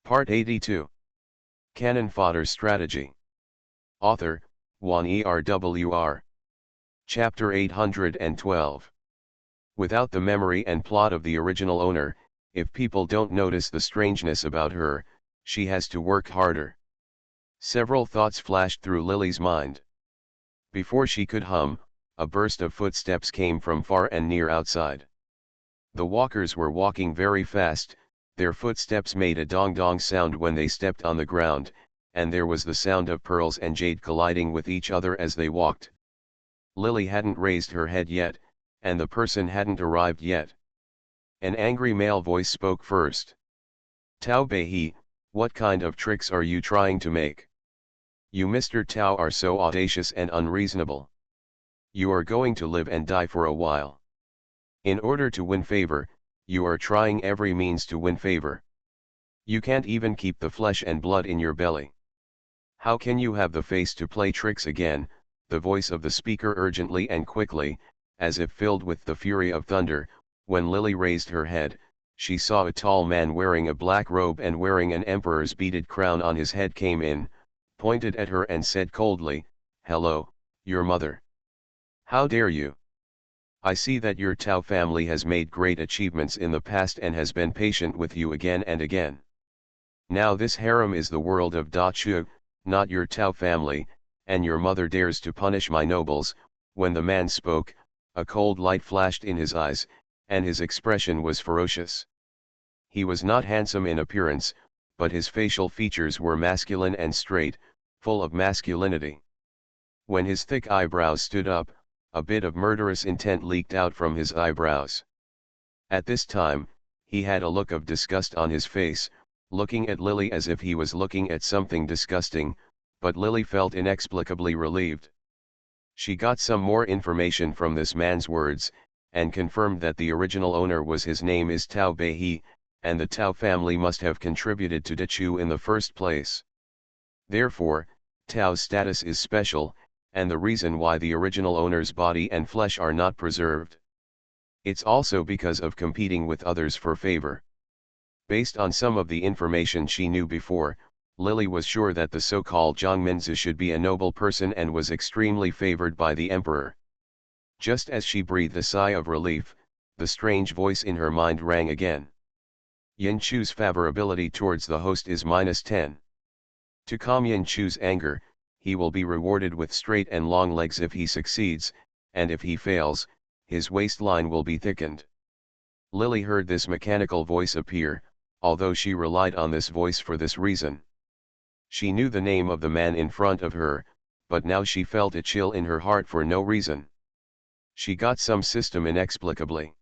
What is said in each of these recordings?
Part 82. Cannon Fodder Strategy. Author, Juan ERWR. Chapter 812. Without the memory and plot of the original owner, if people don't notice the strangeness about her, she has to work harder. Several thoughts flashed through Lily's mind. Before she could hum, a burst of footsteps came from far and near outside. The walkers were walking very fast. Their footsteps made a dong-dong sound when they stepped on the ground, and there was the sound of pearls and jade colliding with each other as they walked. Lily hadn't raised her head yet, and the person hadn't arrived yet. An angry male voice spoke first. "Tao Bei, what kind of tricks are you trying to make? You Mr. Tao are so audacious and unreasonable. You are going to live and die for a while. In order to win favor, you are trying every means to win favor. You can't even keep the flesh and blood in your belly. How can you have the face to play tricks again?" The voice of the speaker urgently and quickly, as if filled with the fury of thunder. When Lily raised her head, she saw a tall man wearing a black robe and wearing an emperor's beaded crown on his head came in, pointed at her and said coldly, "Hello, your mother. How dare you? I see that your Tao family has made great achievements in the past and has been patient with you again and again. Now this harem is the world of Da Chu, not your Tao family, and your mother dares to punish my nobles." When the man spoke, a cold light flashed in his eyes, and his expression was ferocious. He was not handsome in appearance, but his facial features were masculine and straight, full of masculinity. When his thick eyebrows stood up, a bit of murderous intent leaked out from his eyebrows. At this time, he had a look of disgust on his face, looking at Lily as if he was looking at something disgusting, but Lily felt inexplicably relieved. She got some more information from this man's words, and confirmed that the original owner was his name is Tao Bei, and the Tao family must have contributed to Da Chu in the first place. Therefore, Tao's status is special, and the reason why the original owner's body and flesh are not preserved. It's also because of competing with others for favor. Based on some of the information she knew before, Lily was sure that the so-called Zhang Minzi should be a noble person and was extremely favored by the emperor. Just as she breathed a sigh of relief, the strange voice in her mind rang again. Yin Chu's favorability towards the host is -10. To calm Yin Chu's anger, he will be rewarded with straight and long legs if he succeeds, and if he fails, his waistline will be thickened. Lily heard this mechanical voice appear, although she relied on this voice for this reason. She knew the name of the man in front of her, but now she felt a chill in her heart for no reason. She got some system inexplicably.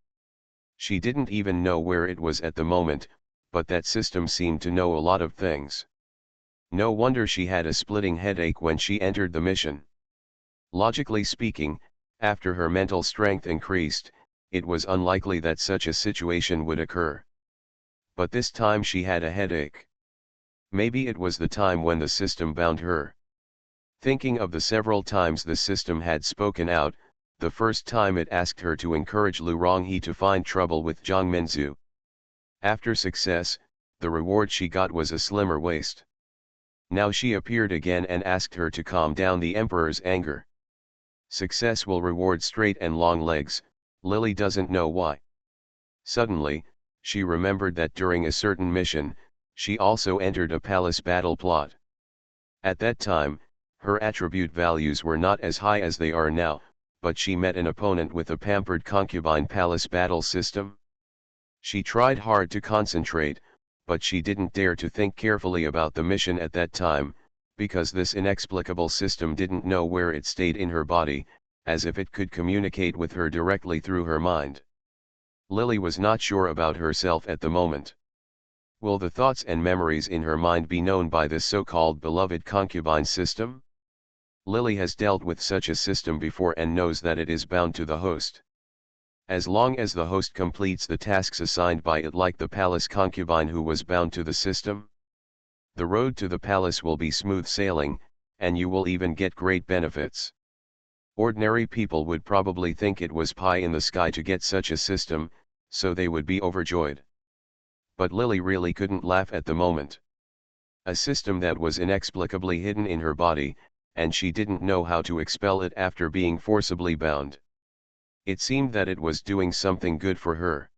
She didn't even know where it was at the moment, but that system seemed to know a lot of things. No wonder she had a splitting headache when she entered the mission. Logically speaking, after her mental strength increased, it was unlikely that such a situation would occur. But this time she had a headache. Maybe it was the time when the system bound her. Thinking of the several times the system had spoken out, the first time it asked her to encourage Lu Ronghe to find trouble with Zhang Minzu. After success, the reward she got was a slimmer waist. Now she appeared again and asked her to calm down the emperor's anger. Success will reward straight and long legs, Lily doesn't know why. Suddenly, she remembered that during a certain mission, she also entered a palace battle plot. At that time, her attribute values were not as high as they are now, but she met an opponent with a pampered concubine palace battle system. She tried hard to concentrate, but she didn't dare to think carefully about the mission at that time, because this inexplicable system didn't know where it stayed in her body, as if it could communicate with her directly through her mind. Lily was not sure about herself at the moment. Will the thoughts and memories in her mind be known by this so-called beloved concubine system? Lily has dealt with such a system before and knows that it is bound to the host. As long as the host completes the tasks assigned by it, like the palace concubine who was bound to the system, the road to the palace will be smooth sailing, and you will even get great benefits. Ordinary people would probably think it was pie in the sky to get such a system, so they would be overjoyed. But Lily really couldn't laugh at the moment. A system that was inexplicably hidden in her body, and she didn't know how to expel it after being forcibly bound. It seemed that it was doing something good for her.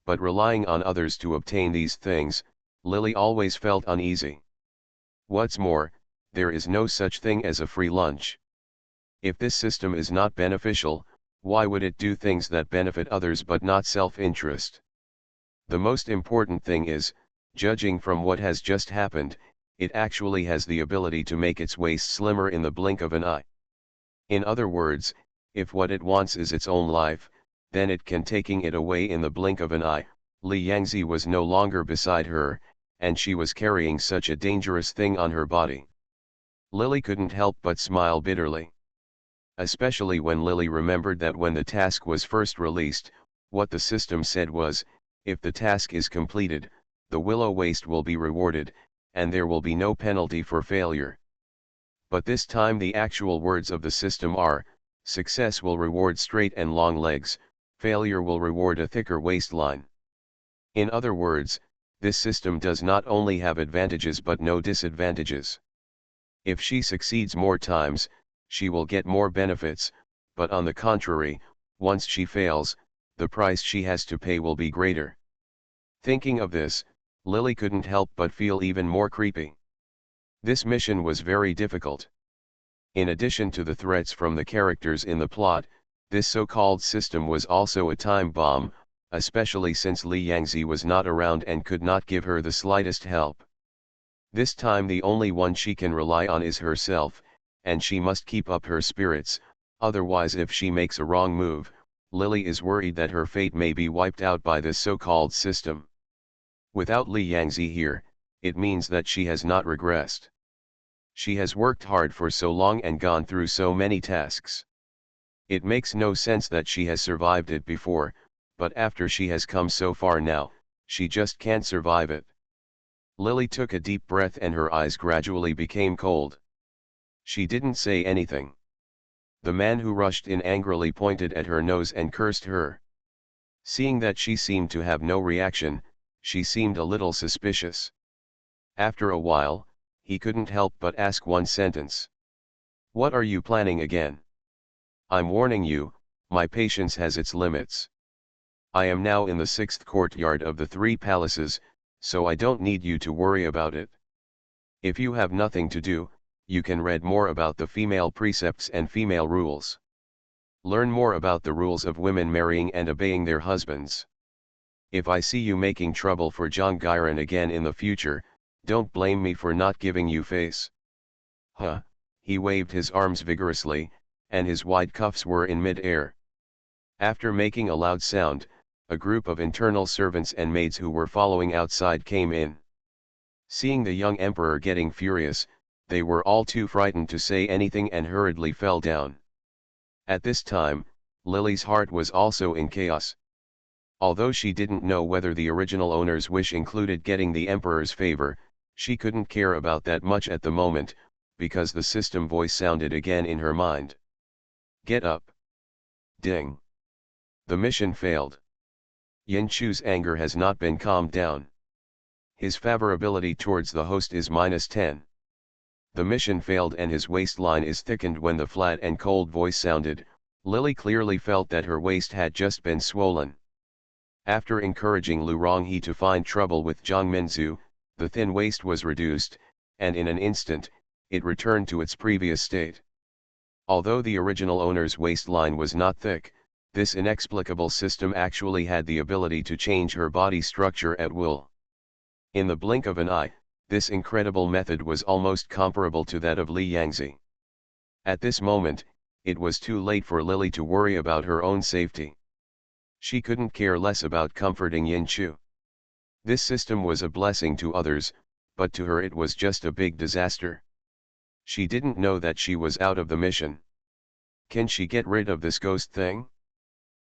But relying on others to obtain these things, Lily always felt uneasy. What's more, there is no such thing as a free lunch. If this system is not beneficial, why would it do things that benefit others but not self-interest? The most important thing is, judging from what has just happened, it actually has the ability to make its waist slimmer in the blink of an eye. In other words, if what it wants is its own life, then it can taking it away in the blink of an eye. Li Yangzi was no longer beside her, and she was carrying such a dangerous thing on her body. Lily couldn't help but smile bitterly. Especially when Lily remembered that when the task was first released, what the system said was, if the task is completed, the willow waist will be rewarded, and there will be no penalty for failure. But this time the actual words of the system are, success will reward straight and long legs, failure will reward a thicker waistline. In other words, this system does not only have advantages but no disadvantages. If she succeeds more times, she will get more benefits, but on the contrary, once she fails, the price she has to pay will be greater. Thinking of this, Lily couldn't help but feel even more creepy. This mission was very difficult. In addition to the threats from the characters in the plot, this so-called system was also a time bomb, especially since Li Yangzi was not around and could not give her the slightest help. This time the only one she can rely on is herself, and she must keep up her spirits, otherwise if she makes a wrong move, Lily is worried that her fate may be wiped out by this so-called system. Without Li Yangzi here, it means that she has not regressed. She has worked hard for so long and gone through so many tasks. It makes no sense that she has survived it before, but after she has come so far now, she just can't survive it. Lily took a deep breath and her eyes gradually became cold. She didn't say anything. The man who rushed in angrily pointed at her nose and cursed her. Seeing that she seemed to have no reaction, she seemed a little suspicious. After a while, he couldn't help but ask one sentence. What are you planning again? I'm warning you, my patience has its limits. I am now in the 6th courtyard of the 3 palaces, so I don't need you to worry about it. If you have nothing to do, you can read more about the female precepts and female rules. Learn more about the rules of women marrying and obeying their husbands. If I see you making trouble for Zhang Gairan again in the future, don't blame me for not giving you face. Huh, he waved his arms vigorously, and his wide cuffs were in mid-air. After making a loud sound, a group of internal servants and maids who were following outside came in. Seeing the young emperor getting furious, they were all too frightened to say anything and hurriedly fell down. At this time, Lily's heart was also in chaos. Although she didn't know whether the original owner's wish included getting the emperor's favor, she couldn't care about that much at the moment, because the system voice sounded again in her mind. Get up. Ding. The mission failed. Yin Chu's anger has not been calmed down. His favorability towards the host is -10. The mission failed and his waistline is thickened when the flat and cold voice sounded. Lily clearly felt that her waist had just been swollen. After encouraging Lu Ronghe to find trouble with Zhang Minzu, the thin waist was reduced, and in an instant, it returned to its previous state. Although the original owner's waistline was not thick, this inexplicable system actually had the ability to change her body structure at will. In the blink of an eye, this incredible method was almost comparable to that of Li Yangzi. At this moment, it was too late for Lily to worry about her own safety. She couldn't care less about comforting Yin Chu. This system was a blessing to others, but to her it was just a big disaster. She didn't know that she was out of the mission. Can she get rid of this ghost thing?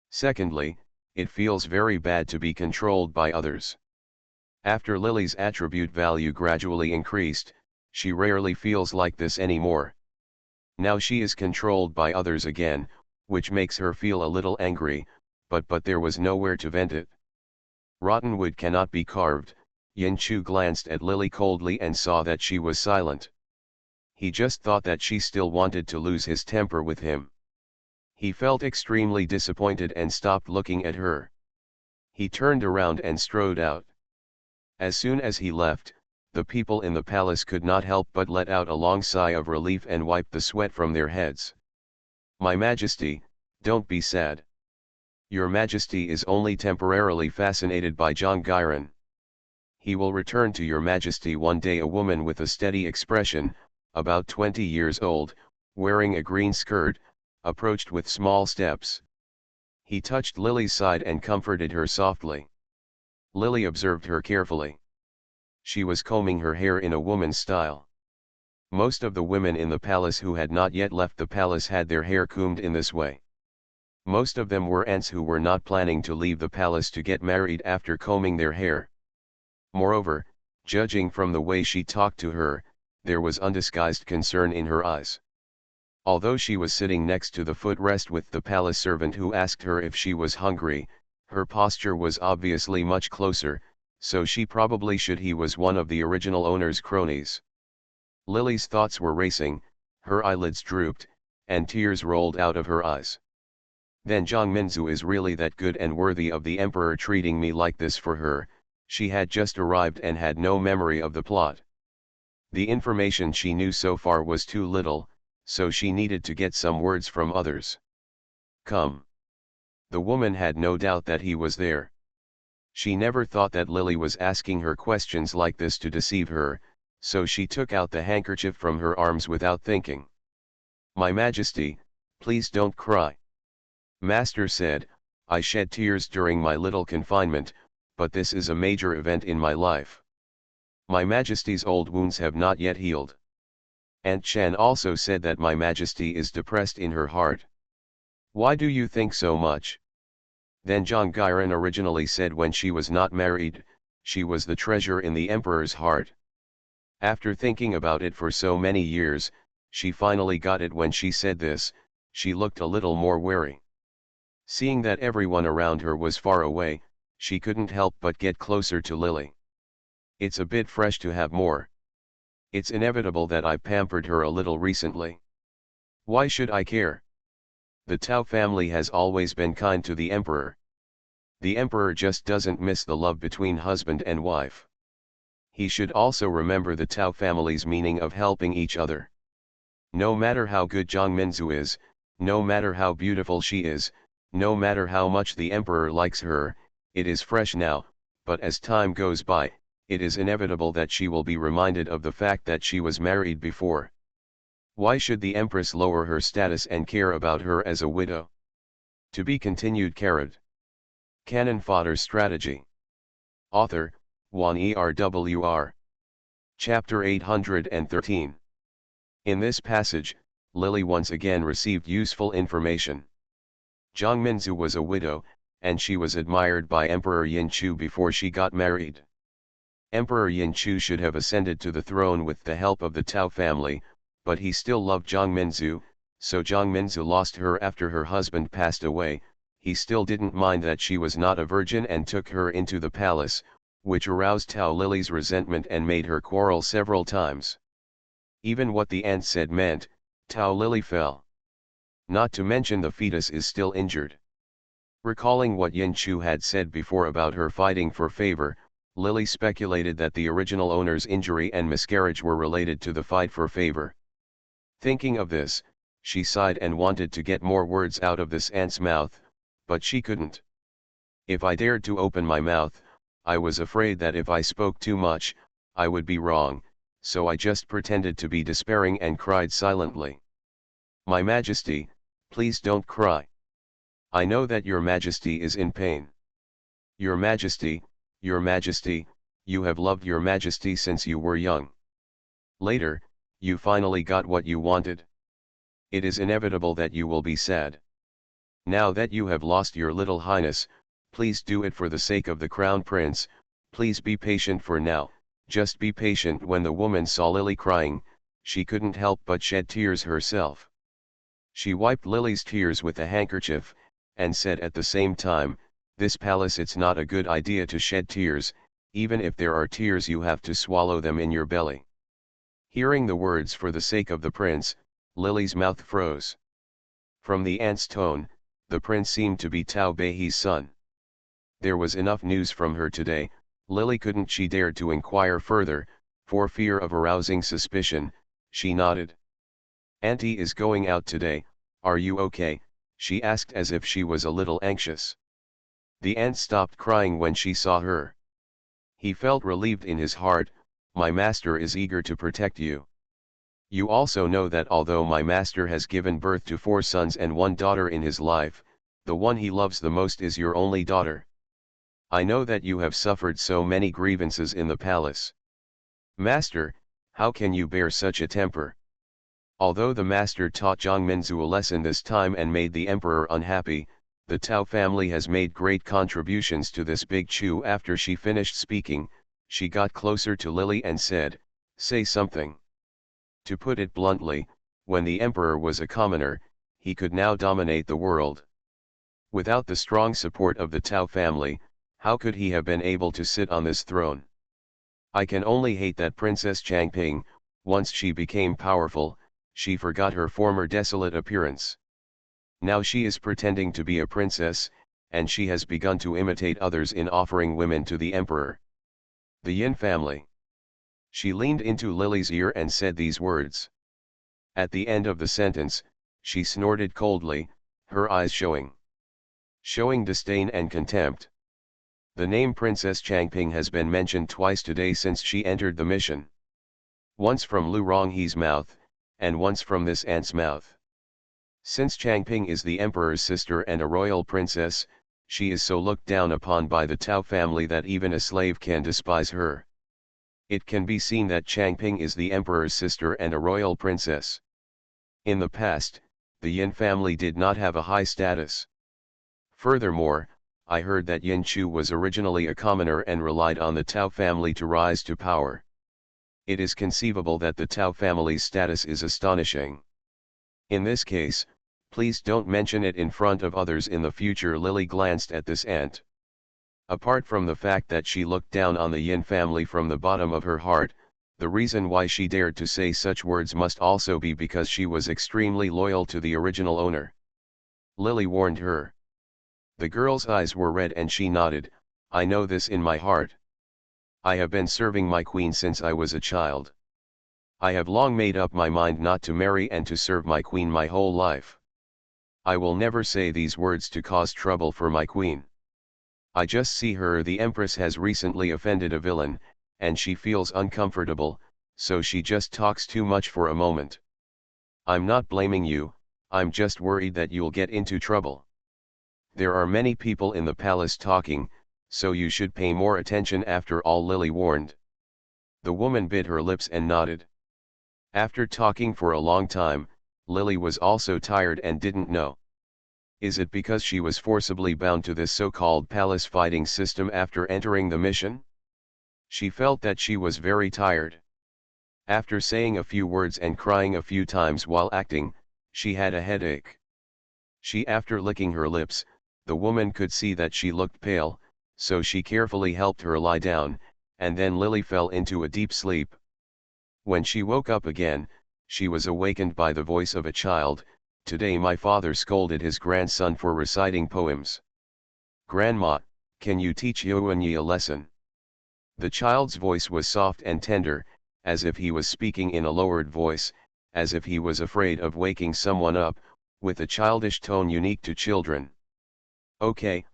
Secondly, it feels very bad to be controlled by others. After Lily's attribute value gradually increased, she rarely feels like this anymore. Now she is controlled by others again, which makes her feel a little angry, but there was nowhere to vent it. Rotten wood cannot be carved, Yin Chu glanced at Lily coldly and saw that she was silent. He just thought that she still wanted to lose his temper with him. He felt extremely disappointed and stopped looking at her. He turned around and strode out. As soon as he left, the people in the palace could not help but let out a long sigh of relief and wipe the sweat from their heads. "My Majesty, don't be sad. Your Majesty is only temporarily fascinated by Zhang Gairan. He will return to your Majesty one day." A woman with a steady expression, about 20 years old, wearing a green skirt, approached with small steps. He touched Lily's side and comforted her softly. Lily observed her carefully. She was combing her hair in a woman's style. Most of the women in the palace who had not yet left the palace had their hair combed in this way. Most of them were aunts who were not planning to leave the palace to get married after combing their hair. Moreover, judging from the way she talked to her, there was undisguised concern in her eyes. Although she was sitting next to the footrest with the palace servant who asked her if she was hungry, her posture was obviously much closer, so she probably should he was one of the original owner's cronies. Lily's thoughts were racing, her eyelids drooped, and tears rolled out of her eyes. Then Zhang Minzu is really that good and worthy of the emperor treating me like this for her. She had just arrived and had no memory of the plot. The information she knew so far was too little, so she needed to get some words from others. "Come." The woman had no doubt that he was there. She never thought that Lily was asking her questions like this to deceive her, so she took out the handkerchief from her arms without thinking. "My Majesty, please don't cry. Master said, I shed tears during my little confinement, but this is a major event in my life. My Majesty's old wounds have not yet healed. Aunt Chan also said that my Majesty is depressed in her heart. Why do you think so much?" Then Zhang Gairan originally said when she was not married, she was the treasure in the emperor's heart. After thinking about it for so many years, she finally got it when she said this. She looked a little more wary. Seeing that everyone around her was far away, she couldn't help but get closer to Lily. "It's a bit fresh to have more. It's inevitable that I pampered her a little recently. Why should I care? The Tao family has always been kind to the emperor. The emperor just doesn't miss the love between husband and wife. He should also remember the Tao family's meaning of helping each other. No matter how good Zhang Minzu is, no matter how beautiful she is, no matter how much the emperor likes her, it is fresh now, but as time goes by, it is inevitable that she will be reminded of the fact that she was married before. Why should the empress lower her status and care about her as a widow?" To be continued. Canon Fodder Strategy. Author, Wan Erwr. Chapter 813. In this passage, Lily once again received useful information. Zhang Minzu was a widow, and she was admired by Emperor Yin Chu before she got married. Emperor Yin Chu should have ascended to the throne with the help of the Tao family, but he still loved Zhang Minzu, so Zhang Minzu lost her after her husband passed away. He still didn't mind that she was not a virgin and took her into the palace, which aroused Tao Lily's resentment and made her quarrel several times. Even what the aunt said meant, Tao Lily fell. Not to mention the fetus is still injured. Recalling what Yin Chu had said before about her fighting for favor, Lily speculated that the original owner's injury and miscarriage were related to the fight for favor. Thinking of this, she sighed and wanted to get more words out of this aunt's mouth, but she couldn't. "If I dared to open my mouth, I was afraid that if I spoke too much, I would be wrong, so I just pretended to be despairing and cried silently. My Majesty, please don't cry. I know that your Majesty is in pain. Your Majesty, you have loved your Majesty since you were young. Later, you finally got what you wanted. It is inevitable that you will be sad. Now that you have lost your little highness, please do it for the sake of the crown prince. Please be patient for now, just be patient." When the woman saw Lily crying, she couldn't help but shed tears herself. She wiped Lily's tears with a handkerchief, and said at the same time, "This palace, it's not a good idea to shed tears, Even if there are tears you have to swallow them in your belly. Hearing the words for the sake of the prince, Lily's mouth froze. From the aunt's tone, the prince seemed to be Tao Bei's son. There was enough news from her today, Lily couldn't she dared to inquire further, for fear of arousing suspicion. She nodded. Auntie is going out today, are you okay? She asked as if she was a little anxious. The aunt stopped crying when she saw her. He felt relieved in his heart. My master is eager to protect you. You also know that although my master has given birth to 4 sons and 1 daughter in his life, the one he loves the most is your only daughter. I know that you have suffered so many grievances in the palace. Master, how can you bear such a temper? Although the master taught Zhang Minzu a lesson this time and made the emperor unhappy, the Tao family has made great contributions to this big Chu. After she finished speaking, she got closer to Lily and said, say something. To put it bluntly, when the emperor was a commoner, he could now dominate the world. Without the strong support of the Tao family, how could he have been able to sit on this throne? I can only hate that Princess Changping. Once she became powerful, she forgot her former desolate appearance. Now she is pretending to be a princess, and she has begun to imitate others in offering women to the emperor. The Yin family. She leaned into Lily's ear and said these words. At the end of the sentence, she snorted coldly, her eyes showing disdain and contempt. The name Princess Changping has been mentioned twice today since she entered the mission. Once from Lu Ronghe's mouth, and once from this aunt's mouth. Since Changping is the emperor's sister and a royal princess, she is so looked down upon by the Tao family that even a slave can despise her. It can be seen that Changping is the emperor's sister and a royal princess. In the past, the Yin family did not have a high status. Furthermore, I heard that Yin Chu was originally a commoner and relied on the Tao family to rise to power. It is conceivable that the Tao family's status is astonishing. In this case, please don't mention it in front of others in the future. Lily glanced at this aunt. Apart from the fact that she looked down on the Yin family from the bottom of her heart, the reason why she dared to say such words must also be because she was extremely loyal to the original owner. Lily warned her. The girl's eyes were red and she nodded, I know this in my heart. I have been serving my queen since I was a child. I have long made up my mind not to marry and to serve my queen my whole life. I will never say these words to cause trouble for my queen. I just see her. The empress has recently offended a villain, and she feels uncomfortable, so she just talks too much for a moment. I'm not blaming you, I'm just worried that you'll get into trouble. There are many people in the palace talking, so you should pay more attention after all, Lily warned. The woman bit her lips and nodded. After talking for a long time, Lily was also tired and didn't know. Is it because she was forcibly bound to this so-called palace fighting system after entering the mission? She felt that she was very tired. After saying a few words and crying a few times while acting, she had a headache. After licking her lips, the woman could see that she looked pale, so she carefully helped her lie down, and then Lily fell into a deep sleep. When she woke up again, she was awakened by the voice of a child. Today my father scolded his grandson for reciting poems. Grandma, can you teach Yuanyi a lesson? The child's voice was soft and tender, as if he was speaking in a lowered voice, as if he was afraid of waking someone up, with a childish tone unique to children. Okay,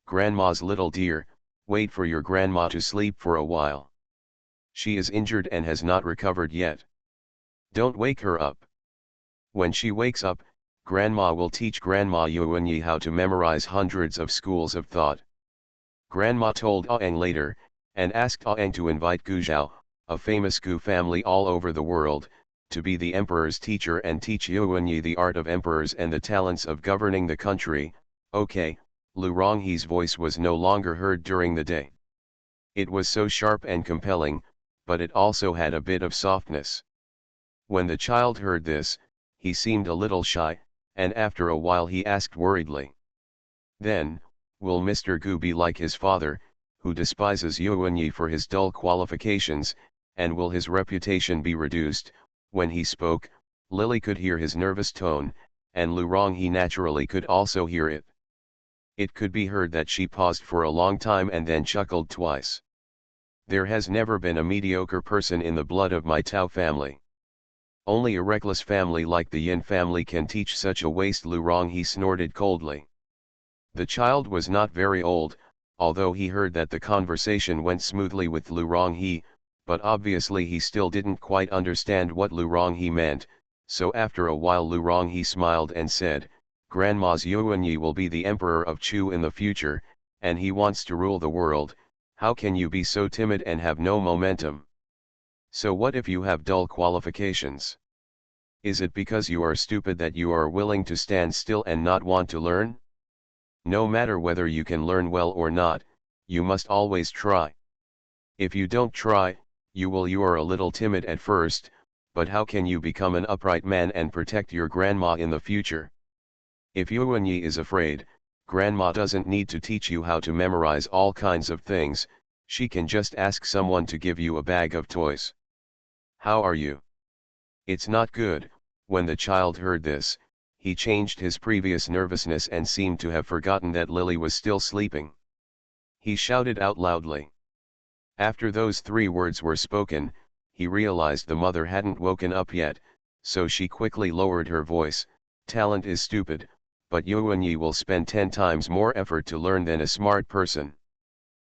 Grandma's little dear, wait for your grandma to sleep for a while. She is injured and has not recovered yet. Don't wake her up. When she wakes up, Grandma will teach Grandma Yuanyi how to memorize hundreds of schools of thought. Grandma told Aang later, and asked Aang to invite Gu Zhao, a famous Gu family all over the world, to be the emperor's teacher and teach Yuanyi the art of emperors and the talents of governing the country. Okay, Lu Ronghe's voice was no longer heard during the day. It was so sharp and compelling, but it also had a bit of softness. When the child heard this, he seemed a little shy, and after a while he asked worriedly. Then, will Mr. Gu be like his father, who despises Yuanyi for his dull qualifications, and will his reputation be reduced? When he spoke, Lily could hear his nervous tone, and Lu Ronghe naturally could also hear it. It could be heard that she paused for a long time and then chuckled twice. There has never been a mediocre person in the blood of my Tao family. Only a reckless family like the Yin family can teach such a waste. Lu Ronghe snorted coldly. The child was not very old, although he heard that the conversation went smoothly with Lu Ronghe, but obviously he still didn't quite understand what Lu Ronghe meant, so after a while Lu Ronghe smiled and said, "Grandma's Yuanyi will be the emperor of Chu in the future, and he wants to rule the world. How can you be so timid and have no momentum? So what if you have dull qualifications? Is it because you are stupid that you are willing to stand still and not want to learn? No matter whether you can learn well or not, you must always try. If you don't try, you are a little timid at first, but how can you become an upright man and protect your grandma in the future? If Yuanyi is afraid, grandma doesn't need to teach you how to memorize all kinds of things, she can just ask someone to give you a bag of toys. How are you? It's not good." When the child heard this, he changed his previous nervousness and seemed to have forgotten that Lily was still sleeping. He shouted out loudly. After those 3 words were spoken, he realized the mother hadn't woken up yet, so she quickly lowered her voice. "Talent is stupid, but Yuanyi will spend 10 times more effort to learn than a smart person.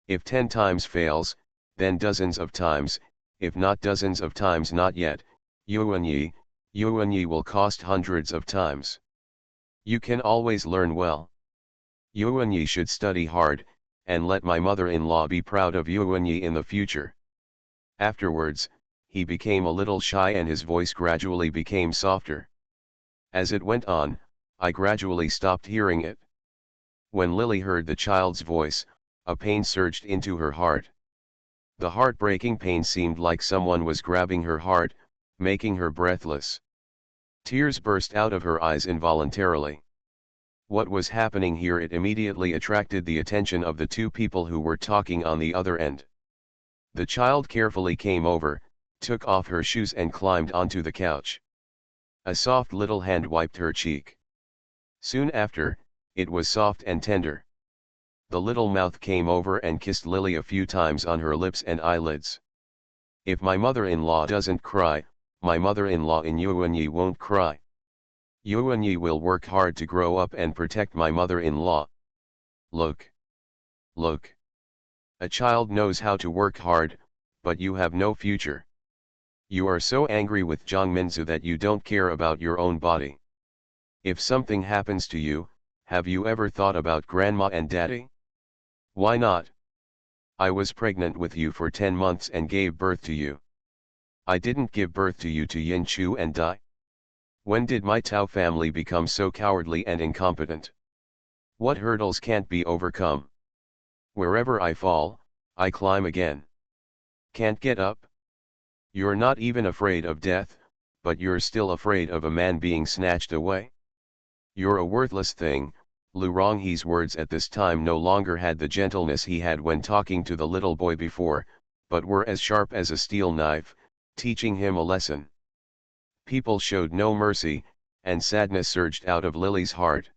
If 10 times fails, then dozens of times, if not dozens of times not yet, Yuanyi will cost hundreds of times. You can always learn well. Yuanyi should study hard, and let my mother-in-law be proud of Yuanyi in the future." Afterwards, he became a little shy and his voice gradually became softer. As it went on, I gradually stopped hearing it. When Lily heard the child's voice, a pain surged into her heart. The heartbreaking pain seemed like someone was grabbing her heart, making her breathless. Tears burst out of her eyes involuntarily. What was happening here? It immediately attracted the attention of the 2 people who were talking on the other end. The child carefully came over, took off her shoes and climbed onto the couch. A soft little hand wiped her cheek. Soon after, it was soft and tender. The little mouth came over and kissed Lily a few times on her lips and eyelids. "If my mother-in-law doesn't cry, my mother-in-law in Yuanyi won't cry. Yuanyi will work hard to grow up and protect my mother-in-law. Look. Look. A child knows how to work hard, but you have no future. You are so angry with Zhang Minzu that you don't care about your own body. If something happens to you, have you ever thought about grandma and daddy? Why not? I was pregnant with you for 10 months and gave birth to you. I didn't give birth to you to Yin Chu and die. When did my Tao family become so cowardly and incompetent? What hurdles can't be overcome? Wherever I fall, I climb again. Can't get up? You're not even afraid of death, but you're still afraid of a man being snatched away? You're a worthless thing." Lu Ronghe's words at this time no longer had the gentleness he had when talking to the little boy before, but were as sharp as a steel knife, teaching him a lesson. People showed no mercy, and sadness surged out of Lily's heart.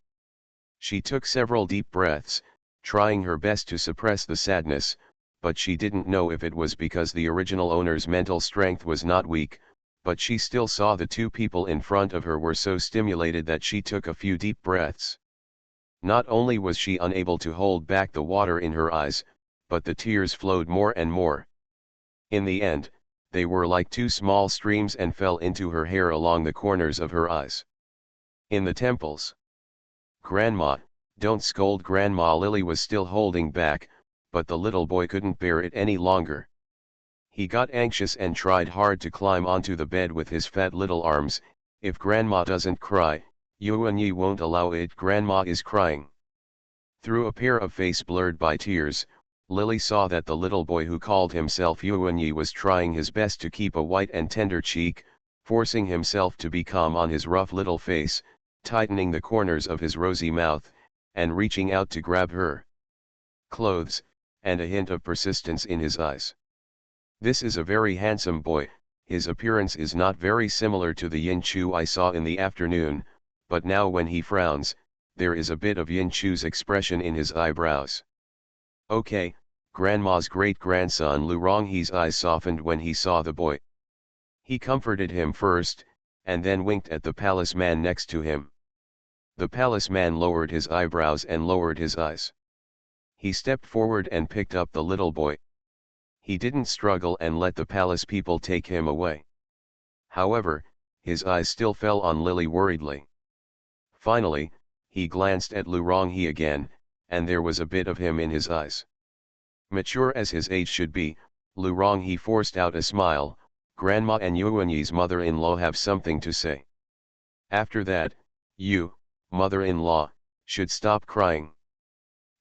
She took several deep breaths, trying her best to suppress the sadness, but she didn't know if it was because the original owner's mental strength was not weak, but she still saw the 2 people in front of her were so stimulated that she took a few deep breaths. Not only was she unable to hold back the water in her eyes, but the tears flowed more and more. In the end, they were like 2 small streams and fell into her hair along the corners of her eyes. In the temples. "Grandma, don't scold Grandma." Lily was still holding back, but the little boy couldn't bear it any longer. He got anxious and tried hard to climb onto the bed with his fat little arms. "If Grandma doesn't cry, Yuanyi won't allow it. Grandma is crying." Through a pair of face blurred by tears, Lily saw that the little boy who called himself Yuanyi was trying his best to keep a white and tender cheek, forcing himself to be calm on his rough little face, tightening the corners of his rosy mouth, and reaching out to grab her clothes, and a hint of persistence in his eyes. This is a very handsome boy. His appearance is not very similar to the Yin Chu I saw in the afternoon, but now when he frowns, there is a bit of Yin Chu's expression in his eyebrows. Okay, Grandma's great-grandson Lu Ronghe's eyes softened when he saw the boy. He comforted him first, and then winked at the palace man next to him. The palace man lowered his eyebrows and lowered his eyes. He stepped forward and picked up the little boy. He didn't struggle and let the palace people take him away. However, his eyes still fell on Lily worriedly. Finally, he glanced at Lu Ronghe again, and there was a bit of him in his eyes. Mature as his age should be, Lu Ronghe forced out a smile. Grandma and Yuanyi's mother-in-law have something to say. After that, you, mother-in-law, should stop crying.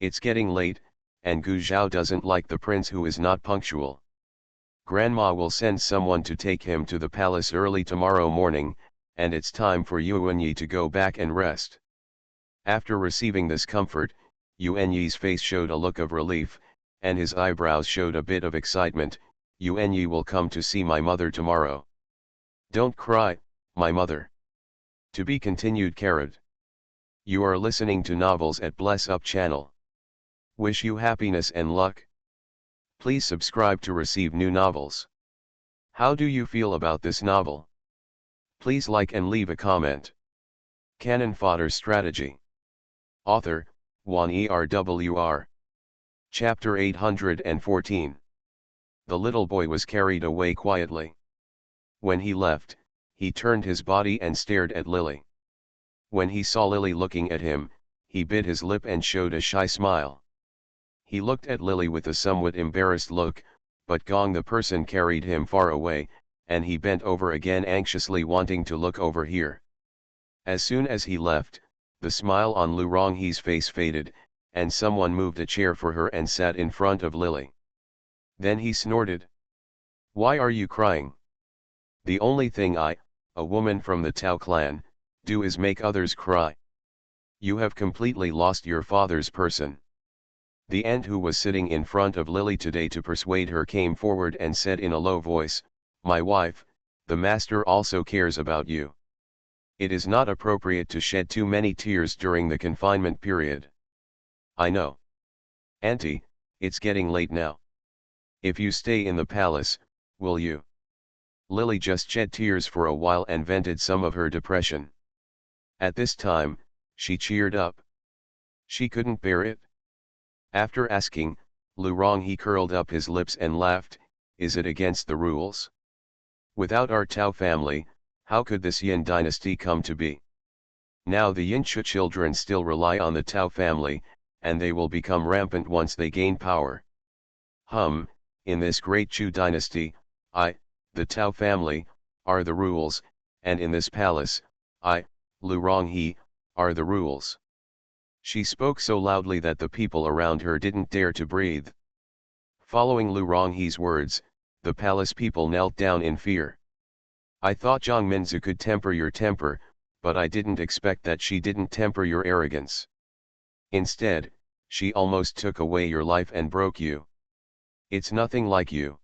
It's getting late, and Gu Zhao doesn't like the prince who is not punctual. Grandma will send someone to take him to the palace early tomorrow morning, and it's time for Yuanyi to go back and rest. After receiving this comfort, Yuanyi's face showed a look of relief, and his eyebrows showed a bit of excitement. Yuanyi will come to see my mother tomorrow. Don't cry, my mother. To be continued. You are listening to novels at Bless Up channel. Wish you happiness and luck. Please subscribe to receive new novels. How do you feel about this novel? Please like and leave a comment. Cannon Fodder Strategy. Author, Wan Erwr. Chapter 814. The little boy was carried away quietly. When he left, he turned his body and stared at Lily. When he saw Lily looking at him, he bit his lip and showed a shy smile. He looked at Lily with a somewhat embarrassed look, but Gong the person carried him far away, and he bent over again anxiously wanting to look over here. As soon as he left, the smile on Lu Ronghe's face faded, and someone moved a chair for her and sat in front of Lily. Then he snorted. Why are you crying? The only thing I, a woman from the Tao clan, do is make others cry. You have completely lost your father's person. The ant who was sitting in front of Lily today to persuade her came forward and said in a low voice, My wife, the master also cares about you. It is not appropriate to shed too many tears during the confinement period. I know. Auntie, it's getting late now. If you stay in the palace, will you? Lily just shed tears for a while and vented some of her depression. At this time, she cheered up. She couldn't bear it. After asking, Lu Ronghe curled up his lips and laughed. Is it against the rules? Without our Tao family, how could this Yin dynasty come to be? Now the Yin Chu children still rely on the Tao family, and they will become rampant once they gain power. In this great Chu dynasty, the Tao family, are the rules, and in this palace, Lu Ronghe, are the rules. She spoke so loudly that the people around her didn't dare to breathe. Following Lu Ronghe's words, the palace people knelt down in fear. I thought Zhang Minzu could temper your temper, but I didn't expect that she didn't temper your arrogance. Instead, she almost took away your life and broke you. It's nothing like you.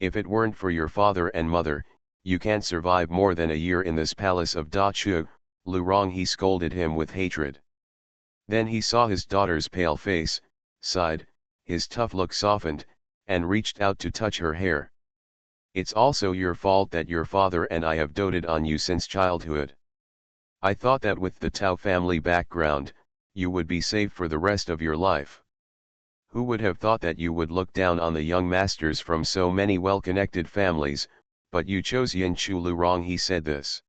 If it weren't for your father and mother, you can't survive more than a year in this palace of Da Chu. Lu Ronghe scolded him with hatred. Then he saw his daughter's pale face, sighed, his tough look softened, and reached out to touch her hair. It's also your fault that your father and I have doted on you since childhood. I thought that with the Tao family background, you would be safe for the rest of your life. Who would have thought that you would look down on the young masters from so many well-connected families, but you chose Yin Chu. Lu Ronghe said this.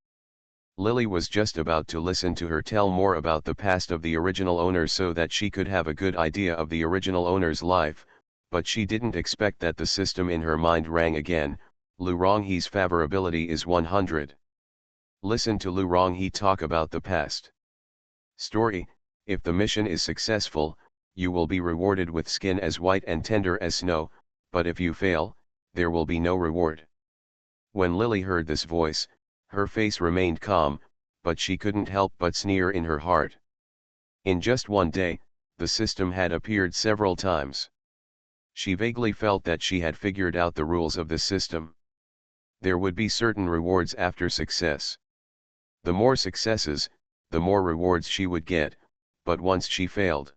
Lily was just about to listen to her tell more about the past of the original owner so that she could have a good idea of the original owner's life, but she didn't expect that the system in her mind rang again. Lu Ronghe's favorability is 100. Listen to Lu Ronghe talk about the past. Story: if the mission is successful, you will be rewarded with skin as white and tender as snow, but if you fail, there will be no reward. When Lily heard this voice, her face remained calm, but she couldn't help but sneer in her heart. In just one day, the system had appeared several times. She vaguely felt that she had figured out the rules of the system. There would be certain rewards after success. The more successes, the more rewards she would get, but once she failed,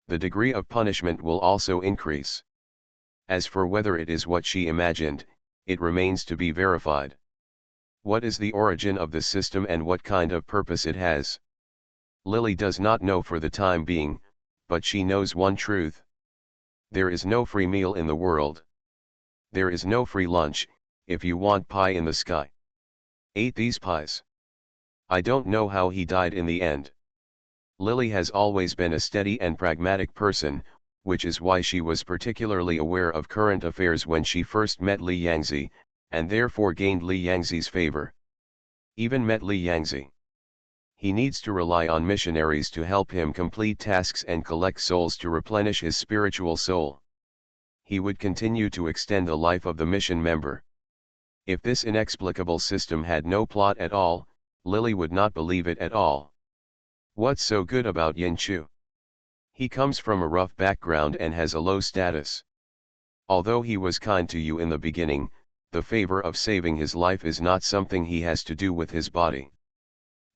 the degree of punishment will also increase. As for whether it is what she imagined, it remains to be verified. What is the origin of the system and what kind of purpose it has? Lily does not know for the time being, but she knows one truth. There is no free meal in the world. There is no free lunch, if you want pie in the sky. Ate these pies. I don't know how he died in the end. Lily has always been a steady and pragmatic person, which is why she was particularly aware of current affairs when she first met Li Yangzi, and therefore gained Li Yangzi's favor. Even met Li Yangzi. He needs to rely on missionaries to help him complete tasks and collect souls to replenish his spiritual soul. He would continue to extend the life of the mission member. If this inexplicable system had no plot at all, Lily would not believe it at all. What's so good about Yin Chu? He comes from a rough background and has a low status. Although he was kind to you in the beginning, the favor of saving his life is not something he has to do with his body.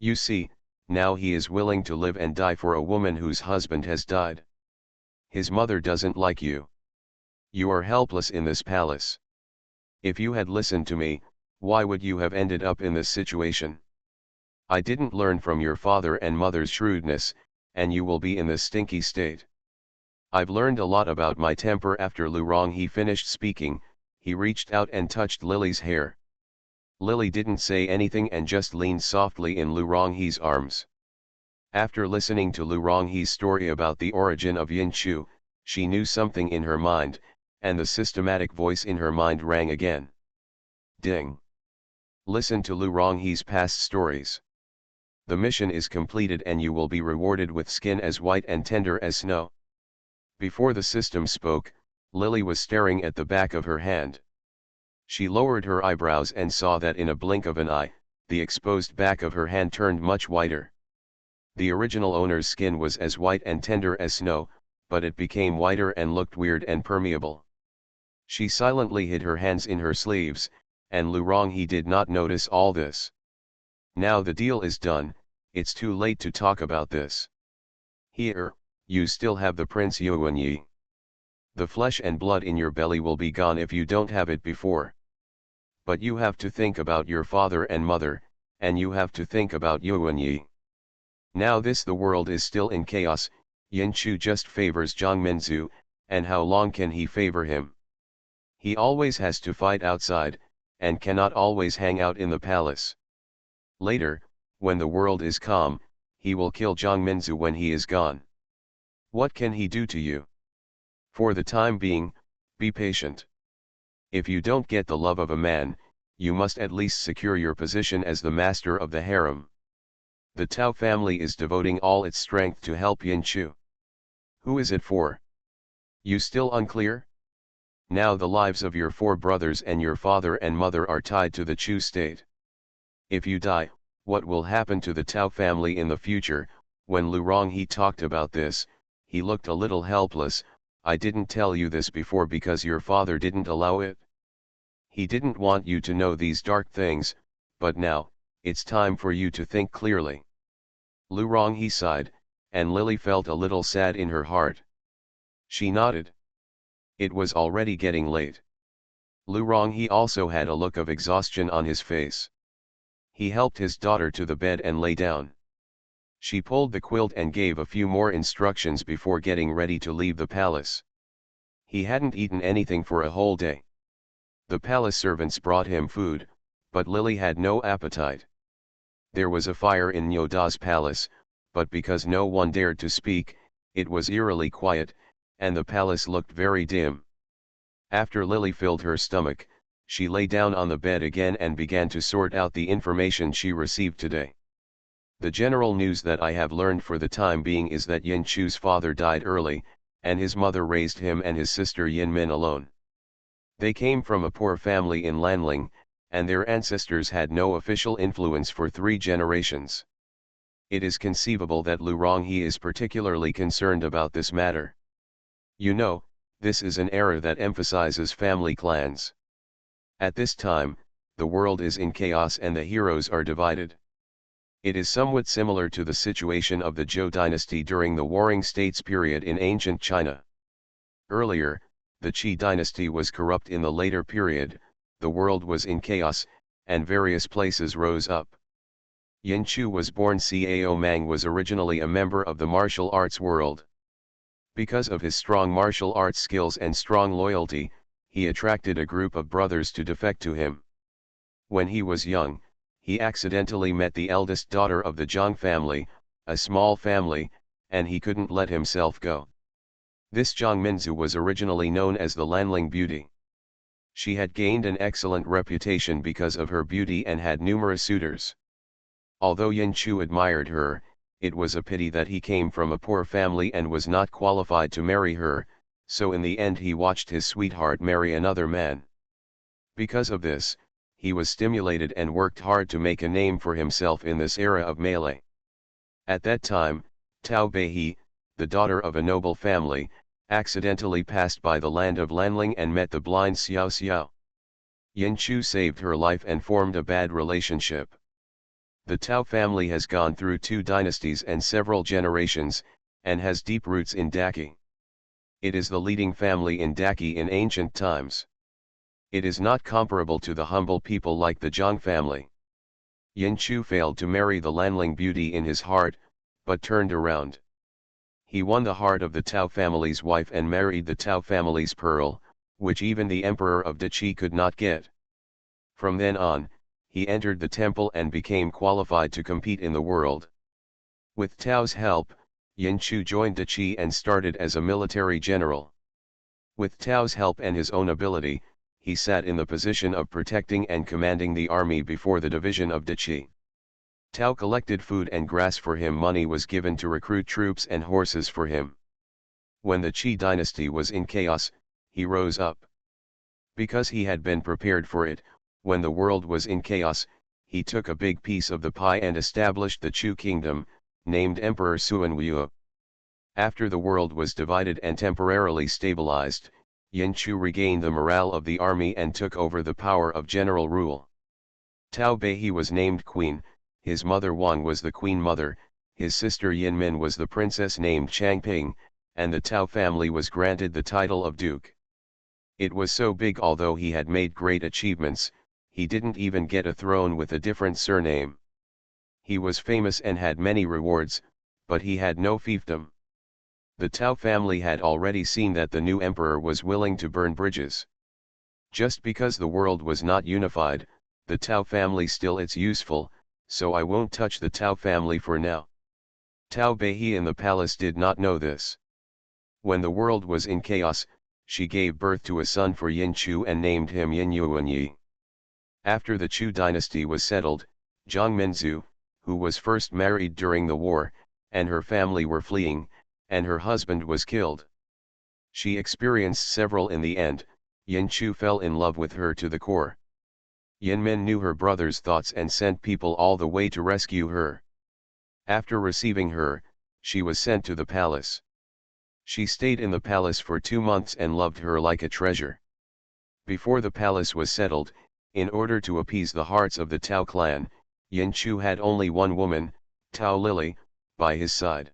You see, now he is willing to live and die for a woman whose husband has died. His mother doesn't like you. You are helpless in this palace. If you had listened to me, why would you have ended up in this situation? I didn't learn from your father and mother's shrewdness, and you will be in this stinky state. I've learned a lot about my temper. After Lu Ronghe finished speaking, he reached out and touched Lily's hair. Lily didn't say anything and just leaned softly in Lu Ronghe's arms. After listening to Lu Ronghe's story about the origin of Yin Chu, she knew something in her mind, and the systematic voice in her mind rang again. Ding! Listen to Lu Ronghe's past stories. The mission is completed and you will be rewarded with skin as white and tender as snow. Before the system spoke, Lily was staring at the back of her hand. She lowered her eyebrows and saw that in a blink of an eye, the exposed back of her hand turned much whiter. The original owner's skin was as white and tender as snow, but it became whiter and looked weird and permeable. She silently hid her hands in her sleeves, and Lu Ronghe did not notice all this. Now the deal is done, it's too late to talk about this. Here, you still have the Prince Yuanyi. The flesh and blood in your belly will be gone if you don't have it before. But you have to think about your father and mother, and you have to think about Yuanyi. Now the world is still in chaos. Yin Chu just favors Jiang Minzu, and how long can he favor him? He always has to fight outside, and cannot always hang out in the palace. Later, when the world is calm, he will kill Jiang Minzu when he is gone. What can he do to you? For the time being, be patient. If you don't get the love of a man, you must at least secure your position as the master of the harem. The Tao family is devoting all its strength to help Yin Chu. Who is it for? You still unclear? Now the lives of your 4 brothers and your father and mother are tied to the Chu state. If you die, what will happen to the Tao family in the future? When Lu Ronghe talked about this, he looked a little helpless. I didn't tell you this before because your father didn't allow it. He didn't want you to know these dark things, but now, it's time for you to think clearly. Lu Ronghe sighed, and Lily felt a little sad in her heart. She nodded. It was already getting late. Lu Ronghe also had a look of exhaustion on his face. He helped his daughter to the bed and lay down. She pulled the quilt and gave a few more instructions before getting ready to leave the palace. He hadn't eaten anything for a whole day. The palace servants brought him food, but Lily had no appetite. There was a fire in Nyoda's palace, but because no one dared to speak, it was eerily quiet, and the palace looked very dim. After Lily filled her stomach, she lay down on the bed again and began to sort out the information she received today. The general news that I have learned for the time being is that Yin Chu's father died early, and his mother raised him and his sister Yin Min alone. They came from a poor family in Lanling, and their ancestors had no official influence for 3 generations. It is conceivable that Lu Ronghe is particularly concerned about this matter. You know, This is an era that emphasizes family clans. At this time, the world is in chaos and the heroes are divided. It is somewhat similar to the situation of the Zhou dynasty during the Warring States period in ancient China. Earlier, the Qi dynasty was corrupt. In the later period, the world was in chaos, and various places rose up. Yin Chu was born. Cao Mang was originally a member of the martial arts world. Because of his strong martial arts skills and strong loyalty, he attracted a group of brothers to defect to him. When he was young, he accidentally met the eldest daughter of the Zhang family, a small family, and he couldn't let himself go. This Zhang Minzu was originally known as the Lanling Beauty. She had gained an excellent reputation because of her beauty and had numerous suitors. Although Yin Chu admired her, it was a pity that he came from a poor family and was not qualified to marry her, so in the end he watched his sweetheart marry another man. Because of this, he was stimulated and worked hard to make a name for himself in this era of melee. At that time, Tao Beihe, the daughter of a noble family, accidentally passed by the land of Lanling and met the blind Xiao Xiao. Yin Chu saved her life and formed a bad relationship. The Tao family has gone through 2 dynasties and several generations, and has deep roots in Daqi. It is the leading family in Daqi in ancient times. It is not comparable to the humble people like the Zhang family. Yin Chu failed to marry the Lanling beauty in his heart, but turned around. He won the heart of the Tao family's wife and married the Tao family's pearl, which even the emperor of Dachi could not get. From then on, he entered the temple and became qualified to compete in the world. With Tao's help, Yin Chu joined Dachi and started as a military general. With Tao's help and his own ability, he sat in the position of protecting and commanding the army before the division of Dachi. Tao collected food and grass for him. Money was given to recruit troops and horses for him. When the Qi dynasty was in chaos, he rose up. Because he had been prepared for it, when the world was in chaos, he took a big piece of the pie and established the Chu kingdom, named Emperor Suanwu. After the world was divided and temporarily stabilized, Yin Chu regained the morale of the army and took over the power of general rule. Tao Beihe was named queen, his mother Wang was the queen mother, his sister Yin Min was the princess named Changping, and the Tao family was granted the title of duke. It was so big. Although he had made great achievements, he didn't even get a throne with a different surname. He was famous and had many rewards, but he had no fiefdom. The Tao family had already seen that the new emperor was willing to burn bridges. Just because the world was not unified, the Tao family still it's useful, so I won't touch the Tao family for now. Tao Beihe in the palace did not know this. When the world was in chaos, she gave birth to a son for Yin Chu and named him Yin Yuanyi. After the Chu dynasty was settled, Zhang Minzu, who was first married during the war, and her family were fleeing, and her husband was killed. She experienced several. In the end, Yin Chu fell in love with her to the core. Yin Min knew her brother's thoughts and sent people all the way to rescue her. After receiving her, she was sent to the palace. She stayed in the palace for 2 months and loved her like a treasure. Before the palace was settled, in order to appease the hearts of the Tao clan, Yin Chu had only one woman, Tao Lily, by his side.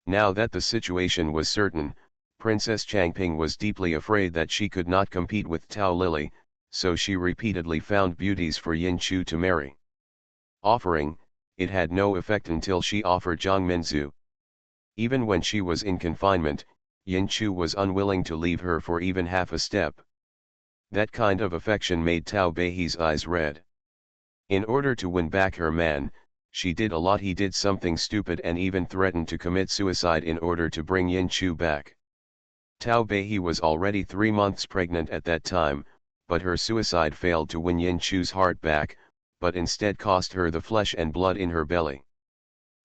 Now that the situation was certain, Princess Changping was deeply afraid that she could not compete with Tao Lily, so she repeatedly found beauties for Yin Chu to marry. Offering, it had no effect until she offered Zhang Minzu. Even when she was in confinement, Yin Chu was unwilling to leave her for even half a step. That kind of affection made Tao Beihe's eyes red. In order to win back her man, she did a lot. He did something stupid and even threatened to commit suicide in order to bring Yin Chu back. Tao Beihe was already 3 months pregnant at that time, but her suicide failed to win Yin Chu's heart back, but instead cost her the flesh and blood in her belly.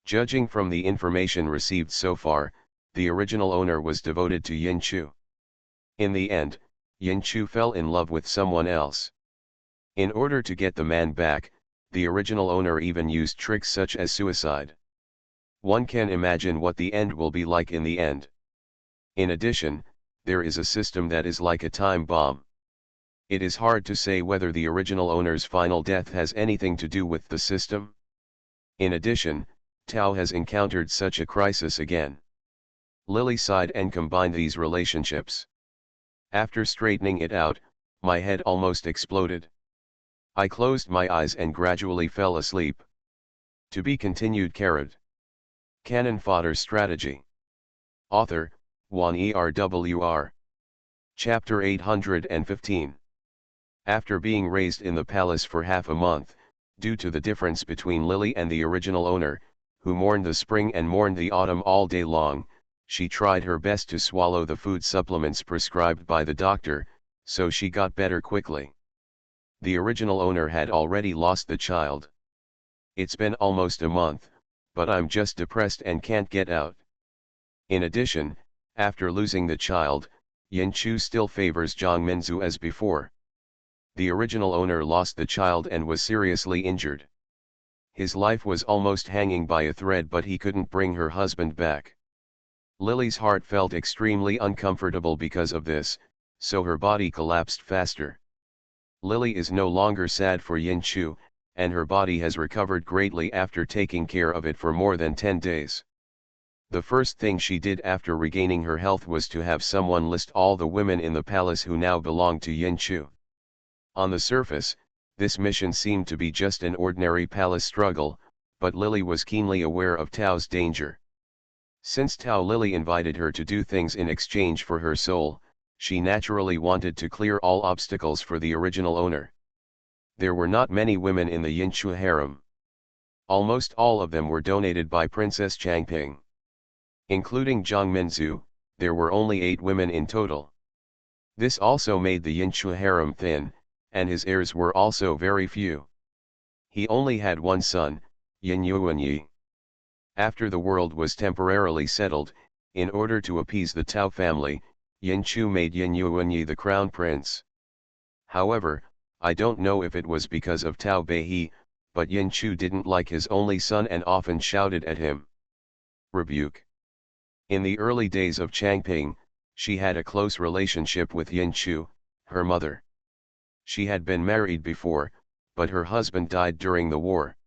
Judging from the information received so far, the original owner was devoted to Yin Chu. In the end, Yin Chu fell in love with someone else. In order to get the man back, the original owner even used tricks such as suicide. One can imagine what the end will be like in the end. In addition, there is a system that is like a time bomb. It is hard to say whether the original owner's final death has anything to do with the system. In addition, Tao has encountered such a crisis again. Lily sighed and combined these relationships. After straightening it out, my head almost exploded. I closed my eyes and gradually fell asleep. To be continued. Cannon Fodder Strategy. Author, Juan ERWR. Chapter 815. After being raised in the palace for half a month, due to the difference between Lily and the original owner, who mourned the spring and mourned the autumn all day long, she tried her best to swallow the food supplements prescribed by the doctor, so she got better quickly. The original owner had already lost the child. It's been almost a month, but I'm just depressed and can't get out. In addition, after losing the child, Yin Chu still favors Zhang Minzu as before. The original owner lost the child and was seriously injured. His life was almost hanging by a thread, but he couldn't bring her husband back. Lily's heart felt extremely uncomfortable because of this, so her body collapsed faster. Lily is no longer sad for Yin Chu, and her body has recovered greatly after taking care of it for more than 10 days. The first thing she did after regaining her health was to have someone list all the women in the palace who now belonged to Yin Chu. On the surface, this mission seemed to be just an ordinary palace struggle, but Lily was keenly aware of Tao's danger. Since Tao Lily invited her to do things in exchange for her soul, she naturally wanted to clear all obstacles for the original owner. There were not many women in the Yinchu harem. Almost all of them were donated by Princess Changping. Including Zhang Minzu, there were only 8 women in total. This also made the Yinchu harem thin, and his heirs were also very few. He only had one son, Yin Yuanyi. After the world was temporarily settled, in order to appease the Tao family, Yin Chu made Yin Yuanyi the crown prince. However, I don't know if it was because of Tao Beihe, but Yin Chu didn't like his only son and often shouted at him. Rebuke. In the early days of Changping, she had a close relationship with Yin Chu, her mother. She had been married before, but her husband died during the war.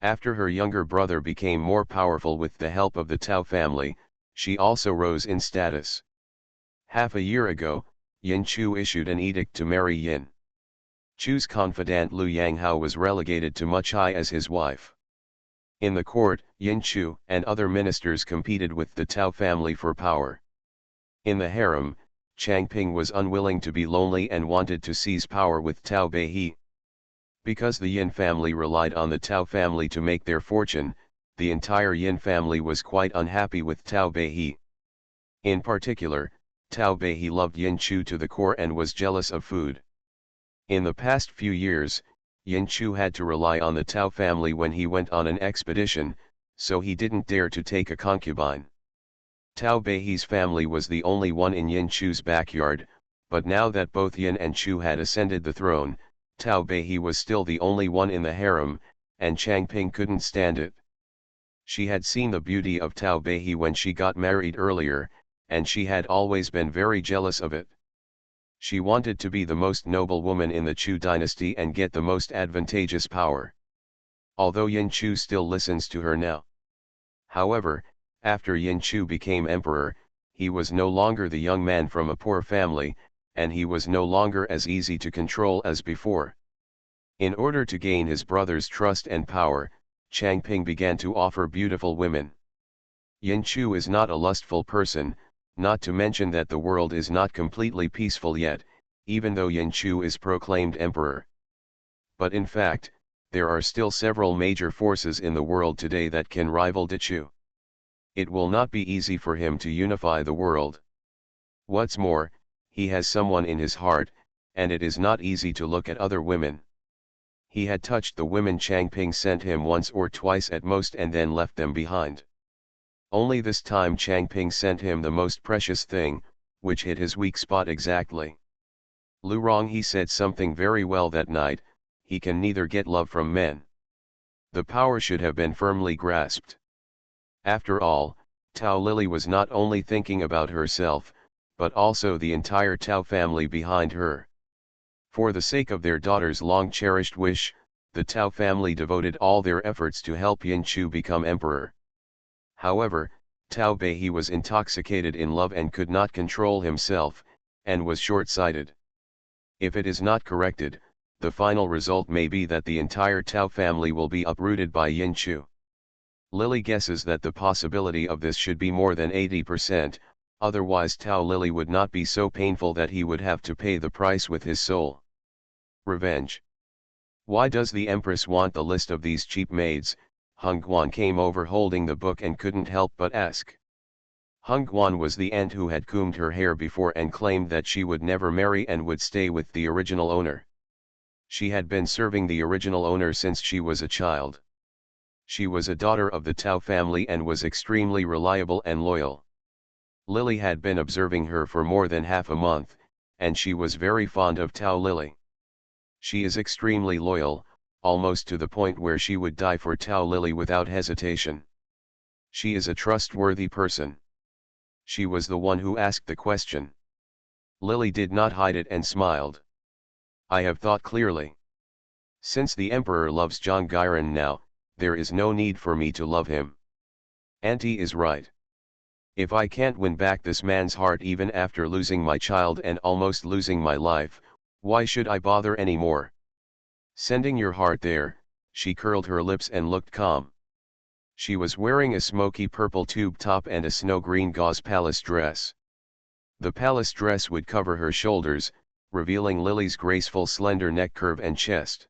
After her younger brother became more powerful with the help of the Tao family, she also rose in status. Half a year ago, Yin Chu issued an edict to marry Yin Chu's confidant Lu Yanghao was relegated to Muchai as his wife. In the court, Yin Chu and other ministers competed with the Tao family for power. In the harem, Changping was unwilling to be lonely and wanted to seize power with Tao Beihe. Because the Yin family relied on the Tao family to make their fortune, the entire Yin family was quite unhappy with Tao Beihe. In particular, Tao Beihe loved Yin Chu to the core and was jealous of food. In the past few years, Yin Chu had to rely on the Tao family when he went on an expedition, so he didn't dare to take a concubine. Tao Beihe's family was the only one in Yin Chu's backyard, but now that both Yin and Chu had ascended the throne, Tao Beihe was still the only one in the harem, and Changping couldn't stand it. She had seen the beauty of Tao Beihe when she got married earlier, and she had always been very jealous of it. She wanted to be the most noble woman in the Chu dynasty and get the most advantageous power. Although Yin Chu still listens to her now. However, after Yin Chu became emperor, he was no longer the young man from a poor family, and he was no longer as easy to control as before. In order to gain his brother's trust and power, Changping began to offer beautiful women. Yin Chu is not a lustful person, not to mention that the world is not completely peaceful yet, even though Yin Chu is proclaimed emperor. But in fact, there are still several major forces in the world today that can rival Chu. It will not be easy for him to unify the world. What's more, he has someone in his heart, and it is not easy to look at other women. He had touched the women Changping sent him once or twice at most and then left them behind. Only this time Changping sent him the most precious thing, which hit his weak spot exactly. Lu Ronghe said something very well that night: he can neither get love from men. The power should have been firmly grasped. After all, Tao Lily was not only thinking about herself, but also the entire Tao family behind her. For the sake of their daughter's long-cherished wish, the Tao family devoted all their efforts to help Yin Chu become emperor. However, Tao Bei was intoxicated in love and could not control himself, and was short-sighted. If it is not corrected, the final result may be that the entire Tao family will be uprooted by Yin Chu. Lily guesses that the possibility of this should be more than 80%, otherwise Tao Lily would not be so painful that he would have to pay the price with his soul. Revenge. Why does the Empress want the list of these cheap maids? Hung Guan came over holding the book and couldn't help but ask. Hung Guan was the aunt who had combed her hair before and claimed that she would never marry and would stay with the original owner. She had been serving the original owner since she was a child. She was a daughter of the Tao family and was extremely reliable and loyal. Lily had been observing her for more than half a month, and she was very fond of Tao Lily. She is extremely loyal, almost to the point where she would die for Tao Lily without hesitation. She is a trustworthy person. She was the one who asked the question. Lily did not hide it and smiled. I have thought clearly. Since the emperor loves Zhang Gairan now, there is no need for me to love him. Auntie is right. If I can't win back this man's heart even after losing my child and almost losing my life, why should I bother anymore? Sending your heart there, she curled her lips and looked calm. She was wearing a smoky purple tube top and a snow green gauze palace dress. The palace dress would cover her shoulders, revealing Lily's graceful slender neck curve and chest.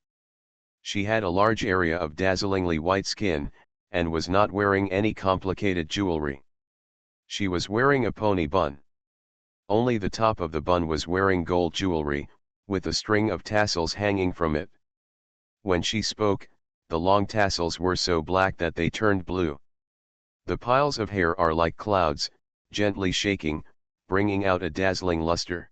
She had a large area of dazzlingly white skin, and was not wearing any complicated jewelry. She was wearing a pony bun. Only the top of the bun was wearing gold jewelry, with a string of tassels hanging from it. When she spoke, the long tassels were so black that they turned blue. The piles of hair are like clouds, gently shaking, bringing out a dazzling luster.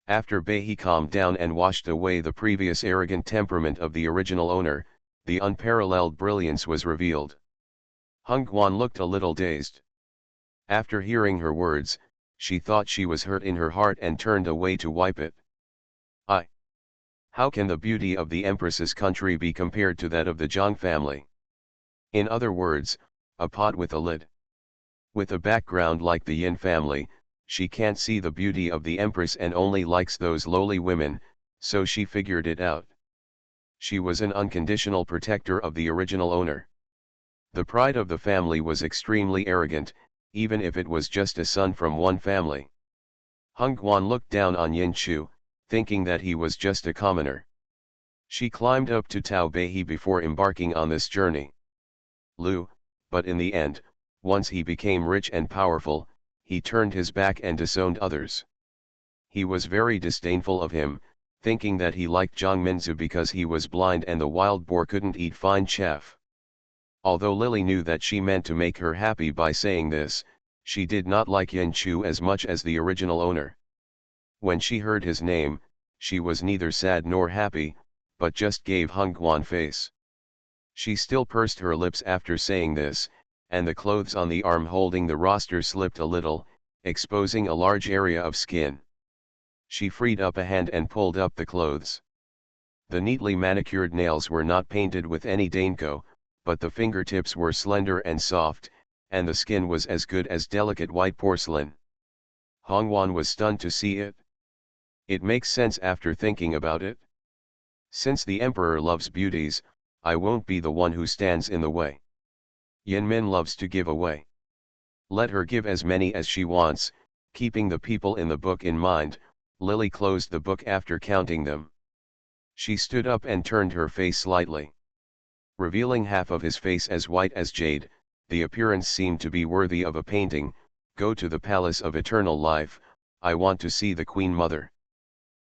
After Bei calmed down and washed away the previous arrogant temperament of the original owner, the unparalleled brilliance was revealed. Hung Guan looked a little dazed. After hearing her words, she thought she was hurt in her heart and turned away to wipe it. How can the beauty of the Empress's country be compared to that of the Zhang family? In other words, a pot with a lid. With a background like the Yin family, she can't see the beauty of the Empress and only likes those lowly women, so she figured it out. She was an unconditional protector of the original owner. The pride of the family was extremely arrogant, even if it was just a son from one family. Hung Guan looked down on Yin Chu, thinking that he was just a commoner. She climbed up to Tao Bei before embarking on this journey. But in the end, once he became rich and powerful, he turned his back and disowned others. He was very disdainful of him, thinking that he liked Zhang Minzu because he was blind and the wild boar couldn't eat fine chaff. Although Lily knew that she meant to make her happy by saying this, she did not like Yin Chu as much as the original owner. When she heard his name, she was neither sad nor happy, but just gave Hung Guan face. She still pursed her lips after saying this, and the clothes on the arm holding the roster slipped a little, exposing a large area of skin. She freed up a hand and pulled up the clothes. The neatly manicured nails were not painted with any dainko, but the fingertips were slender and soft, and the skin was as good as delicate white porcelain. Hong Guan was stunned to see it. It makes sense after thinking about it. Since the emperor loves beauties, I won't be the one who stands in the way. Yin Min loves to give away. Let her give as many as she wants, keeping the people in the book in mind. Lily closed the book after counting them. She stood up and turned her face slightly. Revealing half of his face as white as jade, the appearance seemed to be worthy of a painting. Go to the Palace of Eternal Life, I want to see the Queen Mother.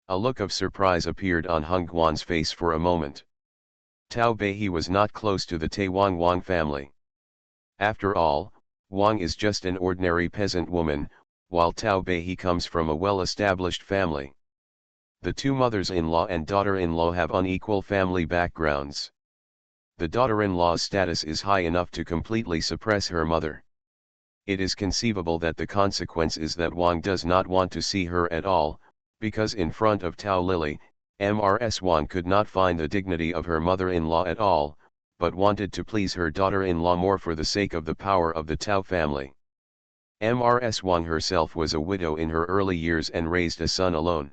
A look of surprise appeared on Hung Guan's face for a moment. Tao Bei was not close to the Tai Wang family. After all, Wang is just an ordinary peasant woman, while Tao Bei comes from a well-established family. The two mothers-in-law and daughter-in-law have unequal family backgrounds. The daughter-in-law's status is high enough to completely suppress her mother. It is conceivable that the consequence is that Wang does not want to see her at all, because in front of Tao Lily, Mrs. Wang could not find the dignity of her mother-in-law at all, but wanted to please her daughter-in-law more for the sake of the power of the Tao family. Mrs. Wang herself was a widow in her early years and raised a son alone.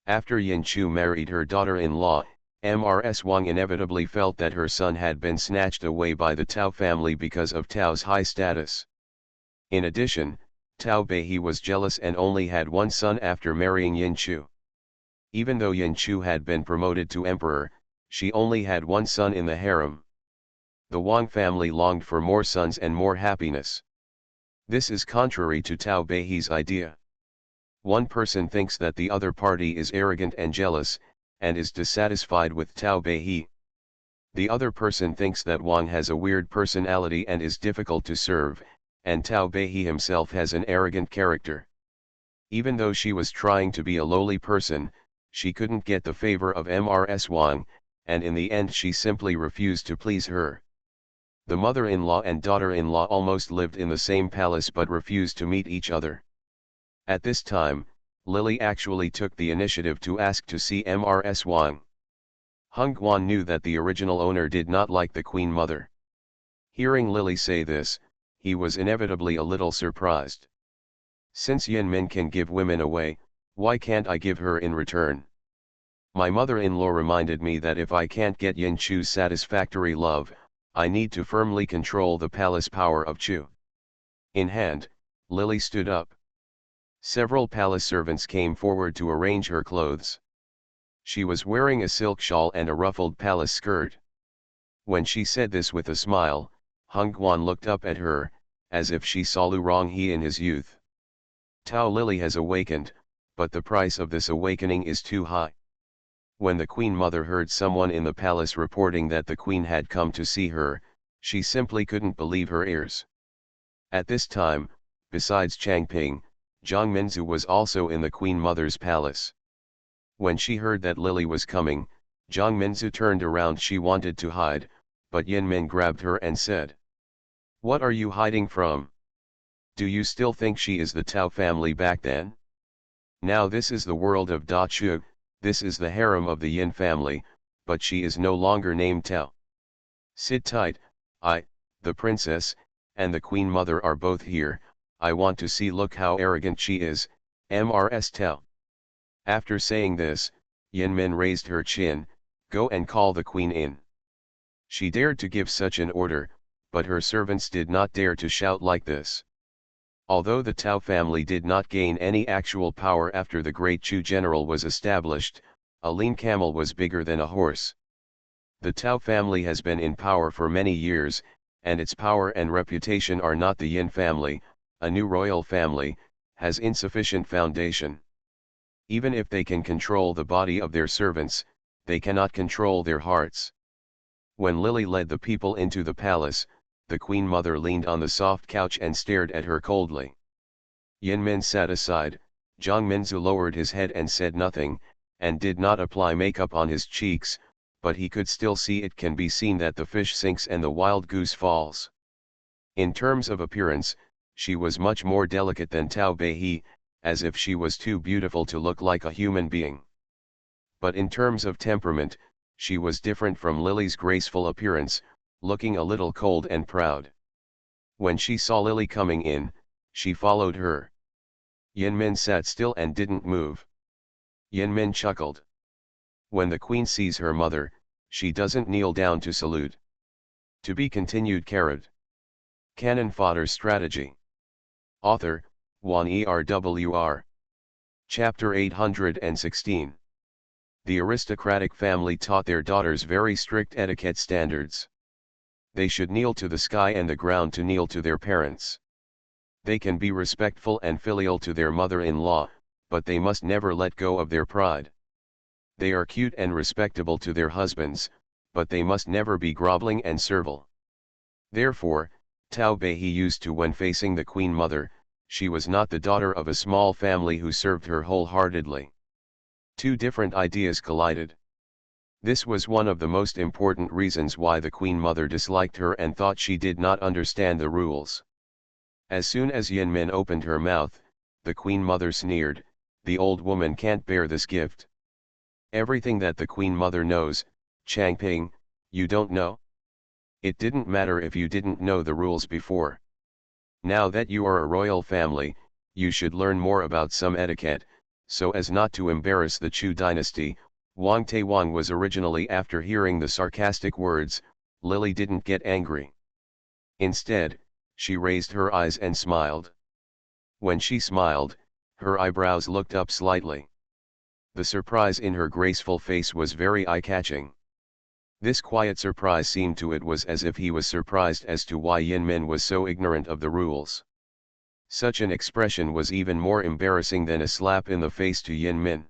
After Yin Chu married her daughter-in-law, Mrs. Wang inevitably felt that her son had been snatched away by the Tao family because of Tao's high status. In addition, Tao Beihe was jealous and only had one son after marrying Yin Chu. Even though Yin Chu had been promoted to emperor, she only had one son in the harem. The Wang family longed for more sons and more happiness. This is contrary to Tao Beihe's idea. One person thinks that the other party is arrogant and jealous, and is dissatisfied with Tao Beihe. The other person thinks that Wang has a weird personality and is difficult to serve, and Tao Beihe himself has an arrogant character. Even though she was trying to be a lowly person, she couldn't get the favor of Mrs. Wang, and in the end she simply refused to please her. The mother-in-law and daughter-in-law almost lived in the same palace but refused to meet each other. At this time, Lily actually took the initiative to ask to see Mrs. Wang. Hung Guan knew that the original owner did not like the Queen Mother. Hearing Lily say this, he was inevitably a little surprised. Since Yin Min can give women away, why can't I give her in return? My mother-in-law reminded me that if I can't get Yin Chu's satisfactory love, I need to firmly control the palace power of Chu. In hand, Lily stood up. Several palace servants came forward to arrange her clothes. She was wearing a silk shawl and a ruffled palace skirt. When she said this with a smile, Hung Guan looked up at her, as if she saw Lu Ronghe in his youth. Tao Lily has awakened, but the price of this awakening is too high. When the Queen Mother heard someone in the palace reporting that the Queen had come to see her, she simply couldn't believe her ears. At this time, besides Changping, Zhang Minzu was also in the Queen Mother's palace. When she heard that Lily was coming, Zhang Minzu turned around. She wanted to hide, but Yin Min grabbed her and said, "What are you hiding from? Do you still think she is the Tao family back then? Now this is the world of Da Chu, this is the harem of the Yin family, but she is no longer named Tao. Sit tight, the princess, and the Queen Mother are both here. I want to see. Look how arrogant she is, Mrs. Tao." After saying this, Yin Min raised her chin. "Go and call the Queen in." She dared to give such an order, but her servants did not dare to shout like this. Although the Tao family did not gain any actual power after the great Chu general was established, a lean camel was bigger than a horse. The Tao family has been in power for many years, and its power and reputation are not the Yin family, a new royal family, has insufficient foundation. Even if they can control the body of their servants, they cannot control their hearts. When Lily led the people into the palace, the Queen Mother leaned on the soft couch and stared at her coldly. Yin Min sat aside. Zhang Minzu lowered his head and said nothing, and did not apply makeup on his cheeks, but he could still see. It can be seen that the fish sinks and the wild goose falls. In terms of appearance, she was much more delicate than Tao Beihe, as if she was too beautiful to look like a human being. But in terms of temperament, she was different from Lily's graceful appearance, looking a little cold and proud. When she saw Lily coming in, she followed her. Yin Min sat still and didn't move. Yin Min chuckled. When the queen sees her mother, she doesn't kneel down to salute. To be continued. Canon Fodder Strategy. Author, Wan Erwr. Chapter 816. The aristocratic family taught their daughters very strict etiquette standards. They should kneel to the sky and the ground to kneel to their parents. They can be respectful and filial to their mother-in-law, but they must never let go of their pride. They are cute and respectable to their husbands, but they must never be groveling and servile. Therefore, Tao Beihe used to when facing the Queen Mother, she was not the daughter of a small family who served her wholeheartedly. Two different ideas collided. This was one of the most important reasons why the Queen Mother disliked her and thought she did not understand the rules. As soon as Yin Min opened her mouth, the Queen Mother sneered, "The old woman can't bear this gift." Everything that the Queen Mother knows, Changping, you don't know? It didn't matter if you didn't know the rules before. Now that you are a royal family, you should learn more about some etiquette, so as not to embarrass the Chu dynasty. Wang Taiwang was originally. After hearing the sarcastic words, Lily didn't get angry. Instead, she raised her eyes and smiled. When she smiled, her eyebrows looked up slightly. The surprise in her graceful face was very eye-catching. This quiet surprise seemed to it was as if he was surprised as to why Yin Min was so ignorant of the rules. Such an expression was even more embarrassing than a slap in the face to Yin Min.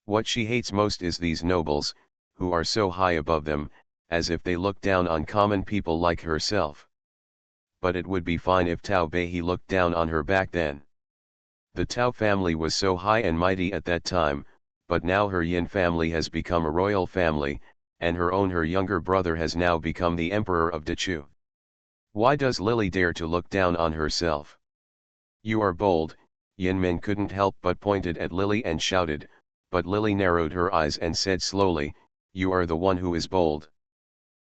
What she hates most is these nobles, who are so high above them, as if they look down on common people like herself. But it would be fine if Tao Beihe looked down on her back then. The Tao family was so high and mighty at that time, but now her Yin family has become a royal family, and her younger brother has now become the emperor of Dechu. Why does Lily dare to look down on herself? You are bold, Yin Min couldn't help but pointed at Lily and shouted, but Lily narrowed her eyes and said slowly, you are the one who is bold.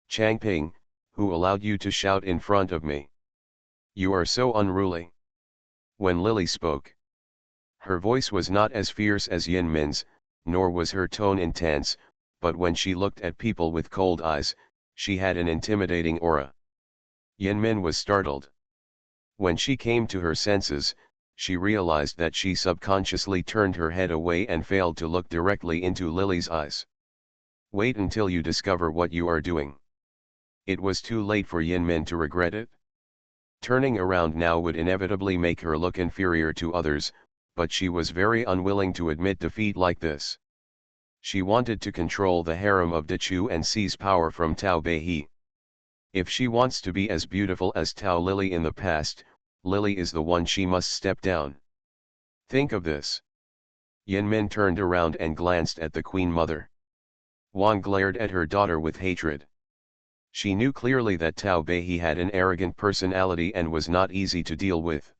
Changping, who allowed you to shout in front of me? You are so unruly. When Lily spoke, her voice was not as fierce as Yin Min's, nor was her tone intense, but when she looked at people with cold eyes, she had an intimidating aura. Yin Min was startled. When she came to her senses, she realized that she subconsciously turned her head away and failed to look directly into Lily's eyes. Wait until you discover what you are doing. It was too late for Yin Min to regret it. Turning around now would inevitably make her look inferior to others, but she was very unwilling to admit defeat like this. She wanted to control the harem of Dechu and seize power from Tao Beihe. If she wants to be as beautiful as Tao Lily in the past, Lily is the one she must step down. Think of this. Yin Min turned around and glanced at the Queen Mother. Wang glared at her daughter with hatred. She knew clearly that Tao Beihe had an arrogant personality and was not easy to deal with.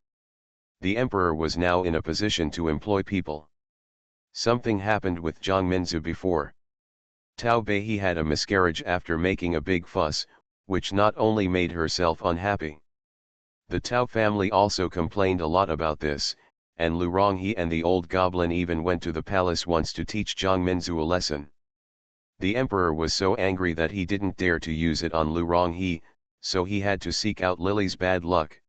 The emperor was now in a position to employ people. Something happened with Zhang Minzu before. Tao Beihe had a miscarriage after making a big fuss, which not only made herself unhappy. The Tao family also complained a lot about this, and Lu Ronghe and the old goblin even went to the palace once to teach Zhang Minzu a lesson. The emperor was so angry that he didn't dare to use it on Lu Ronghe, so he had to seek out Lily's bad luck.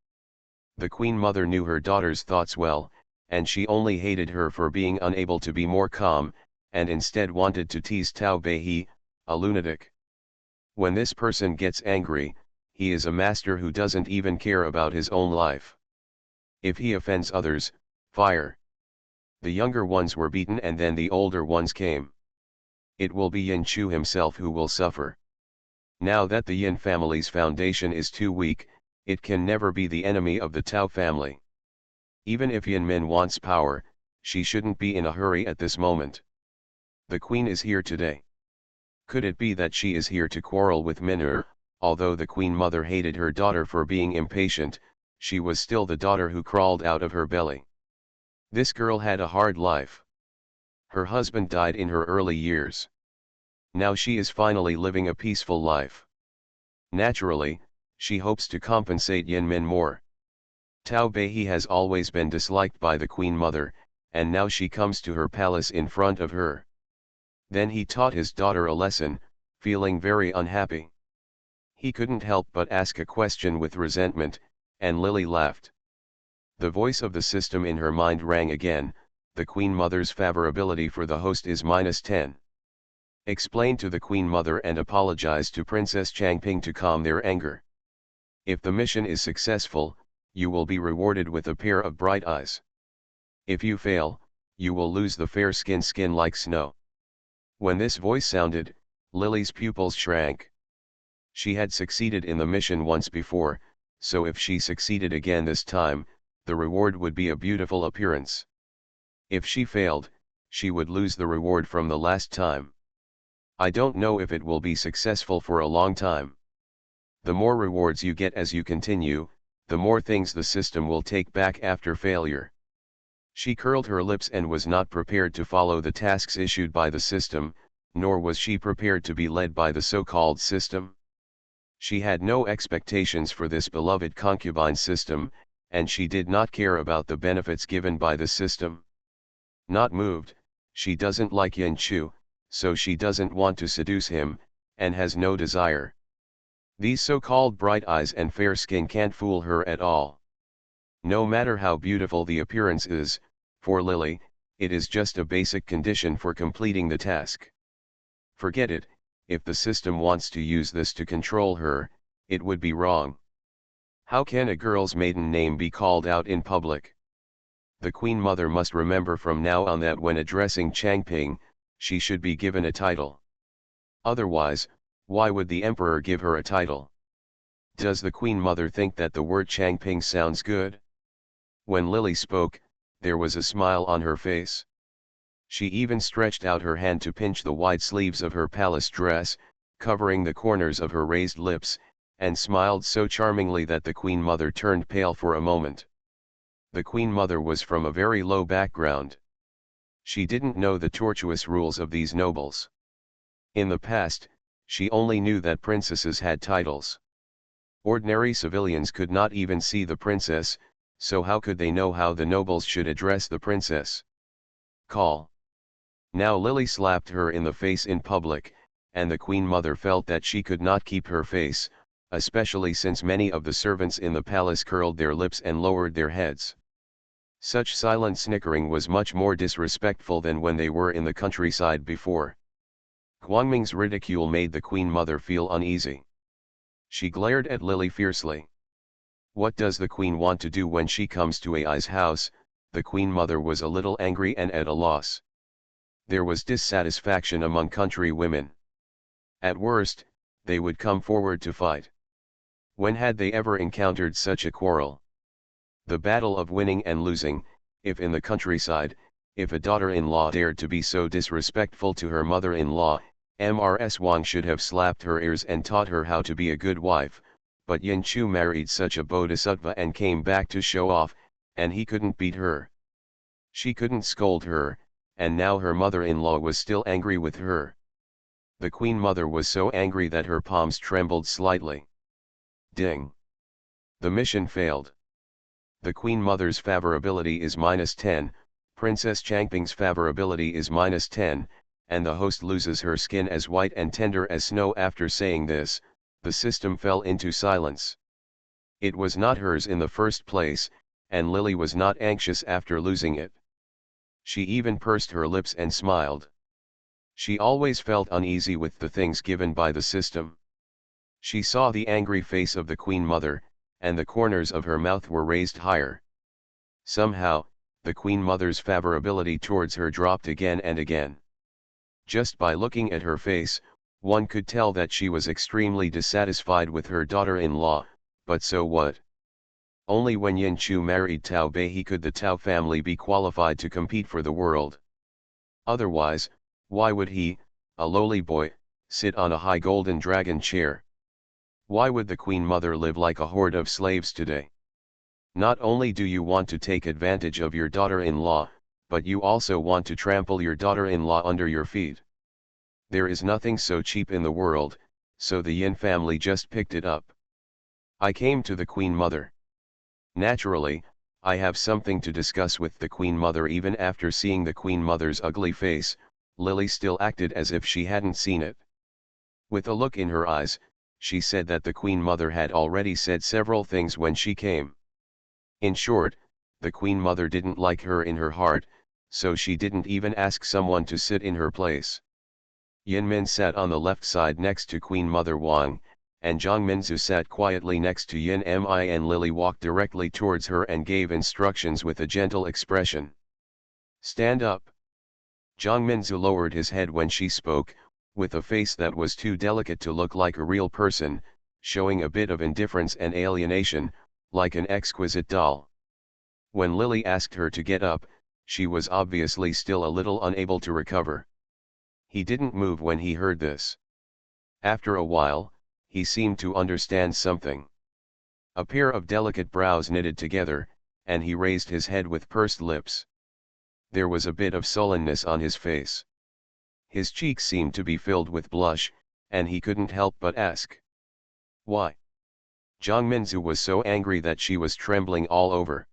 The Queen Mother knew her daughter's thoughts well, and she only hated her for being unable to be more calm, and instead wanted to tease Tao Beihe, a lunatic. When this person gets angry, he is a master who doesn't even care about his own life. If he offends others, fire. The younger ones were beaten and then the older ones came. It will be Yin Chu himself who will suffer. Now that the Yin family's foundation is too weak, it can never be the enemy of the Tao family. Even if Yin Min wants power, she shouldn't be in a hurry at this moment. The Queen is here today. Could it be that she is here to quarrel with Min'er? Although the Queen Mother hated her daughter for being impatient, she was still the daughter who crawled out of her belly. This girl had a hard life. Her husband died in her early years. Now she is finally living a peaceful life. Naturally, she hopes to compensate Yin Min more. Tao Beihe has always been disliked by the Queen Mother, and now she comes to her palace in front of her. Then he taught his daughter a lesson, feeling very unhappy. He couldn't help but ask a question with resentment, and Lily laughed. The voice of the system in her mind rang again, the Queen Mother's favorability for the host is -10. Explain to the Queen Mother and apologize to Princess Changping to calm their anger. If the mission is successful, you will be rewarded with a pair of bright eyes. If you fail, you will lose the fair skin like snow. When this voice sounded, Lily's pupils shrank. She had succeeded in the mission once before, so if she succeeded again this time, the reward would be a beautiful appearance. If she failed, she would lose the reward from the last time. I don't know if it will be successful for a long time. The more rewards you get as you continue, the more things the system will take back after failure. She curled her lips and was not prepared to follow the tasks issued by the system, nor was she prepared to be led by the so-called system. She had no expectations for this beloved concubine system, and she did not care about the benefits given by the system. Not moved, she doesn't like Yin Chu, so she doesn't want to seduce him, and has no desire. These so-called bright eyes and fair skin can't fool her at all. No matter how beautiful the appearance is, for Lily, it is just a basic condition for completing the task. Forget it, if the system wants to use this to control her, it would be wrong. How can a girl's maiden name be called out in public? The Queen Mother must remember from now on that when addressing Changping, she should be given a title. Otherwise, why would the Emperor give her a title? Does the Queen Mother think that the word Changping sounds good? When Lily spoke, there was a smile on her face. She even stretched out her hand to pinch the wide sleeves of her palace dress, covering the corners of her raised lips, and smiled so charmingly that the Queen Mother turned pale for a moment. The Queen Mother was from a very low background. She didn't know the tortuous rules of these nobles. In the past, she only knew that princesses had titles. Ordinary civilians could not even see the princess, so how could they know how the nobles should address the princess? Call. Now Lily slapped her in the face in public, and the Queen Mother felt that she could not keep her face, especially since many of the servants in the palace curled their lips and lowered their heads. Such silent snickering was much more disrespectful than when they were in the countryside before. Guangming's ridicule made the Queen Mother feel uneasy. She glared at Lily fiercely. What does the Queen want to do when she comes to Ai's house? The Queen Mother was a little angry and at a loss. There was dissatisfaction among country women. At worst, they would come forward to fight. When had they ever encountered such a quarrel? The battle of winning and losing, if in the countryside, if a daughter-in-law dared to be so disrespectful to her mother-in-law, Mrs. Wang should have slapped her ears and taught her how to be a good wife, but Yin Chu married such a bodhisattva and came back to show off, and he couldn't beat her. She couldn't scold her, and now her mother-in-law was still angry with her. The Queen Mother was so angry that her palms trembled slightly. Ding! The mission failed. The Queen Mother's favorability is -10, Princess Changping's favorability is -10, and the host loses her skin as white and tender as snow. After saying this, the system fell into silence. It was not hers in the first place, and Lily was not anxious after losing it. She even pursed her lips and smiled. She always felt uneasy with the things given by the system. She saw the angry face of the Queen Mother, and the corners of her mouth were raised higher. Somehow, the Queen Mother's favorability towards her dropped again and again. Just by looking at her face, one could tell that she was extremely dissatisfied with her daughter-in-law, but so what? Only when Yin Chu married Tao Bei could the Tao family be qualified to compete for the world. Otherwise, why would he, a lowly boy, sit on a high golden dragon chair? Why would the Queen Mother live like a horde of slaves today? Not only do you want to take advantage of your daughter-in-law, but you also want to trample your daughter-in-law under your feet. There is nothing so cheap in the world, so the Yin family just picked it up. I came to the Queen Mother. Naturally, I have something to discuss with the Queen Mother. Even after seeing the Queen Mother's ugly face, Lily still acted as if she hadn't seen it. With a look in her eyes, she said that the Queen Mother had already said several things when she came. In short, the Queen Mother didn't like her in her heart, so she didn't even ask someone to sit in her place. Yin Min sat on the left side next to Queen Mother Wang, and Zhang Minzu sat quietly next to Yin Mi, and Lily walked directly towards her and gave instructions with a gentle expression. Stand up. Zhang Minzu lowered his head when she spoke, with a face that was too delicate to look like a real person, showing a bit of indifference and alienation, like an exquisite doll. When Lily asked her to get up, she was obviously still a little unable to recover. He didn't move when he heard this. After a while, he seemed to understand something. A pair of delicate brows knitted together, and he raised his head with pursed lips. There was a bit of sullenness on his face. His cheeks seemed to be filled with blush, and he couldn't help but ask, "Why?" Jiang Minzu was so angry that she was trembling all over.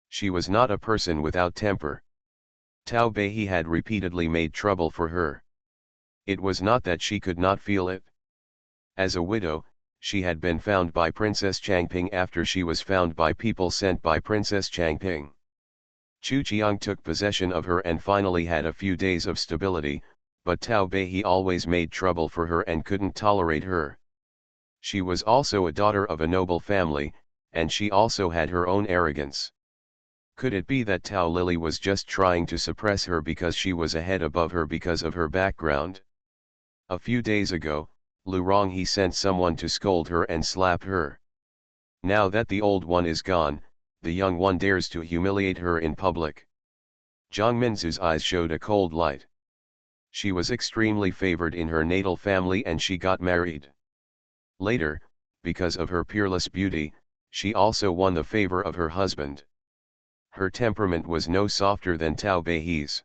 She was not a person without temper. Tao Beihe had repeatedly made trouble for her. It was not that she could not feel it. As a widow, she had been found by Princess Changping after she was found by people sent by Princess Changping. Chu Qiang took possession of her and finally had a few days of stability, but Tao Beihe always made trouble for her and couldn't tolerate her. She was also a daughter of a noble family, and she also had her own arrogance. Could it be that Tao Lily was just trying to suppress her because she was a head above her because of her background? A few days ago, Lu Ronghe sent someone to scold her and slap her. Now that the old one is gone, the young one dares to humiliate her in public. Jiang Minzu's eyes showed a cold light. She was extremely favored in her natal family and she got married. Later, because of her peerless beauty, she also won the favor of her husband. Her temperament was no softer than Tao Beihe's.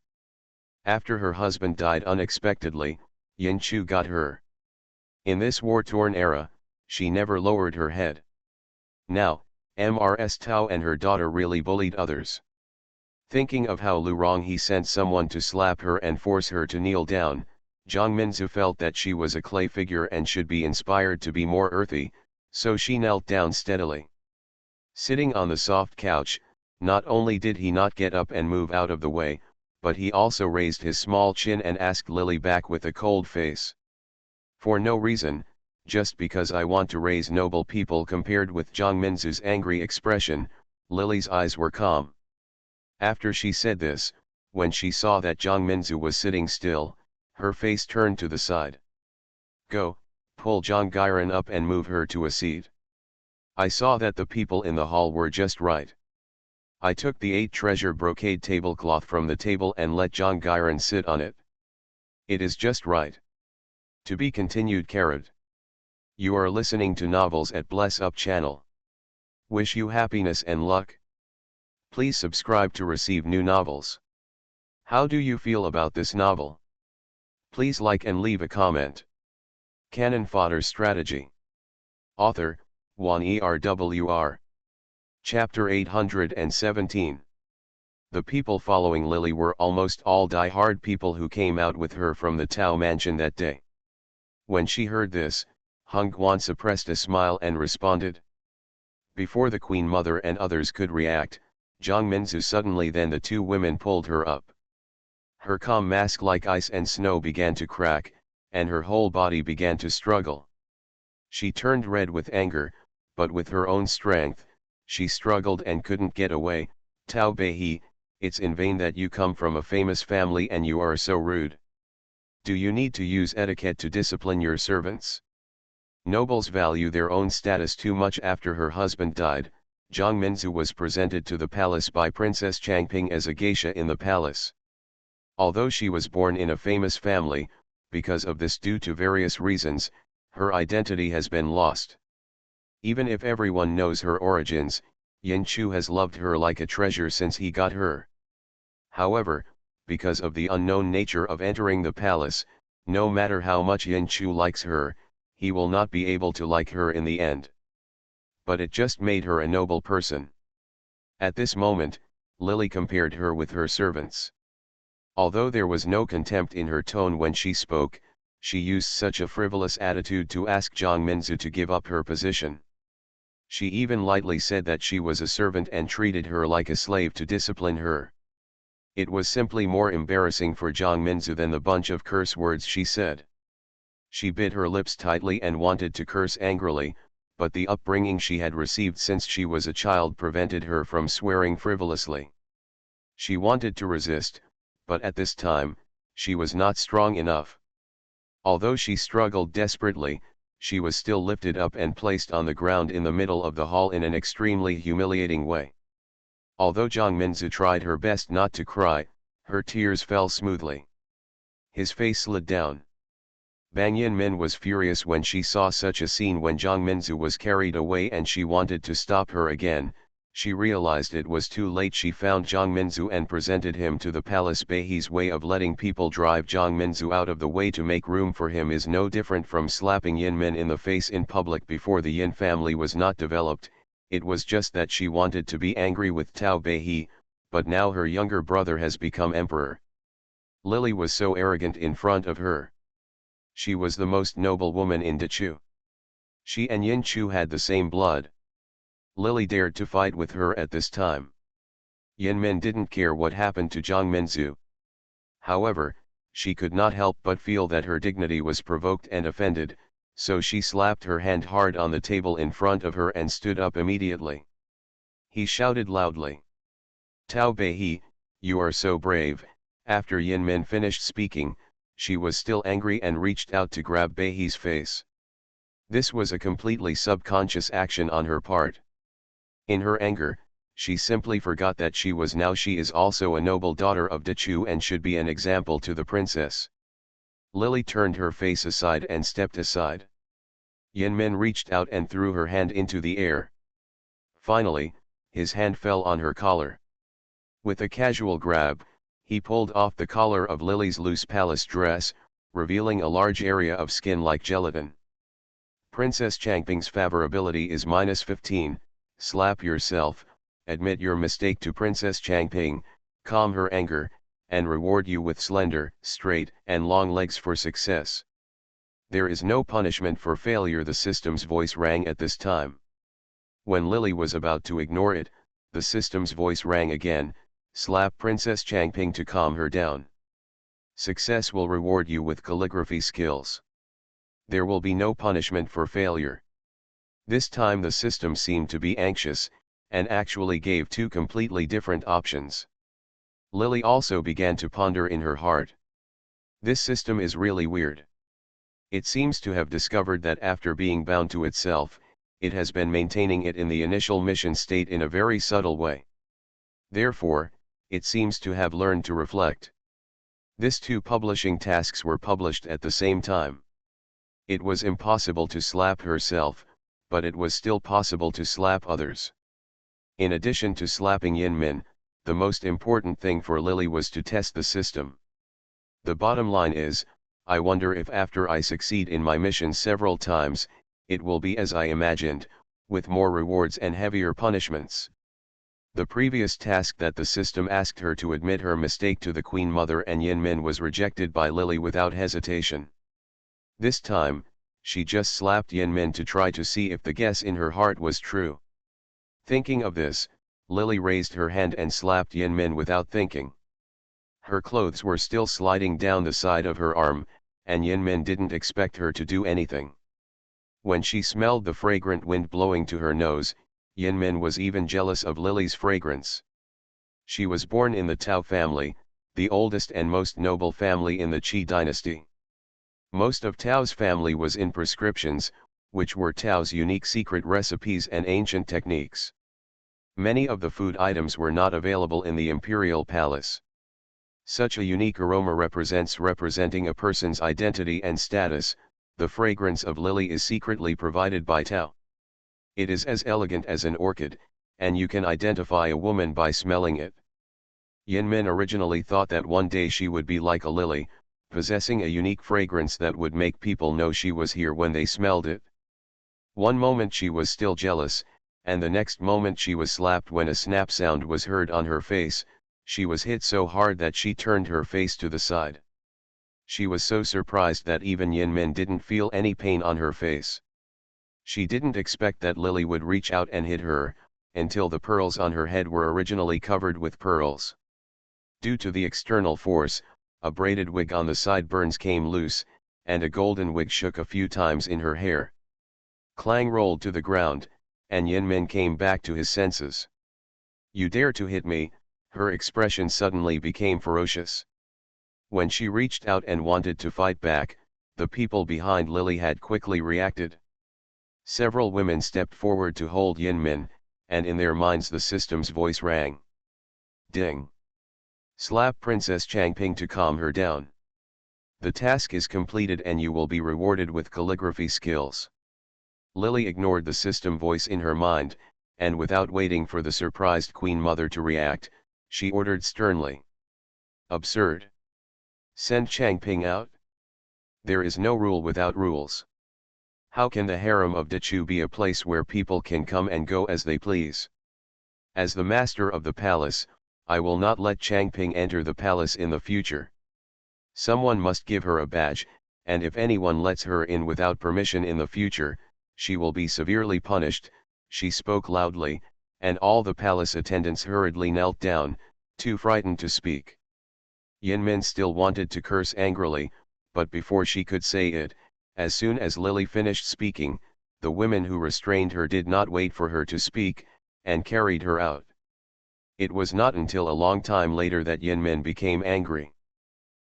After her husband died unexpectedly, Yin Chu got her. In this war-torn era, she never lowered her head. Now, Mrs. Tao and her daughter really bullied others. Thinking of how Lu Ronghe sent someone to slap her and force her to kneel down, Jiang Minzu felt that she was a clay figure and should be inspired to be more earthy, so she knelt down steadily. Sitting on the soft couch, not only did he not get up and move out of the way, but he also raised his small chin and asked Lily back with a cold face. For no reason, just because I want to raise noble people. Compared with Jiang Minzu's angry expression, Lily's eyes were calm. After she said this, when she saw that Jiang Minzu was sitting still, her face turned to the side. "Go, pull Zhang Gairan up and move her to a seat." I saw that the people in the hall were just right. I took the 8 treasure brocade tablecloth from the table and let Zhang Gairan sit on it. It is just right. To be continued. You are listening to novels at Bless Up channel. Wish you happiness and luck. Please subscribe to receive new novels. How do you feel about this novel? Please like and leave a comment. Cannon Fodder Strategy. Author, Wan Erwr. Chapter 817. The people following Lily were almost all die-hard people who came out with her from the Tao mansion that day. When she heard this, Hung Guan suppressed a smile and responded. Before the Queen Mother and others could react, Jiang Minzu suddenly then the 2 women pulled her up. Her calm mask like ice and snow began to crack, and her whole body began to struggle. She turned red with anger, but with her own strength, she struggled and couldn't get away. "Tao Beihe, it's in vain that you come from a famous family and you are so rude. Do you need to use etiquette to discipline your servants?" Nobles value their own status too much. After her husband died, Jiang Minzu was presented to the palace by Princess Changping as a geisha in the palace. Although she was born in a famous family, because of this due to various reasons, her identity has been lost. Even if everyone knows her origins, Yin Chu has loved her like a treasure since he got her. However, because of the unknown nature of entering the palace, no matter how much Yin Chu likes her, he will not be able to like her in the end. But it just made her a noble person. At this moment, Lily compared her with her servants. Although there was no contempt in her tone when she spoke, she used such a frivolous attitude to ask Jiang Minzu to give up her position. She even lightly said that she was a servant and treated her like a slave to discipline her. It was simply more embarrassing for Jiang Minzu than the bunch of curse words she said. She bit her lips tightly and wanted to curse angrily, but the upbringing she had received since she was a child prevented her from swearing frivolously. She wanted to resist, but at this time, she was not strong enough. Although she struggled desperately, she was still lifted up and placed on the ground in the middle of the hall in an extremely humiliating way. Although Jiang Minzu tried her best not to cry, her tears fell smoothly. His face slid down. Bang Yin-min was furious when she saw such a scene. When Jiang Minzu was carried away and she wanted to stop her again, she realized it was too late. She found Jiang Minzu and presented him to the palace. Beihe's way of letting people drive Jiang Minzu out of the way to make room for him is no different from slapping Yin-min in the face in public. Before the Yin family was not developed, it was just that she wanted to be angry with Tao Beihe, but now her younger brother has become emperor. Lily was so arrogant in front of her. She was the most noble woman in Dechu. She and Yin Chu had the same blood. Lily dared to fight with her at this time. Yin Min didn't care what happened to Jiang Minzu. However, she could not help but feel that her dignity was provoked and offended, so she slapped her hand hard on the table in front of her and stood up immediately. He shouted loudly, "Tao Beihe, you are so brave." After Yin Min finished speaking, she was still angry and reached out to grab Beihe's face. This was a completely subconscious action on her part. In her anger, she simply forgot that she is also a noble daughter of Dechu and should be an example to the princess. Lily turned her face aside and stepped aside. Yin Min reached out and threw her hand into the air. Finally, his hand fell on her collar. With a casual grab, he pulled off the collar of Lily's loose palace dress, revealing a large area of skin like gelatin. Princess Changping's favor ability is -15, slap yourself, admit your mistake to Princess Changping, calm her anger, and reward you with slender, straight, and long legs for success. There is no punishment for failure. The system's voice rang at this time. When Lily was about to ignore it, the system's voice rang again, slap Princess Changping to calm her down. Success will reward you with calligraphy skills. There will be no punishment for failure. This time the system seemed to be anxious, and actually gave two completely different options. Lily also began to ponder in her heart. This system is really weird. It seems to have discovered that after being bound to itself, it has been maintaining it in the initial mission state in a very subtle way. Therefore, it seems to have learned to reflect. These two publishing tasks were published at the same time. It was impossible to slap herself, but it was still possible to slap others. In addition to slapping Yin Min, the most important thing for Lily was to test the system. The bottom line is, I wonder if after I succeed in my mission several times, it will be as I imagined, with more rewards and heavier punishments. The previous task that the system asked her to admit her mistake to the Queen Mother and Yin Min was rejected by Lily without hesitation. This time, she just slapped Yin Min to try to see if the guess in her heart was true. Thinking of this, Lily raised her hand and slapped Yin Min without thinking. Her clothes were still sliding down the side of her arm, and Yin Min didn't expect her to do anything. When she smelled the fragrant wind blowing to her nose, Yin Min was even jealous of Lily's fragrance. She was born in the Tao family, the oldest and most noble family in the Qi dynasty. Most of Tao's family was in prescriptions, which were Tao's unique secret recipes and ancient techniques. Many of the food items were not available in the imperial palace. Such a unique aroma representing a person's identity and status. The fragrance of Lily is secretly provided by Tao. It is as elegant as an orchid, and you can identify a woman by smelling it. Yin Min originally thought that one day she would be like a lily, possessing a unique fragrance that would make people know she was here when they smelled it. One moment she was still jealous, and the next moment she was slapped when a snap sound was heard on her face. She was hit so hard that she turned her face to the side. She was so surprised that even Yin Min didn't feel any pain on her face. She didn't expect that Lily would reach out and hit her, until the pearls on her head were originally covered with pearls. Due to the external force, a braided wig on the sideburns came loose, and a golden wig shook a few times in her hair. Clang rolled to the ground, and Yin Min came back to his senses. "You dare to hit me?" Her expression suddenly became ferocious. When she reached out and wanted to fight back, the people behind Lily had quickly reacted. Several women stepped forward to hold Yin Min, and in their minds the system's voice rang. Ding! Slap Princess Changping to calm her down. The task is completed and you will be rewarded with calligraphy skills. Lily ignored the system voice in her mind, and without waiting for the surprised Queen Mother to react, she ordered sternly. Absurd. Send Changping out. There is no rule without rules. How can the harem of Dechu be a place where people can come and go as they please? As the master of the palace, I will not let Changping enter the palace in the future. Someone must give her a badge, and if anyone lets her in without permission in the future, she will be severely punished. She spoke loudly, and all the palace attendants hurriedly knelt down, too frightened to speak. Yinmin still wanted to curse angrily, but before she could say it, as soon as Lily finished speaking, the women who restrained her did not wait for her to speak, and carried her out. It was not until a long time later that Yinmin became angry.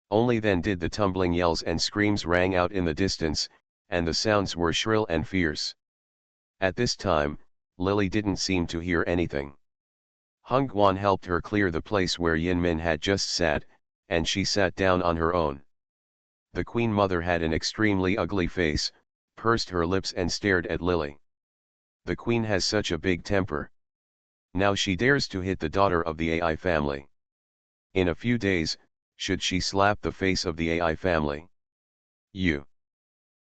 Only then did the tumbling yells and screams rang out in the distance, and the sounds were shrill and fierce. At this time, Lily didn't seem to hear anything. Hung Guan helped her clear the place where Yinmin had just sat, and she sat down on her own. The Queen Mother had an extremely ugly face, pursed her lips and stared at Lily. The Queen has such a big temper. Now she dares to hit the daughter of the AI family. In a few days, should she slap the face of the AI family? You.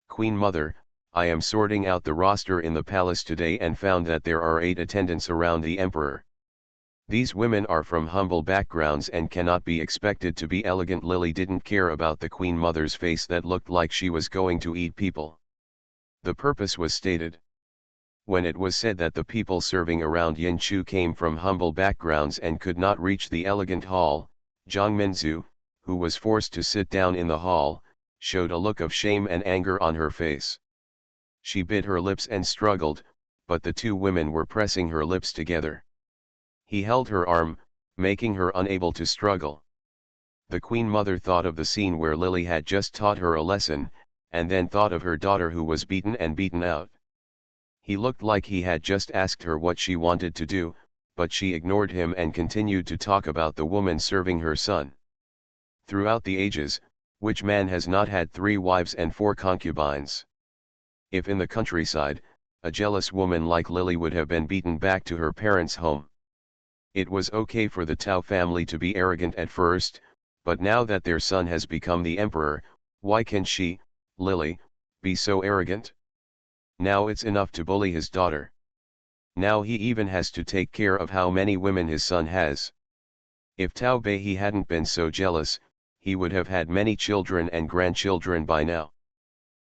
Queen Mother, I am sorting out the roster in the palace today and found that there are 8 attendants around the emperor. These women are from humble backgrounds and cannot be expected to be elegant. Lily didn't care about the Queen Mother's face that looked like she was going to eat people. The purpose was stated. When it was said that the people serving around Yin Chu came from humble backgrounds and could not reach the elegant hall, Zhang Minzu, who was forced to sit down in the hall, showed a look of shame and anger on her face. She bit her lips and struggled, but the 2 women were pressing her lips together. He held her arm, making her unable to struggle. The Queen Mother thought of the scene where Lily had just taught her a lesson, and then thought of her daughter who was beaten and beaten out. He looked like he had just asked her what she wanted to do, but she ignored him and continued to talk about the woman serving her son. Throughout the ages, which man has not had 3 wives and 4 concubines? If in the countryside, a jealous woman like Lily would have been beaten back to her parents' home. It was okay for the Tao family to be arrogant at first, but now that their son has become the emperor, why can she, Lily, be so arrogant? Now it's enough to bully his daughter. Now he even has to take care of how many women his son has. If Tao Bei hadn't been so jealous, he would have had many children and grandchildren by now.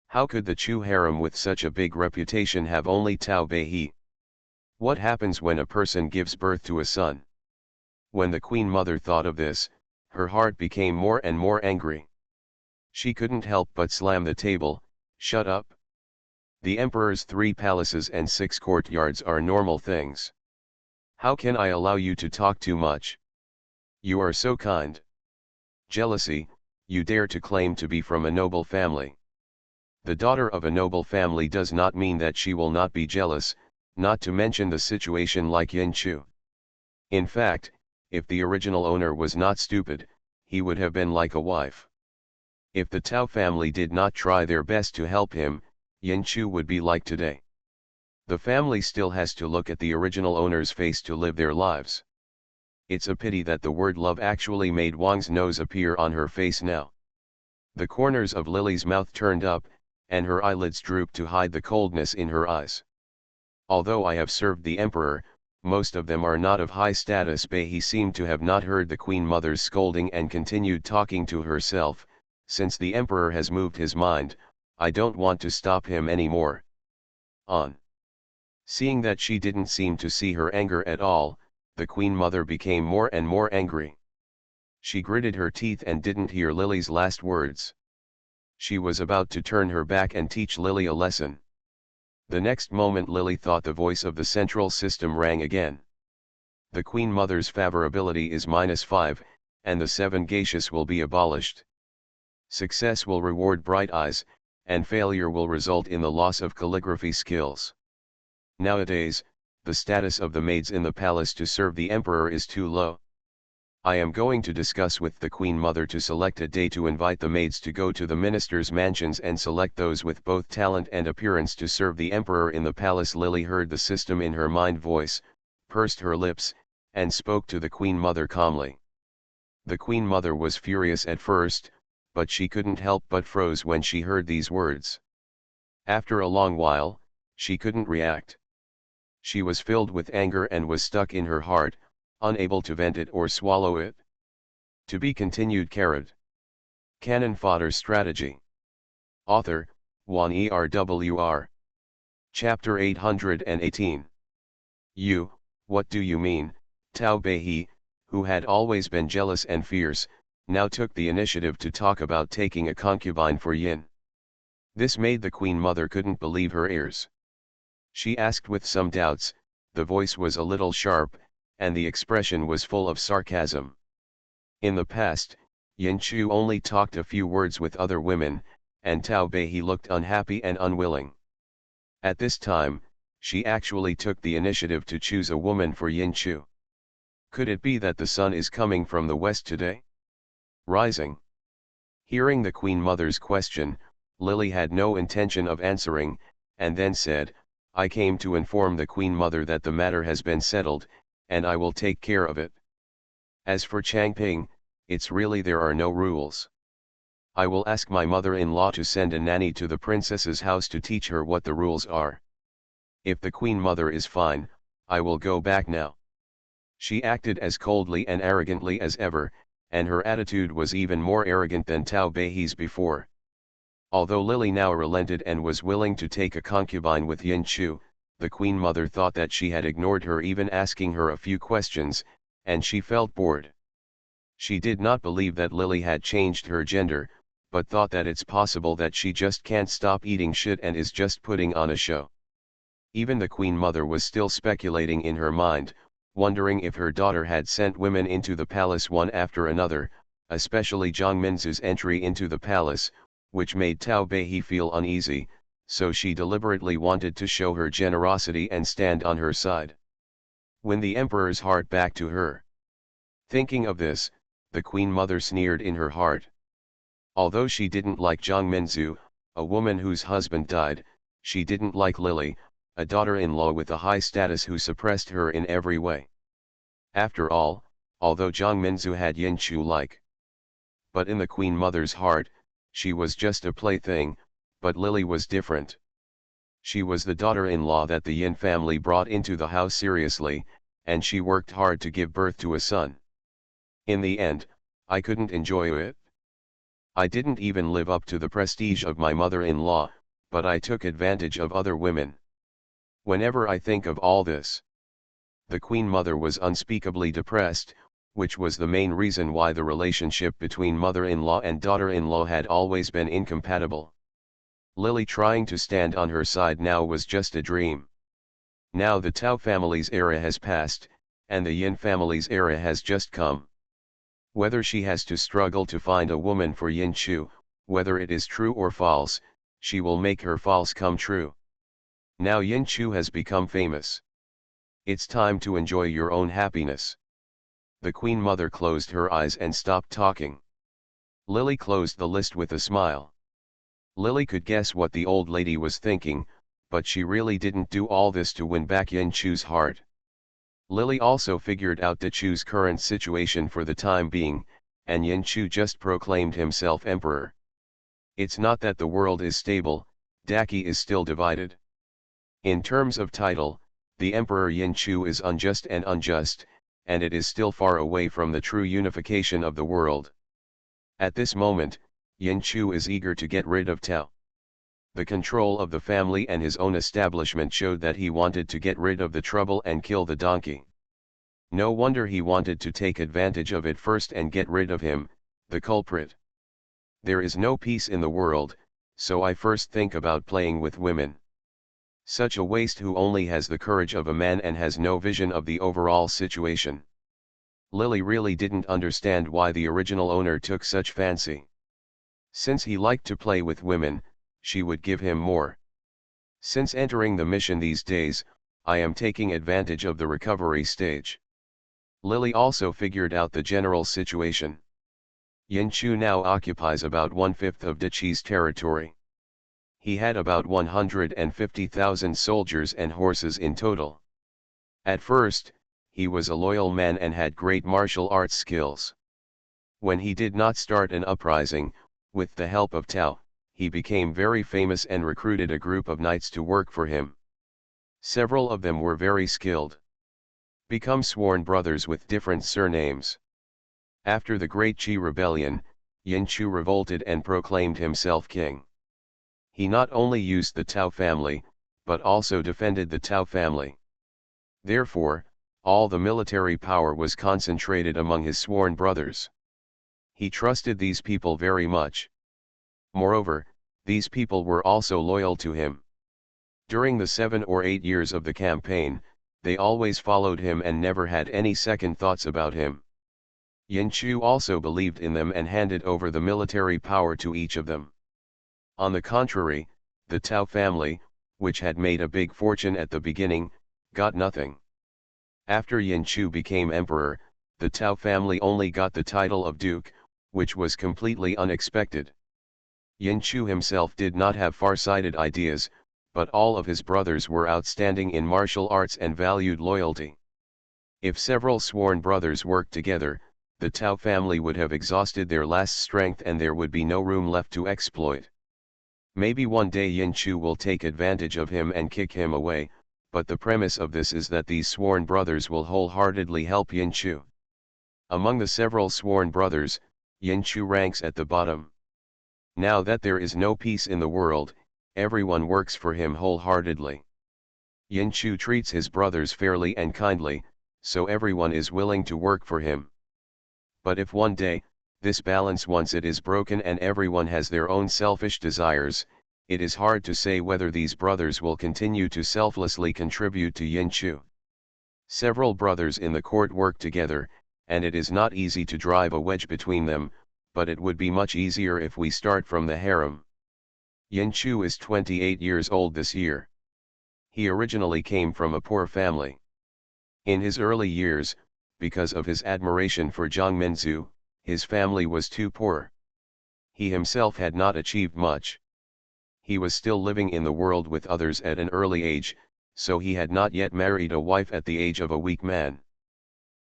How could the Chu harem with such a big reputation have only Tao Bei? What happens when a person gives birth to a son? When the Queen Mother thought of this, her heart became more and more angry. She couldn't help but slam the table. Shut up. The emperor's 3 palaces and 6 courtyards are normal things. How can I allow you to talk too much? You are so kind. Jealousy, you dare to claim to be from a noble family. The daughter of a noble family does not mean that she will not be jealous, not to mention the situation like Yin Chu. In fact, if the original owner was not stupid, he would have been like a wife. If the Tao family did not try their best to help him, Yin Chu would be like today. The family still has to look at the original owner's face to live their lives. It's a pity that the word love actually made Wang's nose appear on her face now. The corners of Lily's mouth turned up, and her eyelids drooped to hide the coldness in her eyes. Although I have served the emperor, most of them are not of high status. He seemed to have not heard the Queen Mother's scolding and continued talking to herself. Since the emperor has moved his mind, I don't want to stop him anymore. On. Seeing that she didn't seem to see her anger at all, the Queen Mother became more and more angry. She gritted her teeth and didn't hear Lily's last words. She was about to turn her back and teach Lily a lesson. The next moment Lily thought the voice of the central system rang again. The Queen Mother's favorability is -5, and the 7 geishas will be abolished. Success will reward bright eyes, and failure will result in the loss of calligraphy skills. Nowadays, the status of the maids in the palace to serve the emperor is too low. I am going to discuss with the Queen Mother to select a day to invite the maids to go to the ministers' mansions and select those with both talent and appearance to serve the emperor in the palace. Lily heard the system in her mind voice, pursed her lips, and spoke to the Queen Mother calmly. The Queen Mother was furious at first, but she couldn't help but froze when she heard these words. After a long while, she couldn't react. She was filled with anger and was stuck in her heart, unable to vent it or swallow it. To be continued. Cannon Fodder Strategy. Author, Juan ERWR. Chapter 818. What do you mean? Tao Bei, who had always been jealous and fierce, now took the initiative to talk about taking a concubine for Yin. This made the Queen Mother couldn't believe her ears. She asked with some doubts, the voice was a little sharp, and the expression was full of sarcasm. In the past, Yin Chu only talked a few words with other women, and Tao Bei looked unhappy and unwilling. At this time, she actually took the initiative to choose a woman for Yin Chu. Could it be that the sun is coming from the west today? Rising. Hearing the Queen Mother's question, Lily had no intention of answering, and then said, I came to inform the Queen Mother that the matter has been settled, and I will take care of it. As for Changping, it's really there are no rules. I will ask my mother-in-law to send a nanny to the princess's house to teach her what the rules are. If the Queen Mother is fine, I will go back now. She acted as coldly and arrogantly as ever, and her attitude was even more arrogant than Tao Bei's before. Although Lily now relented and was willing to take a concubine with Yin Chu, the Queen Mother thought that she had ignored her even asking her a few questions, and she felt bored. She did not believe that Lily had changed her gender, but thought that it's possible that she just can't stop eating shit and is just putting on a show. Even the Queen Mother was still speculating in her mind, wondering if her daughter had sent women into the palace one after another, especially Zhang Minzu's entry into the palace, which made Tao Bei feel uneasy, so she deliberately wanted to show her generosity and stand on her side. Win the emperor's heart back to her. Thinking of this, the Queen Mother sneered in her heart. Although she didn't like Zhang Minzu, a woman whose husband died, she didn't like Lily, a daughter-in-law with a high status who suppressed her in every way. After all, although Zhang Minzu had Yin Chu like. But in the Queen Mother's heart, she was just a plaything, but Lily was different. She was the daughter-in-law that the Yin family brought into the house seriously, and she worked hard to give birth to a son. In the end, I couldn't enjoy it. I didn't even live up to the prestige of my mother-in-law, but I took advantage of other women. Whenever I think of all this, the Queen Mother was unspeakably depressed, which was the main reason why the relationship between mother-in-law and daughter-in-law had always been incompatible. Lily trying to stand on her side now was just a dream. Now the Tao family's era has passed, and the Yin family's era has just come. Whether she has to struggle to find a woman for Yin Chu, whether it is true or false, she will make her false come true. Now Yin Chu has become famous. It's time to enjoy your own happiness. The Queen Mother closed her eyes and stopped talking. Lily closed the list with a smile. Lily could guess what the old lady was thinking, but she really didn't do all this to win back Yin Chu's heart. Lily also figured out the Chu's current situation for the time being, and Yin Chu just proclaimed himself emperor. It's not that the world is stable, Daki is still divided. In terms of title, the Emperor Yin Chu is unjust, and it is still far away from the true unification of the world. At this moment, Yin Chu is eager to get rid of Tao. The control of the family and his own establishment showed that he wanted to get rid of the trouble and kill the donkey. No wonder he wanted to take advantage of it first and get rid of him, the culprit. There is no peace in the world, so I first think about playing with women. Such a waste who only has the courage of a man and has no vision of the overall situation. Lily really didn't understand why the original owner took such fancy. Since he liked to play with women, she would give him more. Since entering the mission these days, I am taking advantage of the recovery stage. Lily also figured out the general situation. Yin Chu now occupies about 1/5 of Dichi's territory. He had about 150,000 soldiers and horses in total. At first, he was a loyal man and had great martial arts skills. When he did not start an uprising, with the help of Tao, he became very famous and recruited a group of knights to work for him. Several of them were very skilled. Become sworn brothers with different surnames. After the Great Qi Rebellion, Yin Chu revolted and proclaimed himself king. He not only used the Tao family, but also defended the Tao family. Therefore, all the military power was concentrated among his sworn brothers. He trusted these people very much. Moreover, these people were also loyal to him. During the 7 or 8 years of the campaign, they always followed him and never had any second thoughts about him. Yin Chu also believed in them and handed over the military power to each of them. On the contrary, the Tao family, which had made a big fortune at the beginning, got nothing. After Yin Chu became emperor, the Tao family only got the title of duke, which was completely unexpected. Yin Chu himself did not have far-sighted ideas, but all of his brothers were outstanding in martial arts and valued loyalty. If several sworn brothers worked together, the Tao family would have exhausted their last strength and there would be no room left to exploit. Maybe one day Yin Chu will take advantage of him and kick him away, but the premise of this is that these sworn brothers will wholeheartedly help Yin Chu. Among the several sworn brothers, Yin Chu ranks at the bottom. Now that there is no peace in the world, everyone works for him wholeheartedly. Yin Chu treats his brothers fairly and kindly, so everyone is willing to work for him. But if one day, this balance once it is broken and everyone has their own selfish desires, it is hard to say whether these brothers will continue to selflessly contribute to Yin Chu. Several brothers in the court work together, and it is not easy to drive a wedge between them, but it would be much easier if we start from the harem. Yin Chu is 28 years old this year. He originally came from a poor family. In his early years, because of his admiration for Zhang Menzu, his family was too poor. He himself had not achieved much. He was still living in the world with others at an early age, so he had not yet married a wife at the age of a weak man.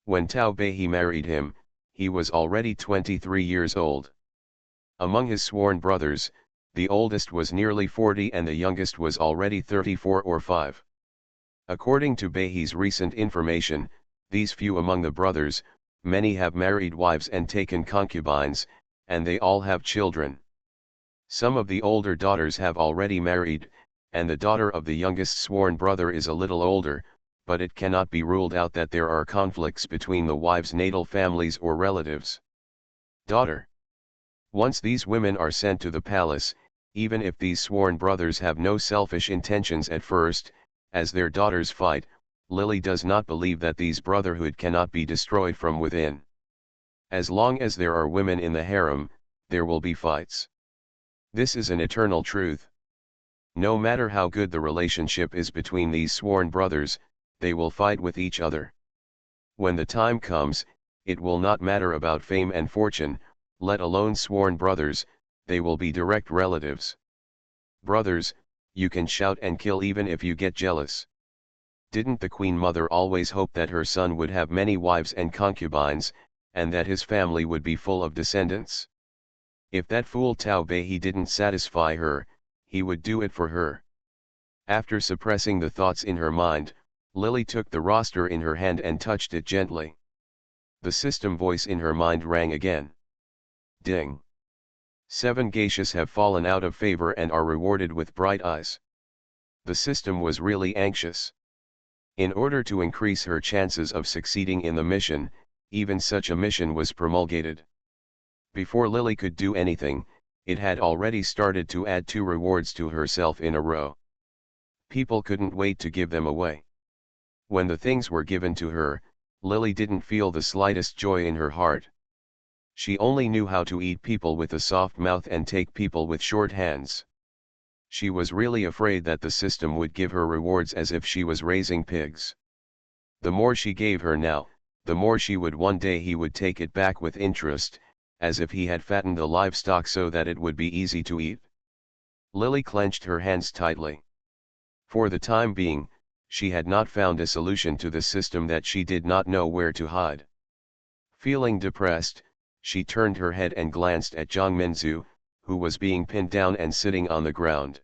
When Tao Bei married him, he was already 23 years old. Among his sworn brothers, the oldest was nearly 40 and the youngest was already 34 or 5. According to Bei's recent information, these few among the brothers, many have married wives and taken concubines, and they all have children. Some of the older daughters have already married, and the daughter of the youngest sworn brother is a little older, but it cannot be ruled out that there are conflicts between the wives' natal families or relatives. Daughter. Once these women are sent to the palace, even if these sworn brothers have no selfish intentions at first, as their daughters fight, Lily does not believe that these brotherhood cannot be destroyed from within. As long as there are women in the harem, there will be fights. This is an eternal truth. No matter how good the relationship is between these sworn brothers, they will fight with each other. When the time comes, it will not matter about fame and fortune, let alone sworn brothers, they will be direct relatives. Brothers, you can shout and kill even if you get jealous. Didn't the Queen Mother always hope that her son would have many wives and concubines, and that his family would be full of descendants? If that fool Tao Bei didn't satisfy her, he would do it for her. After suppressing the thoughts in her mind, Lily took the roster in her hand and touched it gently. The system voice in her mind rang again. Ding. 7 geishas have fallen out of favor and are rewarded with bright eyes. The system was really anxious. In order to increase her chances of succeeding in the mission, even such a mission was promulgated. Before Lily could do anything, it had already started to add 2 rewards to herself in a row. People couldn't wait to give them away. When the things were given to her, Lily didn't feel the slightest joy in her heart. She only knew how to eat people with a soft mouth and take people with short hands. She was really afraid that the system would give her rewards as if she was raising pigs. The more she gave her now, the more she would one day he would take it back with interest, as if he had fattened the livestock so that it would be easy to eat. Lily clenched her hands tightly. For the time being, she had not found a solution to the system that she did not know where to hide. Feeling depressed, she turned her head and glanced at Jiang Minzu, who was being pinned down and sitting on the ground.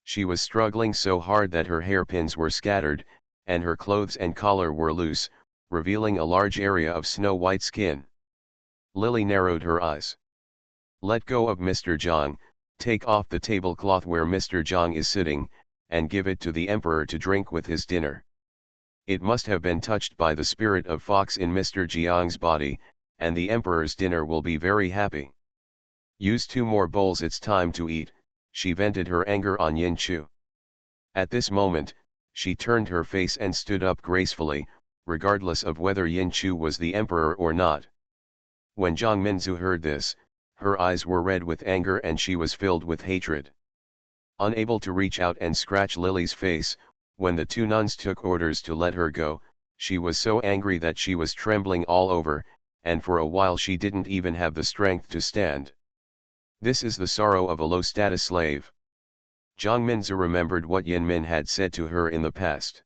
She was struggling so hard that her hairpins were scattered, and her clothes and collar were loose, revealing a large area of snow-white skin. Lily narrowed her eyes. "Let go of Mr. Jiang, take off the tablecloth where Mr. Jiang is sitting, and give it to the emperor to drink with his dinner. It must have been touched by the spirit of fox in Mr. Jiang's body, and the emperor's dinner will be very happy. Use 2 more bowls, it's time to eat." She vented her anger on Yin Chu. At this moment, she turned her face and stood up gracefully, regardless of whether Yin Chu was the emperor or not. When Jiang Minzu heard this, her eyes were red with anger and she was filled with hatred. Unable to reach out and scratch Lily's face, when the 2 nuns took orders to let her go, she was so angry that she was trembling all over, and for a while she didn't even have the strength to stand. This is the sorrow of a low-status slave. Jiang Minzu remembered what Yin Min had said to her in the past.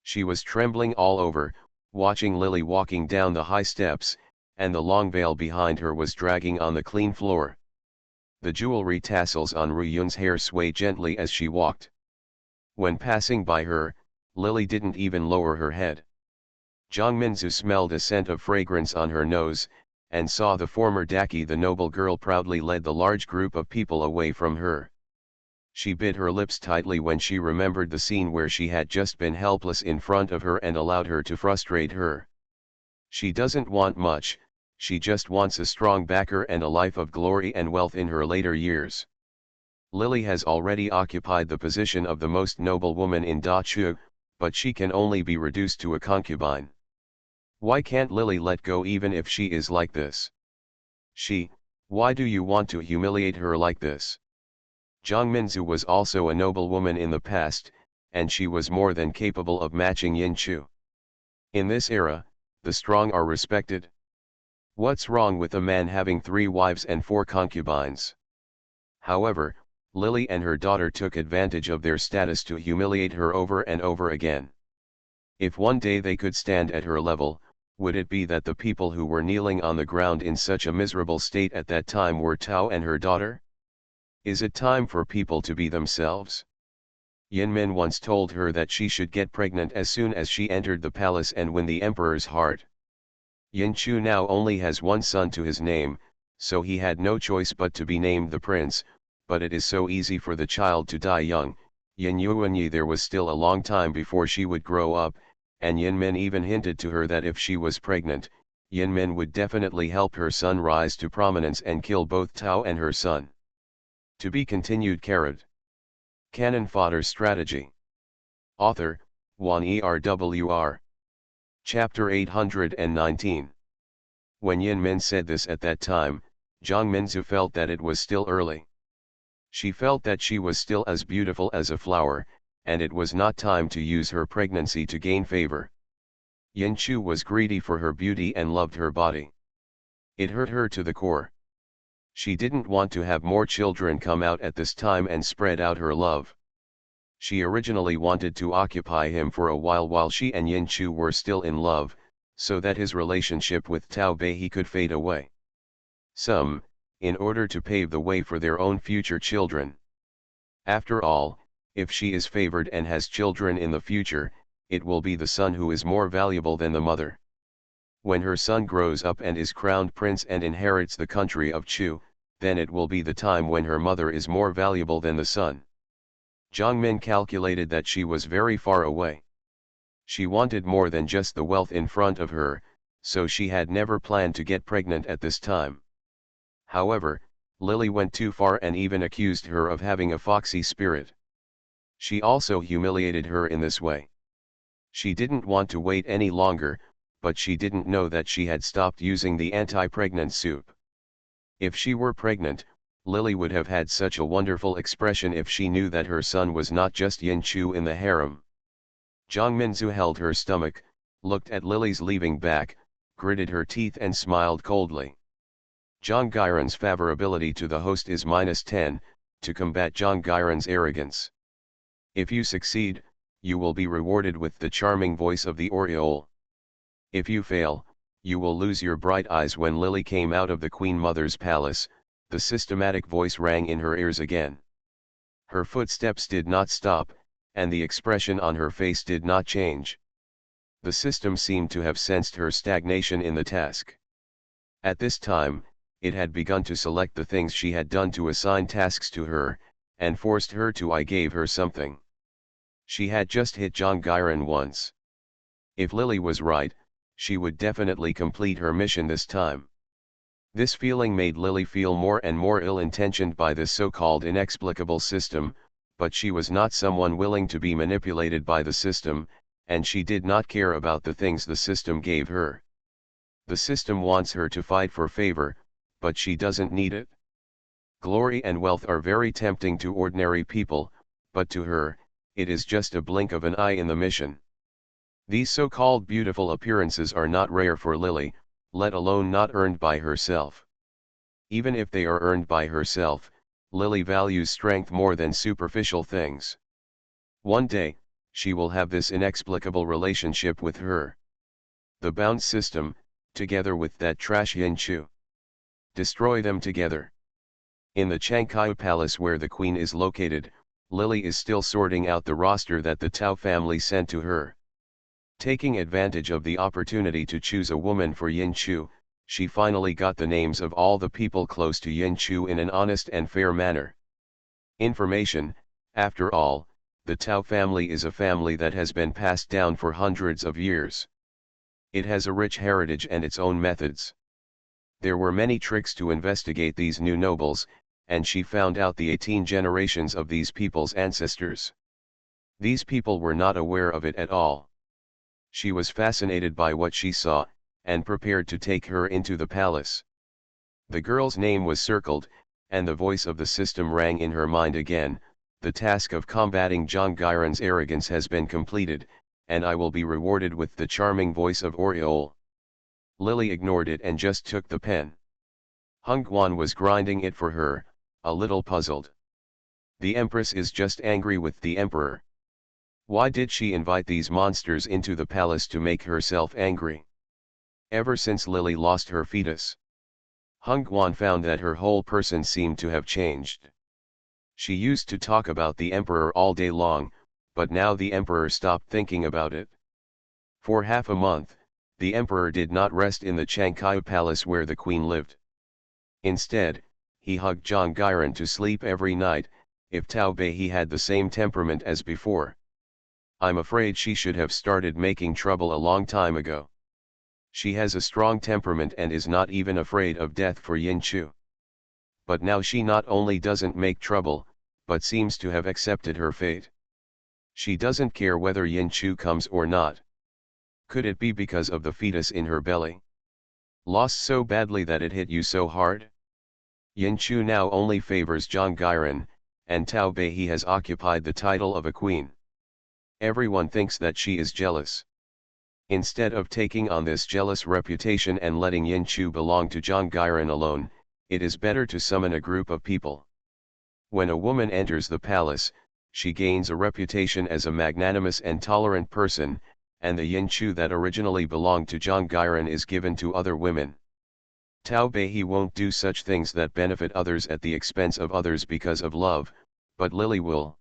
She was trembling all over, watching Lily walking down the high steps, and the long veil behind her was dragging on the clean floor. The jewelry tassels on Ru Yun's hair swayed gently as she walked. When passing by her, Lily didn't even lower her head. Jiang Minzu smelled a scent of fragrance on her nose, and saw the former Daki, the noble girl, proudly led the large group of people away from her. She bit her lips tightly when she remembered the scene where she had just been helpless in front of her and allowed her to frustrate her. She doesn't want much, she just wants a strong backer and a life of glory and wealth in her later years. Lily has already occupied the position of the most noble woman in Da Chu, but she can only be reduced to a concubine. Why can't Lily let go even if she is like this? Why do you want to humiliate her like this? Jiang Minzu was also a noble woman in the past, and she was more than capable of matching Yin Chu. In this era, the strong are respected. What's wrong with a man having 3 wives and 4 concubines? However, Lily and her daughter took advantage of their status to humiliate her over and over again. If one day they could stand at her level, would it be that the people who were kneeling on the ground in such a miserable state at that time were Tao and her daughter? Is it time for people to be themselves? Yin Min once told her that she should get pregnant as soon as she entered the palace and win the emperor's heart. Yin Chu now only has 1 son to his name, so he had no choice but to be named the prince, but it is so easy for the child to die young. Yin Yuanyi there was still a long time before she would grow up, and Yin Min even hinted to her that if she was pregnant, Yin Min would definitely help her son rise to prominence and kill both Tao and her son. To be continued. Canon Fodder Strategy. Author, Wan Erwr. Chapter 819. When Yin Min said this at that time, Jiang Minzu felt that it was still early. She felt that she was still as beautiful as a flower, and it was not time to use her pregnancy to gain favor. Yin Chu was greedy for her beauty and loved her body. It hurt her to the core. She didn't want to have more children come out at this time and spread out her love. She originally wanted to occupy him for a while she and Yin Chu were still in love, so that his relationship with Tao Bei could fade away. In order to pave the way for their own future children. After all, if she is favored and has children in the future, it will be the son who is more valuable than the mother. When her son grows up and is crowned prince and inherits the country of Chu, then it will be the time when her mother is more valuable than the son. Jiang Min calculated that she was very far away. She wanted more than just the wealth in front of her, so she had never planned to get pregnant at this time. However, Lily went too far and even accused her of having a foxy spirit. She also humiliated her in this way. She didn't want to wait any longer, but she didn't know that she had stopped using the anti-pregnant soup. If she were pregnant, Lily would have had such a wonderful expression if she knew that her son was not just Yin Chu in the harem. Jiang Minzu held her stomach, looked at Lily's leaving back, gritted her teeth and smiled coldly. John Gyron's favorability to the host is -10, to combat John Gyron's arrogance. If you succeed, you will be rewarded with the charming voice of the Oriole. If you fail, you will lose your bright eyes. When Lily came out of the Queen Mother's palace, the systematic voice rang in her ears again. Her footsteps did not stop, and the expression on her face did not change. The system seemed to have sensed her stagnation in the task. At this time, it had begun to select the things she had done to assign tasks to her, and forced her to I gave her something. She had just hit John Gyron once. If Lily was right, she would definitely complete her mission this time. This feeling made Lily feel more and more ill-intentioned by this so-called inexplicable system, but she was not someone willing to be manipulated by the system, and she did not care about the things the system gave her. The system wants her to fight for favor, but she doesn't need it. Glory and wealth are very tempting to ordinary people, but to her, it is just a blink of an eye in the mission. These so-called beautiful appearances are not rare for Lily, let alone not earned by herself. Even if they are earned by herself, Lily values strength more than superficial things. One day, she will have this inexplicable relationship with her. The bound system, together with that trash Yin Chu. Destroy them together. In the Changkai Palace where the Queen is located, Lily is still sorting out the roster that the Tao family sent to her. Taking advantage of the opportunity to choose a woman for Yin Chu, she finally got the names of all the people close to Yin Chu in an honest and fair manner. Information, after all, the Tao family is a family that has been passed down for hundreds of years. It has a rich heritage and its own methods. There were many tricks to investigate these new nobles, and she found out the 18 generations of these people's ancestors. These people were not aware of it at all. She was fascinated by what she saw, and prepared to take her into the palace. The girl's name was circled, and the voice of the system rang in her mind again. The task of combating John Gyron's arrogance has been completed, and I will be rewarded with the charming voice of Oriole. Lily ignored it and just took the pen. Hung Guan was grinding it for her, a little puzzled. The Empress is just angry with the Emperor. Why did she invite these monsters into the palace to make herself angry? Ever since Lily lost her fetus, Hung Guan found that her whole person seemed to have changed. She used to talk about the Emperor all day long, but now the Emperor stopped thinking about it. For half a month, the Emperor did not rest in the Changkai Palace where the Queen lived. Instead, he hugged John Gyron to sleep every night. If Tao Bei had the same temperament as before, I'm afraid she should have started making trouble a long time ago. She has a strong temperament and is not even afraid of death for Yin Chu. But now she not only doesn't make trouble, but seems to have accepted her fate. She doesn't care whether Yin Chu comes or not. Could it be because of the fetus in her belly? Lost so badly that it hit you so hard? Yin Chu now only favors John Gyron, and Tao Bei has occupied the title of a queen. Everyone thinks that she is jealous. Instead of taking on this jealous reputation and letting Yin Chu belong to John Gyron alone, it is better to summon a group of people. When a woman enters the palace, she gains a reputation as a magnanimous and tolerant person, and the Yin Chu that originally belonged to John Gyron is given to other women. Tao Bei won't do such things that benefit others at the expense of others because of love, but Lily will.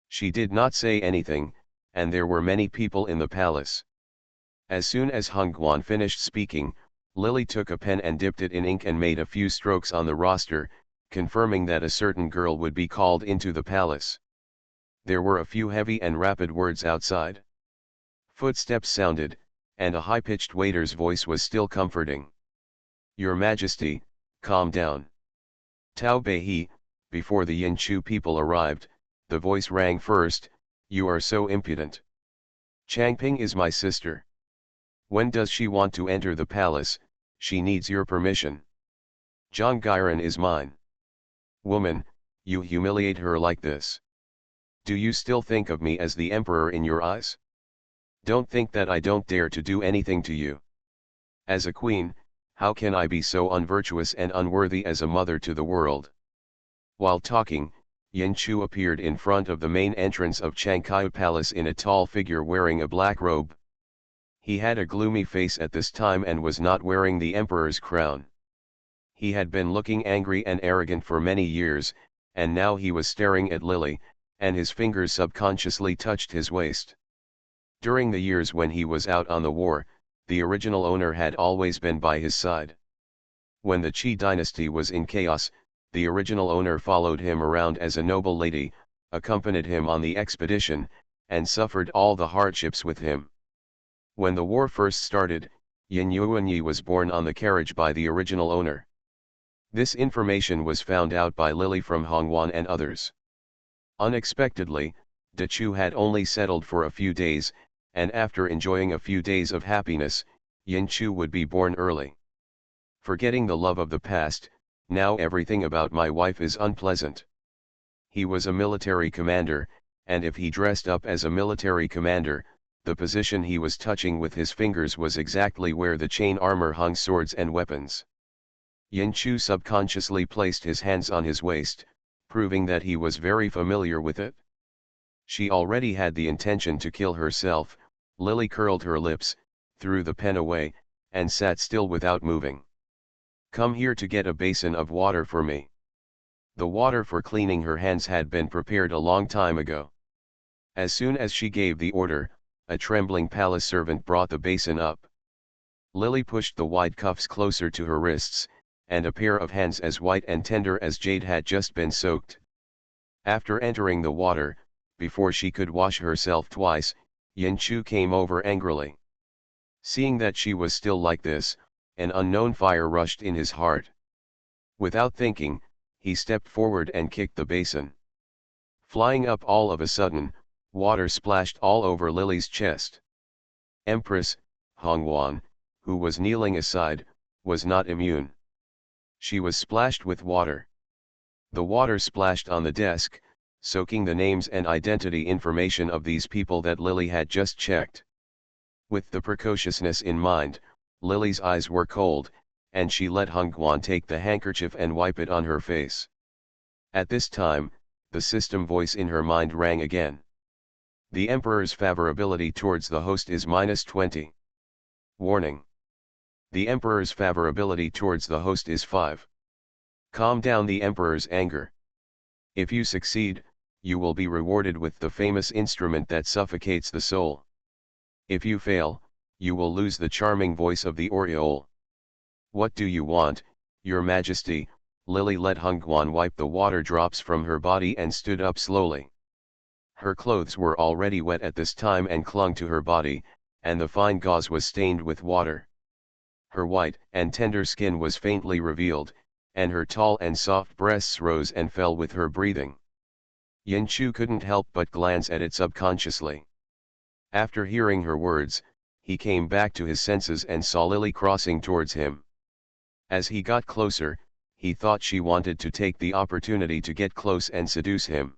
She did not say anything, and there were many people in the palace. As soon as Hung Guan finished speaking, Lily took a pen and dipped it in ink and made a few strokes on the roster, confirming that a certain girl would be called into the palace. There were a few heavy and rapid words outside. Footsteps sounded, and a high-pitched waiter's voice was still comforting. Your Majesty, calm down. Tao Bei, before the Yin Chu people arrived, the voice rang first, you are so impudent. Changping is my sister. When does she want to enter the palace? She needs your permission. John Gyron is mine. Woman, you humiliate her like this. Do you still think of me as the emperor in your eyes? Don't think that I don't dare to do anything to you. As a queen, how can I be so unvirtuous and unworthy as a mother to the world? While talking, Yin Chu appeared in front of the main entrance of Changkai Palace in a tall figure wearing a black robe. He had a gloomy face at this time and was not wearing the emperor's crown. He had been looking angry and arrogant for many years, and now he was staring at Lily, and his fingers subconsciously touched his waist. During the years when he was out on the war, the original owner had always been by his side. When the Qi dynasty was in chaos, the original owner followed him around as a noble lady, accompanied him on the expedition, and suffered all the hardships with him. When the war first started, Yin Yuanyi was born on the carriage by the original owner. This information was found out by Lily from Hongwan and others. Unexpectedly, De Chu had only settled for a few days, and after enjoying a few days of happiness, Yin Chu would be born early. Forgetting the love of the past, now everything about my wife is unpleasant. He was a military commander, and if he dressed up as a military commander, the position he was touching with his fingers was exactly where the chain armor hung swords and weapons. Yin Chu subconsciously placed his hands on his waist, proving that he was very familiar with it. She already had the intention to kill herself. Lily curled her lips, threw the pen away, and sat still without moving. Come here to get a basin of water for me. The water for cleaning her hands had been prepared a long time ago. As soon as she gave the order, a trembling palace servant brought the basin up. Lily pushed the wide cuffs closer to her wrists, and a pair of hands as white and tender as jade had just been soaked. After entering the water, before she could wash herself twice, Yin Chu came over angrily. Seeing that she was still like this, an unknown fire rushed in his heart. Without thinking, he stepped forward and kicked the basin. Flying up all of a sudden, water splashed all over Lily's chest. Empress, Hongwan, who was kneeling aside, was not immune. She was splashed with water. The water splashed on the desk, soaking the names and identity information of these people that Lily had just checked. With the precociousness in mind, Lily's eyes were cold, and she let Hongwan take the handkerchief and wipe it on her face. At this time, the system voice in her mind rang again. The Emperor's favorability towards the host is -20. Warning. The Emperor's favorability towards the host is 5. Calm down the Emperor's anger. If you succeed, you will be rewarded with the famous instrument that suffocates the soul. If you fail, you will lose the charming voice of the aureole. What do you want, Your Majesty? Lily let Hongwan wipe the water drops from her body and stood up slowly. Her clothes were already wet at this time and clung to her body, and the fine gauze was stained with water. Her white and tender skin was faintly revealed, and her tall and soft breasts rose and fell with her breathing. Yin Chu couldn't help but glance at it subconsciously. After hearing her words, he came back to his senses and saw Lily crossing towards him. As he got closer, he thought she wanted to take the opportunity to get close and seduce him.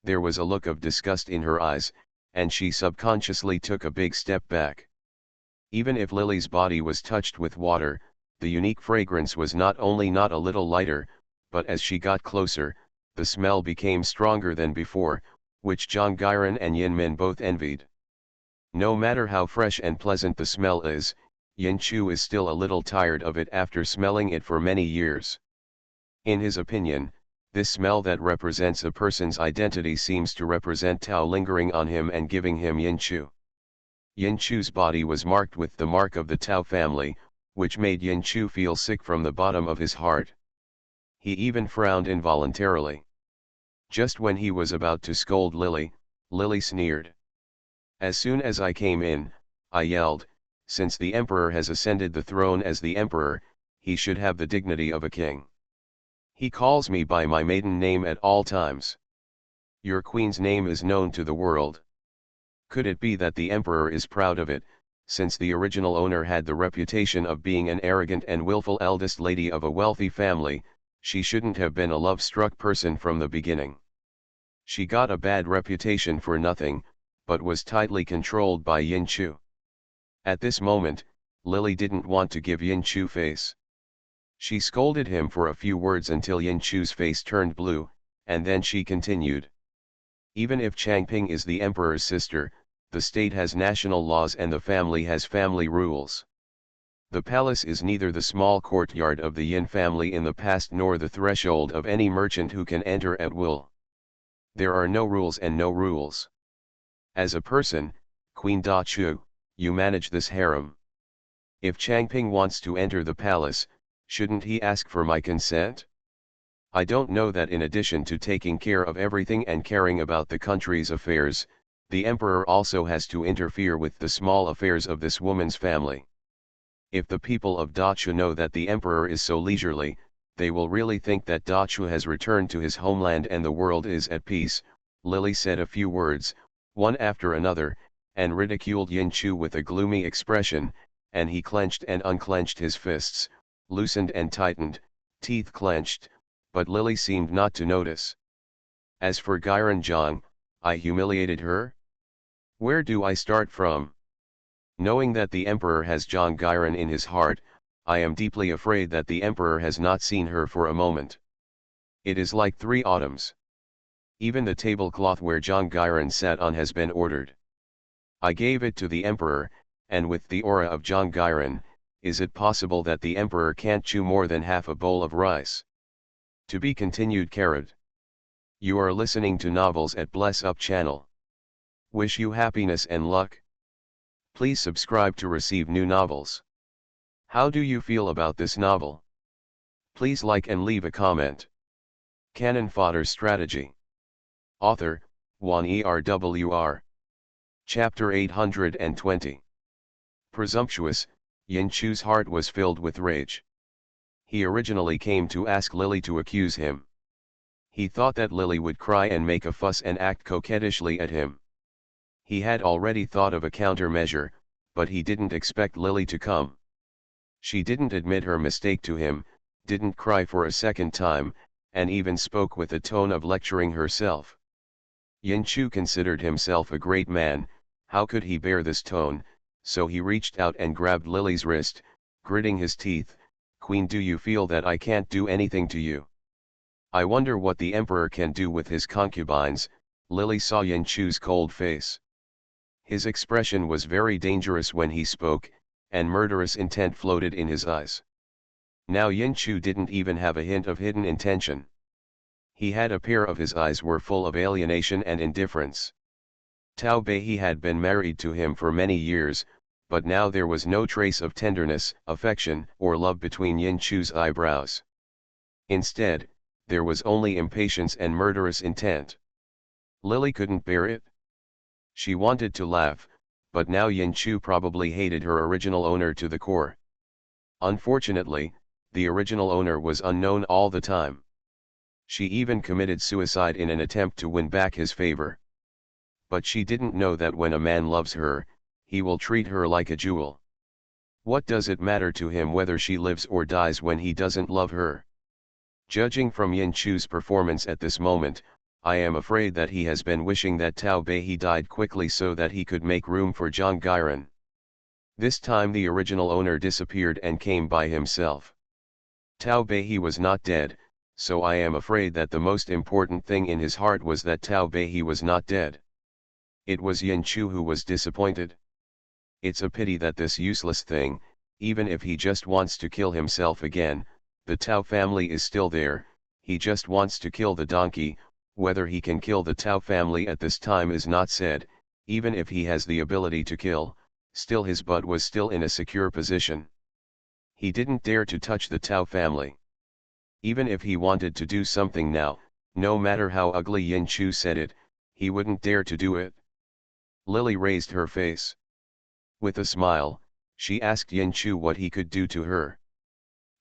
There was a look of disgust in her eyes, and she subconsciously took a big step back. Even if Lily's body was touched with water, the unique fragrance was not only not a little lighter, but as she got closer, the smell became stronger than before, which Zhang Gairan and Yin Min both envied. No matter how fresh and pleasant the smell is, Yin Chu is still a little tired of it after smelling it for many years. In his opinion, this smell that represents a person's identity seems to represent Tao lingering on him and giving him Yin Chu. Yin Chu's body was marked with the mark of the Tao family, which made Yin Chu feel sick from the bottom of his heart. He even frowned involuntarily. Just when he was about to scold Lily, Lily sneered. As soon as I came in, I yelled, since the Emperor has ascended the throne as the Emperor, he should have the dignity of a king. He calls me by my maiden name at all times. Your queen's name is known to the world. Could it be that the Emperor is proud of it, since the original owner had the reputation of being an arrogant and willful eldest lady of a wealthy family? She shouldn't have been a love-struck person from the beginning. She got a bad reputation for nothing, but was tightly controlled by Yin Chu. At this moment, Lily didn't want to give Yin Chu face. She scolded him for a few words until Yin Chu's face turned blue, and then she continued. Even if Changping is the emperor's sister, the state has national laws and the family has family rules. The palace is neither the small courtyard of the Yin family in the past nor the threshold of any merchant who can enter at will. There are no rules and no rules. As a person, Queen Da Chu, you manage this harem. If Changping wants to enter the palace, shouldn't he ask for my consent? I don't know that in addition to taking care of everything and caring about the country's affairs, the emperor also has to interfere with the small affairs of this woman's family. If the people of Da Chu know that the emperor is so leisurely, they will really think that Da Chu has returned to his homeland and the world is at peace. Lily said a few words, one after another, and ridiculed Yin Chu with a gloomy expression, and he clenched and unclenched his fists, loosened and tightened, teeth clenched, but Lily seemed not to notice. As for Gyron Zhang, I humiliated her? Where do I start from? Knowing that the emperor has Zhang Gyron in his heart, I am deeply afraid that the emperor has not seen her for a moment. It is like 3 autumns. Even the tablecloth where Zhang Gyron sat on has been ordered. I gave it to the emperor, and with the aura of Zhang Gyron, is it possible that the emperor can't chew more than half a bowl of rice? To be continued. You are listening to novels at Bless Up channel. Wish you happiness and luck. Please subscribe to receive new novels. How do you feel about this novel? Please like and leave a comment. Cannon Fodder Strategy. Author, Wan Erwr. Chapter 820. Presumptuous, Yin Chu's heart was filled with rage. He originally came to ask Lily to accuse him. He thought that Lily would cry and make a fuss and act coquettishly at him. He had already thought of a countermeasure, but he didn't expect Lily to come. She didn't admit her mistake to him, didn't cry for a second time, and even spoke with a tone of lecturing herself. Yin Chu considered himself a great man, how could he bear this tone, so he reached out and grabbed Lily's wrist, gritting his teeth. Queen, do you feel that I can't do anything to you? I wonder what the emperor can do with his concubines. Lily saw Yin Chu's cold face. His expression was very dangerous when he spoke, and murderous intent floated in his eyes. Now Yin Chu didn't even have a hint of hidden intention. He had a pair of his eyes were full of alienation and indifference. Tao Bei had been married to him for many years, but now there was no trace of tenderness, affection, or love between Yin Chu's eyebrows. Instead, there was only impatience and murderous intent. Lily couldn't bear it. She wanted to laugh, but now Yin Chu probably hated her original owner to the core. Unfortunately, the original owner was unknown all the time. She even committed suicide in an attempt to win back his favor. But she didn't know that when a man loves her, he will treat her like a jewel. What does it matter to him whether she lives or dies when he doesn't love her? Judging from Yin Chu's performance at this moment, I am afraid that he has been wishing that Tao Bei died quickly so that he could make room for Zhang Gyron. This time the original owner disappeared and came by himself. Tao Bei was not dead, so I am afraid that the most important thing in his heart was that Tao Bei was not dead. It was Yin Chu who was disappointed. It's a pity that this useless thing, even if he just wants to kill himself again, the Tao family is still there. He just wants to kill the donkey. Whether he can kill the Tao family at this time is not said. Even if he has the ability to kill, still his butt was still in a secure position. He didn't dare to touch the Tao family. Even if he wanted to do something now, no matter how ugly Yin Chu said it, he wouldn't dare to do it. Lily raised her face. With a smile, she asked Yin Chu what he could do to her.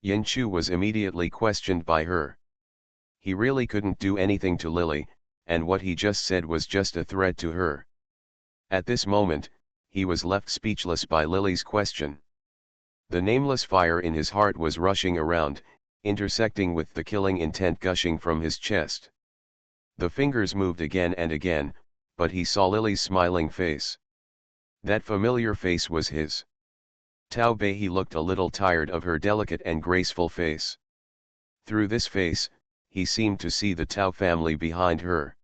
Yin Chu was immediately questioned by her. He really couldn't do anything to Lily, and what he just said was just a threat to her. At this moment, he was left speechless by Lily's question. The nameless fire in his heart was rushing around, intersecting with the killing intent gushing from his chest. The fingers moved again and again, but he saw Lily's smiling face. That familiar face was his. Tao Bei looked a little tired of her delicate and graceful face. Through this face, he seemed to see the Tao family behind her.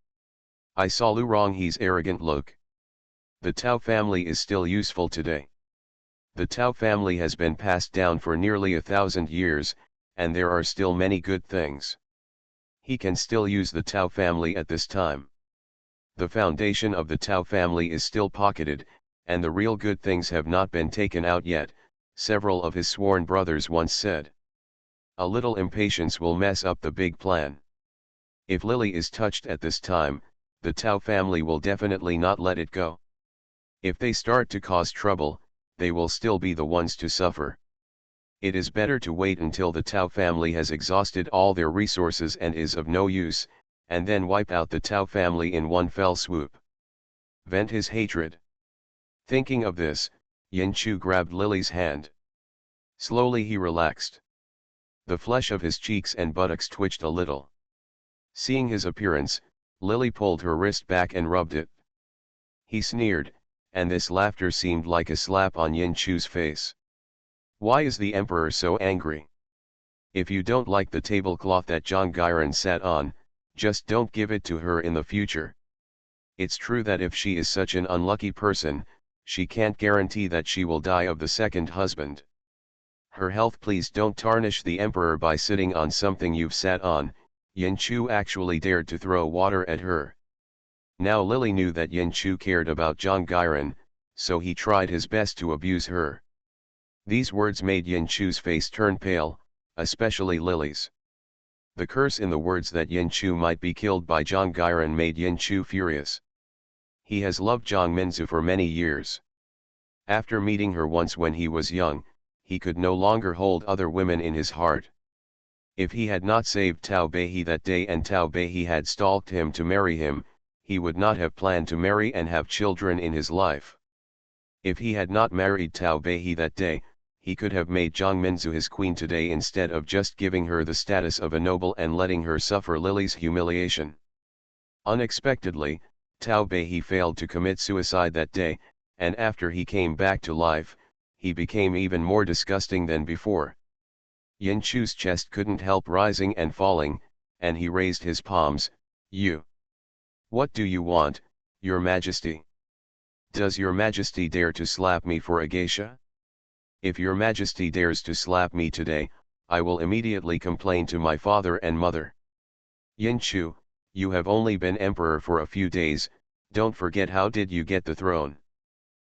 I saw Lu Ronghe's arrogant look. The Tao family is still useful today. The Tao family has been passed down for nearly 1,000 years, and there are still many good things. He can still use the Tao family at this time. The foundation of the Tao family is still pocketed, and the real good things have not been taken out yet, several of his sworn brothers once said. A little impatience will mess up the big plan. If Lily is touched at this time, the Tao family will definitely not let it go. If they start to cause trouble, they will still be the ones to suffer. It is better to wait until the Tao family has exhausted all their resources and is of no use, and then wipe out the Tao family in one fell swoop. Vent his hatred. Thinking of this, Yin Chu grabbed Lily's hand. Slowly he relaxed. The flesh of his cheeks and buttocks twitched a little. Seeing his appearance, Lily pulled her wrist back and rubbed it. He sneered, and this laughter seemed like a slap on Yin Chu's face. Why is the emperor so angry? If you don't like the tablecloth that Zhang Gairan sat on, just don't give it to her in the future. It's true that if she is such an unlucky person, she can't guarantee that she will die of the second husband. Her health, please don't tarnish the emperor by sitting on something you've sat on. Yin Chu actually dared to throw water at her. Now Lily knew that Yin Chu cared about Zhang Gairan, so he tried his best to abuse her. These words made Yin Chu's face turn pale, especially Lily's. The curse in the words that Yin Chu might be killed by Zhang Gairan made Yin Chu furious. He has loved Zhang Minzu for many years. After meeting her once when he was young, he could no longer hold other women in his heart. If he had not saved Tao Bei that day and Tao Bei had stalked him to marry him, he would not have planned to marry and have children in his life. If he had not married Tao Bei that day, he could have made Zhang Minzu his queen today instead of just giving her the status of a noble and letting her suffer Lily's humiliation. Unexpectedly, Tao Bei failed to commit suicide that day, and after he came back to life, he became even more disgusting than before. Yin Chu's chest couldn't help rising and falling, and he raised his palms. You. What do you want, Your Majesty? Does Your Majesty dare to slap me for a geisha? If Your Majesty dares to slap me today, I will immediately complain to my father and mother. Yin Chu, you have only been emperor for a few days, don't forget how did you get the throne.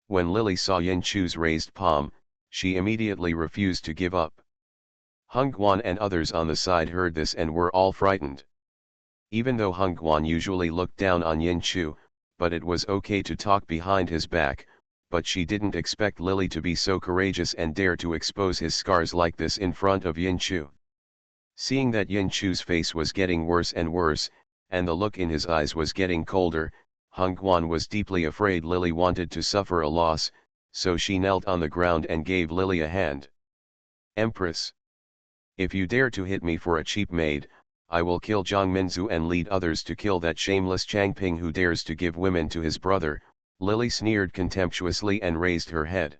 When Lily saw Yin Chu's raised palm, she immediately refused to give up. Hung Guan and others on the side heard this and were all frightened. Even though Hung Guan usually looked down on Yin Chu, but it was okay to talk behind his back, but she didn't expect Lily to be so courageous and dare to expose his scars like this in front of Yin Chu. Seeing that Yin Chu's face was getting worse and worse, and the look in his eyes was getting colder, Hung Guan was deeply afraid Lily wanted to suffer a loss, so she knelt on the ground and gave Lily a hand. Empress. If you dare to hit me for a cheap maid, I will kill Zhang Minzu and lead others to kill that shameless Changping who dares to give women to his brother, Lily sneered contemptuously and raised her head.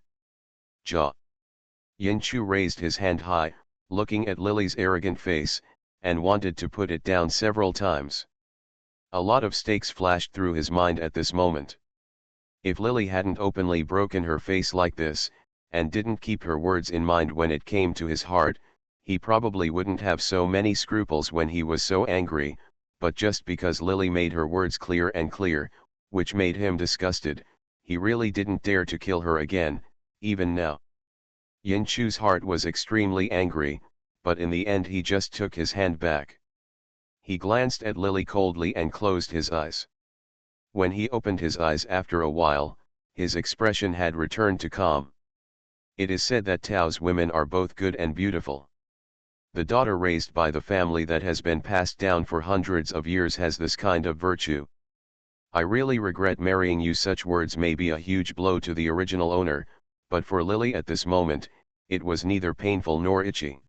Jaw. Yin Chu raised his hand high, looking at Lily's arrogant face, and wanted to put it down several times. A lot of stakes flashed through his mind at this moment. If Lily hadn't openly broken her face like this, and didn't keep her words in mind when it came to his heart, he probably wouldn't have so many scruples when he was so angry, but just because Lily made her words clear and clear, which made him disgusted, he really didn't dare to kill her again, even now. Yin Chu's heart was extremely angry, but in the end he just took his hand back. He glanced at Lily coldly and closed his eyes. When he opened his eyes after a while, his expression had returned to calm. It is said that Tao's women are both good and beautiful. The daughter raised by the family that has been passed down for hundreds of years has this kind of virtue. I really regret marrying you. Such words may be a huge blow to the original owner, but for Lily at this moment, it was neither painful nor itchy.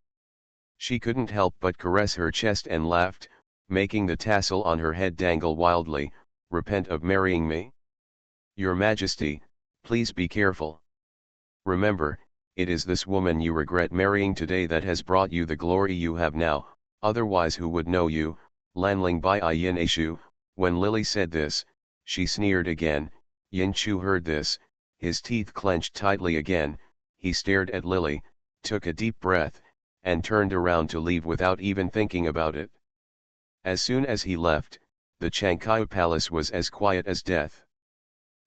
She couldn't help but caress her chest and laughed, making the tassel on her head dangle wildly, repent of marrying me? Your Majesty, please be careful. Remember, it is this woman you regret marrying today that has brought you the glory you have now, otherwise who would know you, Lanling Bai Yin Ashu. When Lily said this, she sneered again. Yin Chu heard this, his teeth clenched tightly again, he stared at Lily, took a deep breath, and turned around to leave without even thinking about it. As soon as he left, the Changkai palace was as quiet as death.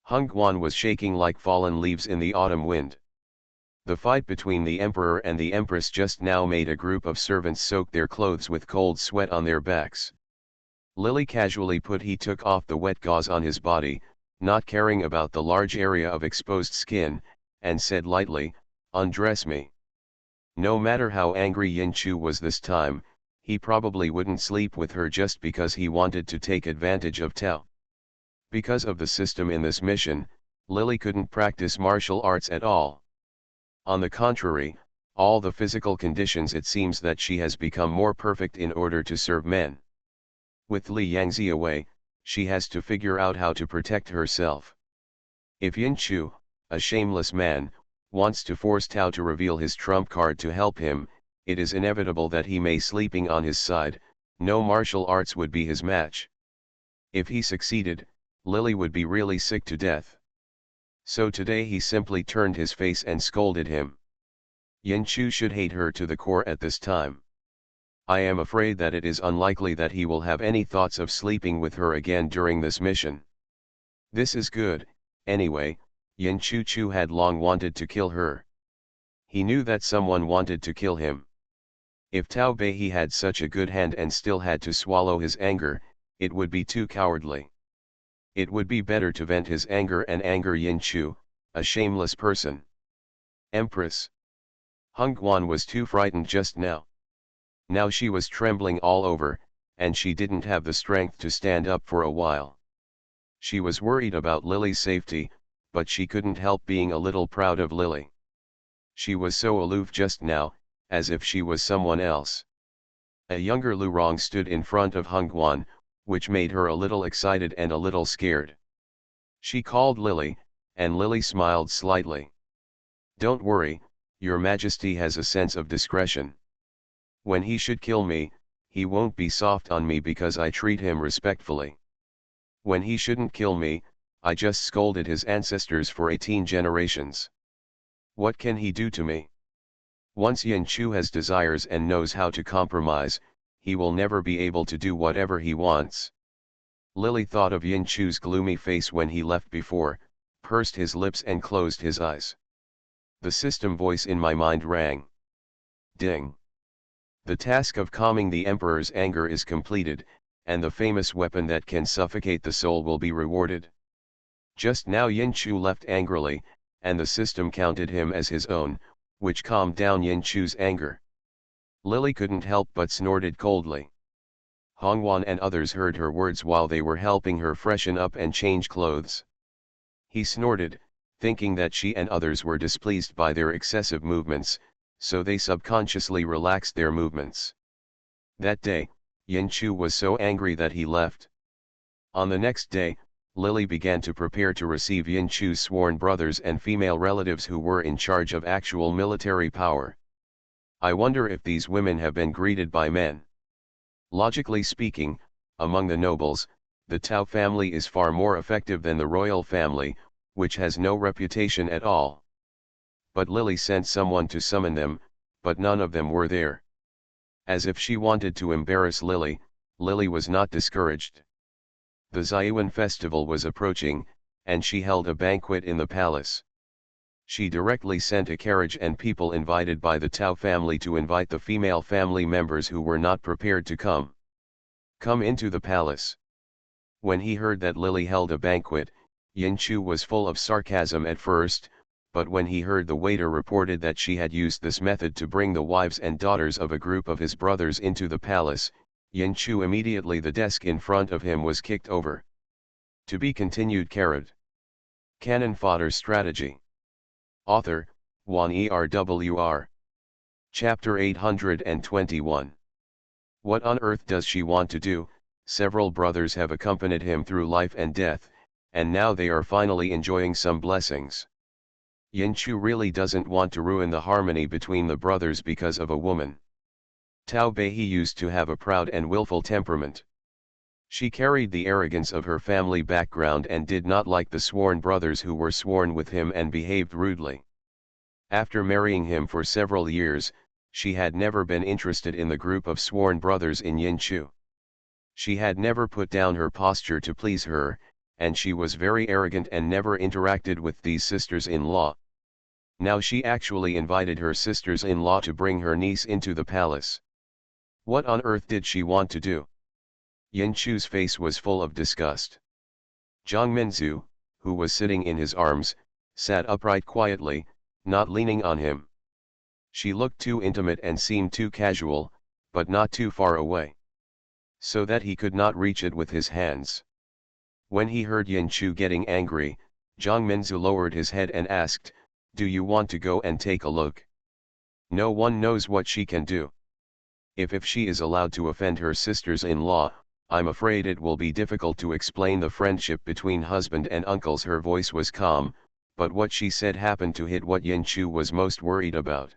Hung Guan was shaking like fallen leaves in the autumn wind. The fight between the emperor and the empress just now made a group of servants soak their clothes with cold sweat on their backs. Lily casually he took off the wet gauze on his body, not caring about the large area of exposed skin, and said lightly, "Undress me." No matter how angry Yin Chu was this time, he probably wouldn't sleep with her just because he wanted to take advantage of Tao. Because of the system in this mission, Lily couldn't practice martial arts at all. On the contrary, all the physical conditions it seems that she has become more perfect in order to serve men. With Li Yangzi away, she has to figure out how to protect herself. If Yin Chu, a shameless man, wants to force Tao to reveal his trump card to help him, it is inevitable that he may sleeping on his side, no martial arts would be his match. If he succeeded, Lily would be really sick to death. So today he simply turned his face and scolded him. Yin Chu should hate her to the core at this time. I am afraid that it is unlikely that he will have any thoughts of sleeping with her again during this mission. This is good, anyway. Yin Chu had long wanted to kill her. He knew that someone wanted to kill him. If Tao Bei had such a good hand and still had to swallow his anger, it would be too cowardly. It would be better to vent his anger and anger Yin Chu, a shameless person. Empress. Hung Guan was too frightened just now. Now she was trembling all over, and she didn't have the strength to stand up for a while. She was worried about Lily's safety, but she couldn't help being a little proud of Lily. She was so aloof just now, as if she was someone else. A younger Lu Rong stood in front of Hung Guan, which made her a little excited and a little scared. She called Lily, and Lily smiled slightly. "Don't worry, Your Majesty has a sense of discretion. When he should kill me, he won't be soft on me because I treat him respectfully. When he shouldn't kill me, I just scolded his ancestors for 18 generations. What can he do to me? Once Yin Chu has desires and knows how to compromise, he will never be able to do whatever he wants." Lily thought of Yin Chu's gloomy face when he left before, pursed his lips and closed his eyes. The system voice in my mind rang. Ding. The task of calming the Emperor's anger is completed, and the famous weapon that can suffocate the soul will be rewarded. Just now Yin Chu left angrily, and the system counted him as his own, which calmed down Yin Chu's anger. Lily couldn't help but snorted coldly. Hongwan and others heard her words while they were helping her freshen up and change clothes. He snorted, thinking that she and others were displeased by their excessive movements, so they subconsciously relaxed their movements. That day, Yin Chu was so angry that he left. On the next day, Lily began to prepare to receive Yin Chu's sworn brothers and female relatives who were in charge of actual military power. I wonder if these women have been greeted by men. Logically speaking, among the nobles, the Tao family is far more effective than the royal family, which has no reputation at all. But Lily sent someone to summon them, but none of them were there. As if she wanted to embarrass Lily, Lily was not discouraged. The Zayuan festival was approaching, and she held a banquet in the palace. She directly sent a carriage and people invited by the Tao family to invite the female family members who were not prepared to come. Come into the palace. When he heard that Lily held a banquet, Yin Chu was full of sarcasm at first, but when he heard the waiter reported that she had used this method to bring the wives and daughters of a group of his brothers into the palace, Yin Chu immediately the desk in front of him was kicked over. To be continued. Cannon Fodder Strategy. Author, Wan Erwr. Chapter 821. What on earth does she want to do, Several brothers have accompanied him through life and death, and now they are finally enjoying some blessings. Yin Chu really doesn't want to ruin the harmony between the brothers because of a woman. Tao Bei used to have a proud and willful temperament. She carried the arrogance of her family background and did not like the sworn brothers who were sworn with him and behaved rudely. After marrying him for several years, she had never been interested in the group of sworn brothers in Yin Chu. She had never put down her posture to please her, and she was very arrogant and never interacted with these sisters-in-law. Now she actually invited her sisters-in-law to bring her niece into the palace. What on earth did she want to do? Yin Chu's face was full of disgust. Zhang Minzu, who was sitting in his arms, sat upright quietly, not leaning on him. She looked too intimate and seemed too casual, but not too far away, so that he could not reach it with his hands. When he heard Yin Chu getting angry, Zhang Minzu lowered his head and asked, "Do you want to go and take a look? No one knows what she can do. If she is allowed to offend her sisters-in-law, I'm afraid it will be difficult to explain the friendship between husband and uncles." Her voice was calm, but what she said happened to hit what Yin Chu was most worried about.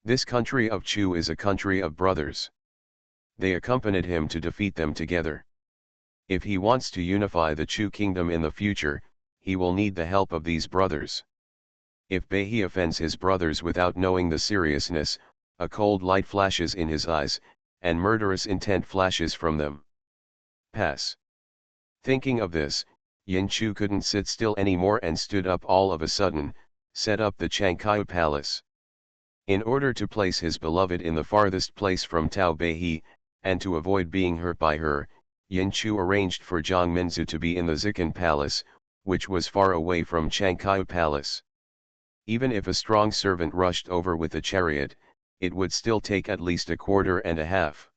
This country of Chu is a country of brothers. They accompanied him to defeat them together. If he wants to unify the Chu kingdom in the future, he will need the help of these brothers. If Bei offends his brothers without knowing the seriousness, a cold light flashes in his eyes, and murderous intent flashes from them. Pass. Thinking of this, Yin Chu couldn't sit still anymore and stood up all of a sudden, set up the Changkai Palace. In order to place his beloved in the farthest place from Tao Bei, and to avoid being hurt by her, Yin Chu arranged for Zhang Minzu to be in the Zikan Palace, which was far away from Changkai Palace. Even if a strong servant rushed over with a chariot, it would still take at least a quarter and a half.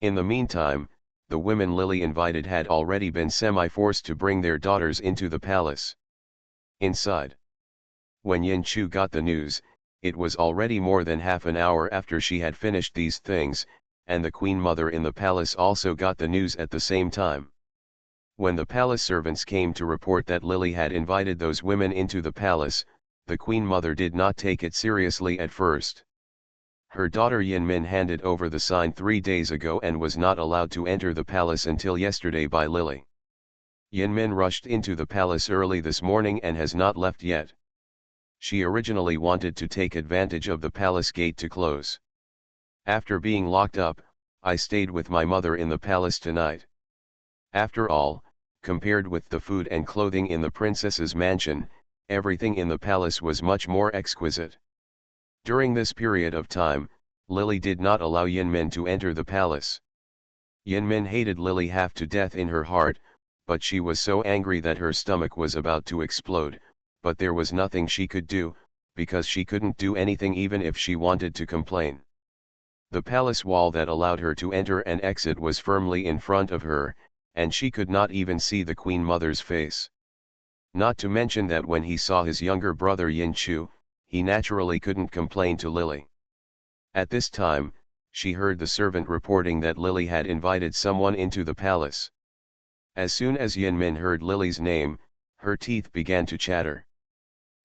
In the meantime, the women Lily invited had already been semi-forced to bring their daughters into the palace. Inside, when Yin Chu got the news, it was already more than half an hour after she had finished these things, and the Queen Mother in the palace also got the news at the same time. When the palace servants came to report that Lily had invited those women into the palace, the Queen Mother did not take it seriously at first. Her daughter Yin Min handed over the sign 3 days ago and was not allowed to enter the palace until yesterday by Lily. Yin Min rushed into the palace early this morning and has not left yet. She originally wanted to take advantage of the palace gate to close. After being locked up, I stayed with my mother in the palace tonight. After all, compared with the food and clothing in the princess's mansion, everything in the palace was much more exquisite. During this period of time, Lily did not allow Yin Min to enter the palace. Yin Min hated Lily half to death in her heart, but she was so angry that her stomach was about to explode, but there was nothing she could do, because she couldn't do anything even if she wanted to complain. The palace wall that allowed her to enter and exit was firmly in front of her, and she could not even see the Queen Mother's face. Not to mention that when he saw his younger brother Yin Chu, he naturally couldn't complain to Lily. At this time, she heard the servant reporting that Lily had invited someone into the palace. As soon as Yin Min heard Lily's name, her teeth began to chatter.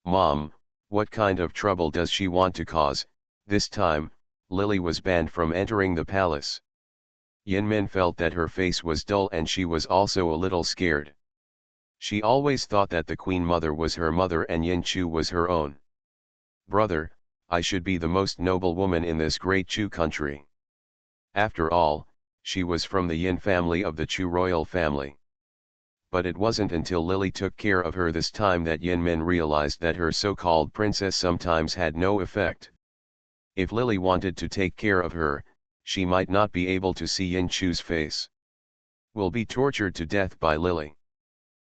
"Mom, what kind of trouble does she want to cause?" This time, Lily was banned from entering the palace. Yin Min felt that her face was dull and she was also a little scared. She always thought that the Queen Mother was her mother and Yin Chu was her own brother. I should be the most noble woman in this great Chu country. After all, she was from the Yin family of the Chu royal family. But it wasn't until Lily took care of her this time that Yin Min realized that her so-called princess sometimes had no effect. If Lily wanted to take care of her, she might not be able to see Yin Chu's face. Will be tortured to death by Lily.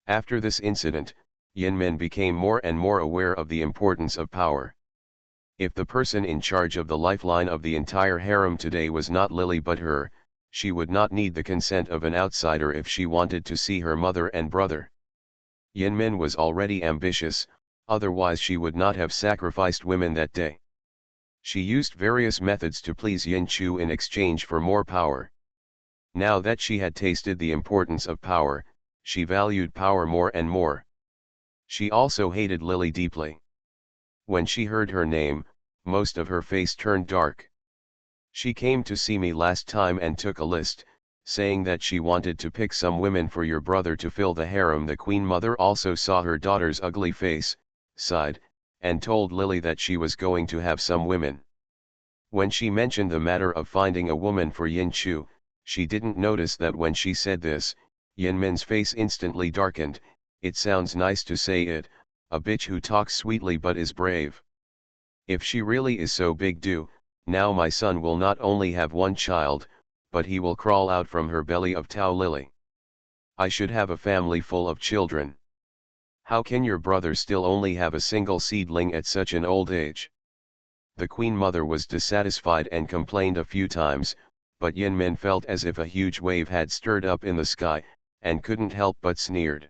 After this incident, Yin Min became more and more aware of the importance of power. If the person in charge of the lifeline of the entire harem today was not Lily but her, she would not need the consent of an outsider if she wanted to see her mother and brother. Yin Min was already ambitious, otherwise she would not have sacrificed women that day. She used various methods to please Yin Chu in exchange for more power. Now that she had tasted the importance of power, she valued power more and more. She also hated Lily deeply. When she heard her name, most of her face turned dark. She came to see me last time and took a list, saying that she wanted to pick some women for your brother to fill the harem. The Queen Mother also saw her daughter's ugly face, sighed, and told Lily that she was going to have some women. When she mentioned the matter of finding a woman for Yin Chu, she didn't notice that when she said this, Yin Min's face instantly darkened. It sounds nice to say it, a bitch who talks sweetly but is brave. If she really is so big do, now my son will not only have one child, but he will crawl out from her belly of Tao Lily. I should have a family full of children. How can your brother still only have a single seedling at such an old age? The Queen Mother was dissatisfied and complained a few times, but Yin Min felt as if a huge wave had stirred up in the sky, and couldn't help but sneered.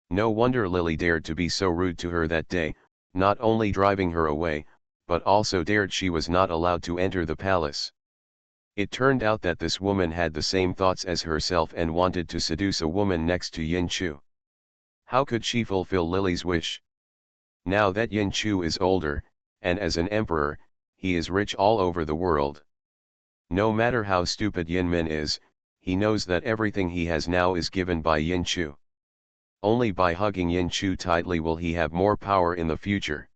No wonder Lily dared to be so rude to her that day, not only driving her away, but also dared she was not allowed to enter the palace. It turned out that this woman had the same thoughts as herself and wanted to seduce a woman next to Yin Chu. How could she fulfill Lily's wish? Now that Yin Chu is older, and as an emperor, he is rich all over the world. No matter how stupid Yin Min is, he knows that everything he has now is given by Yin Chu. Only by hugging Yin Chu tightly will he have more power in the future.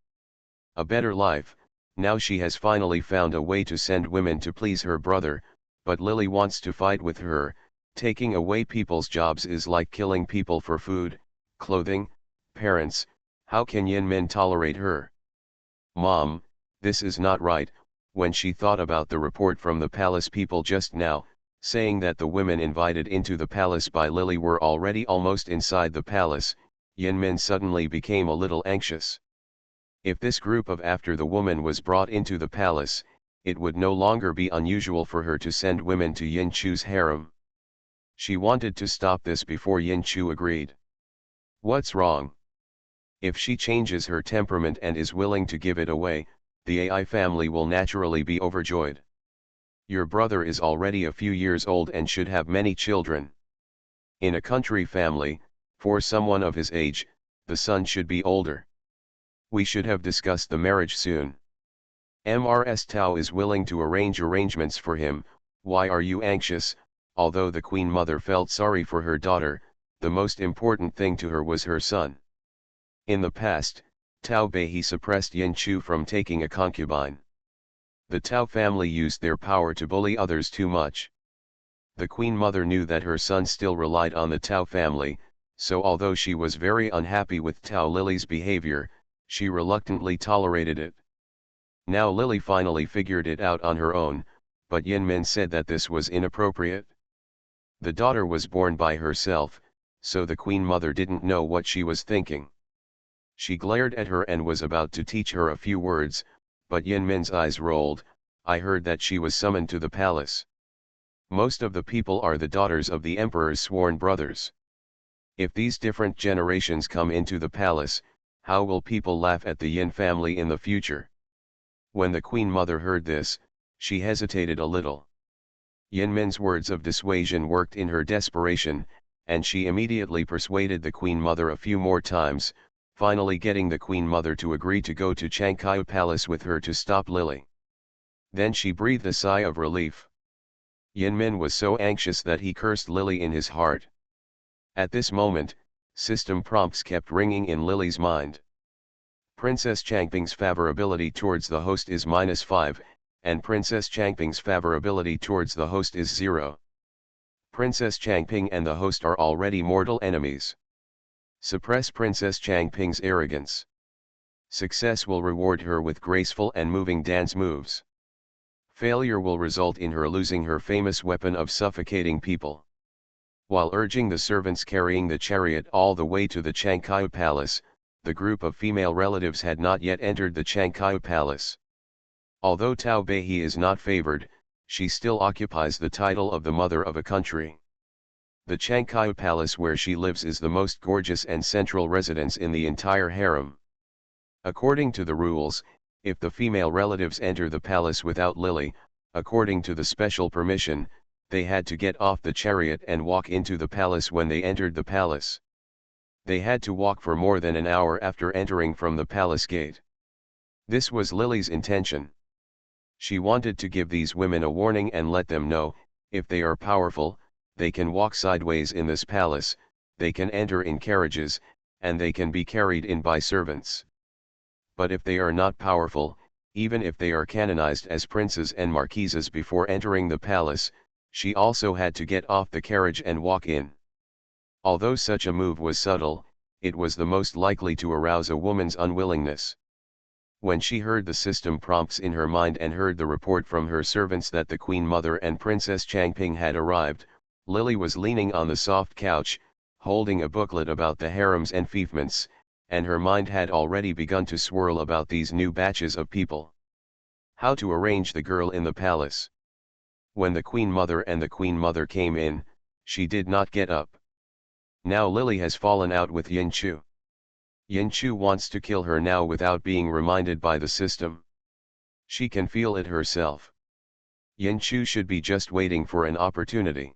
A better life. Now she has finally found a way to send women to please her brother, but Lily wants to fight with her. Taking away people's jobs is like killing people for food, clothing, parents. How can Yin Min tolerate her? Mom, this is not right. When she thought about the report from the palace people just now, saying that the women invited into the palace by Lily were already almost inside the palace, Yin Min suddenly became a little anxious. If this group of after the woman was brought into the palace, it would no longer be unusual for her to send women to Yin Chu's harem. She wanted to stop this before Yin Chu agreed. What's wrong? If she changes her temperament and is willing to give it away, the AI family will naturally be overjoyed. Your brother is already a few years old and should have many children. In a country family, for someone of his age, the son should be older. We should have discussed the marriage soon. Mrs. Tao is willing to arrange arrangements for him. Why are you anxious? Although the Queen Mother felt sorry for her daughter, the most important thing to her was her son. In the past, Tao Bei suppressed Yin Chu from taking a concubine. The Tao family used their power to bully others too much. The Queen Mother knew that her son still relied on the Tao family, so although she was very unhappy with Tao Lily's behavior, she reluctantly tolerated it. Now Lily finally figured it out on her own, but Yin Min said that this was inappropriate. The daughter was born by herself, so the Queen Mother didn't know what she was thinking. She glared at her and was about to teach her a few words, but Yin Min's eyes rolled. I heard that she was summoned to the palace. Most of the people are the daughters of the emperor's sworn brothers. If these different generations come into the palace, how will people laugh at the Yin family in the future? When the Queen Mother heard this, she hesitated a little. Yin Min's words of dissuasion worked in her desperation, and she immediately persuaded the Queen Mother a few more times, finally getting the Queen Mother to agree to go to Changkai Palace with her to stop Lily. Then she breathed a sigh of relief. Yin Min was so anxious that he cursed Lily in his heart. At this moment, system prompts kept ringing in Lily's mind. Princess Changping's favorability towards the host is -5, and Princess Changping's favorability towards the host is 0. Princess Changping and the host are already mortal enemies. Suppress Princess Changping's arrogance. Success will reward her with graceful and moving dance moves. Failure will result in her losing her famous weapon of suffocating people. While urging the servants carrying the chariot all the way to the Changkai Palace, the group of female relatives had not yet entered the Changkai Palace. Although Tao Bei is not favored, she still occupies the title of the mother of a country. The Changkai Palace where she lives is the most gorgeous and central residence in the entire harem. According to the rules, if the female relatives enter the palace without Lily, according to the special permission, They had to get off the chariot and walk into the palace. When they entered the palace, they had to walk for more than an hour after entering from the palace gate. This was Lily's intention. She wanted to give these women a warning and let them know, if they are powerful, they can walk sideways in this palace, they can enter in carriages, and they can be carried in by servants. But if they are not powerful, even if they are canonized as princes and marquises before entering the palace, she also had to get off the carriage and walk in. Although such a move was subtle, it was the most likely to arouse a woman's unwillingness. When she heard the system prompts in her mind and heard the report from her servants that the Queen Mother and Princess Changping had arrived, Lily was leaning on the soft couch, holding a booklet about the harems and fiefdoms, and her mind had already begun to swirl about these new batches of people. How to arrange the girl in the palace. When the Queen Mother and the Queen Mother came in, she did not get up. Now Lily has fallen out with Yin Chu. Yin Chu wants to kill her now without being reminded by the system. She can feel it herself. Yin Chu should be just waiting for an opportunity.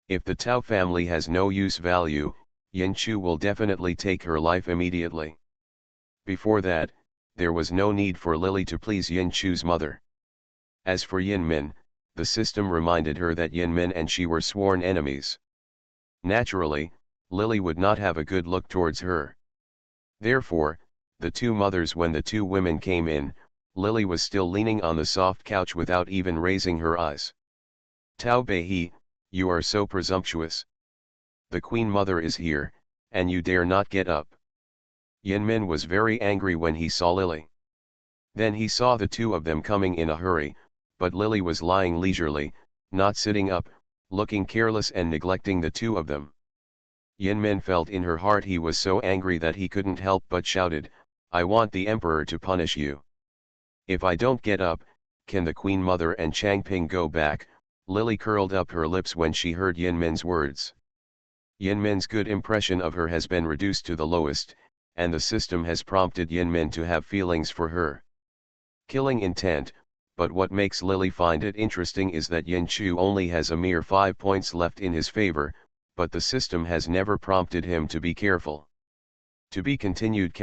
If the Tao family has no use value, Yin Chu will definitely take her life immediately. Before that, there was no need for Lily to please Yin Chu's mother. As for Yin Min, the system reminded her that Yin Min and she were sworn enemies. Naturally, Lily would not have a good look towards her. Therefore, the two mothers, when the two women came in, Lily was still leaning on the soft couch without even raising her eyes. Tao Bei, you are so presumptuous. The Queen Mother is here, and you dare not get up. Yin Min was very angry when he saw Lily. Then he saw the two of them coming in a hurry, but Lily was lying leisurely, not sitting up, looking careless and neglecting the two of them. Yin Min felt in her heart he was so angry that he couldn't help but shouted, I want the Emperor to punish you. If I don't get up, can the Queen Mother and Changping go back? Lily curled up her lips when she heard Yin Min's words. Yin Min's good impression of her has been reduced to the lowest, and the system has prompted Yin Min to have feelings for her. Killing intent, but what makes Lily find it interesting is that Yin Chu only has a mere 5 points left in his favor, but the system has never prompted him to be careful. To be continued.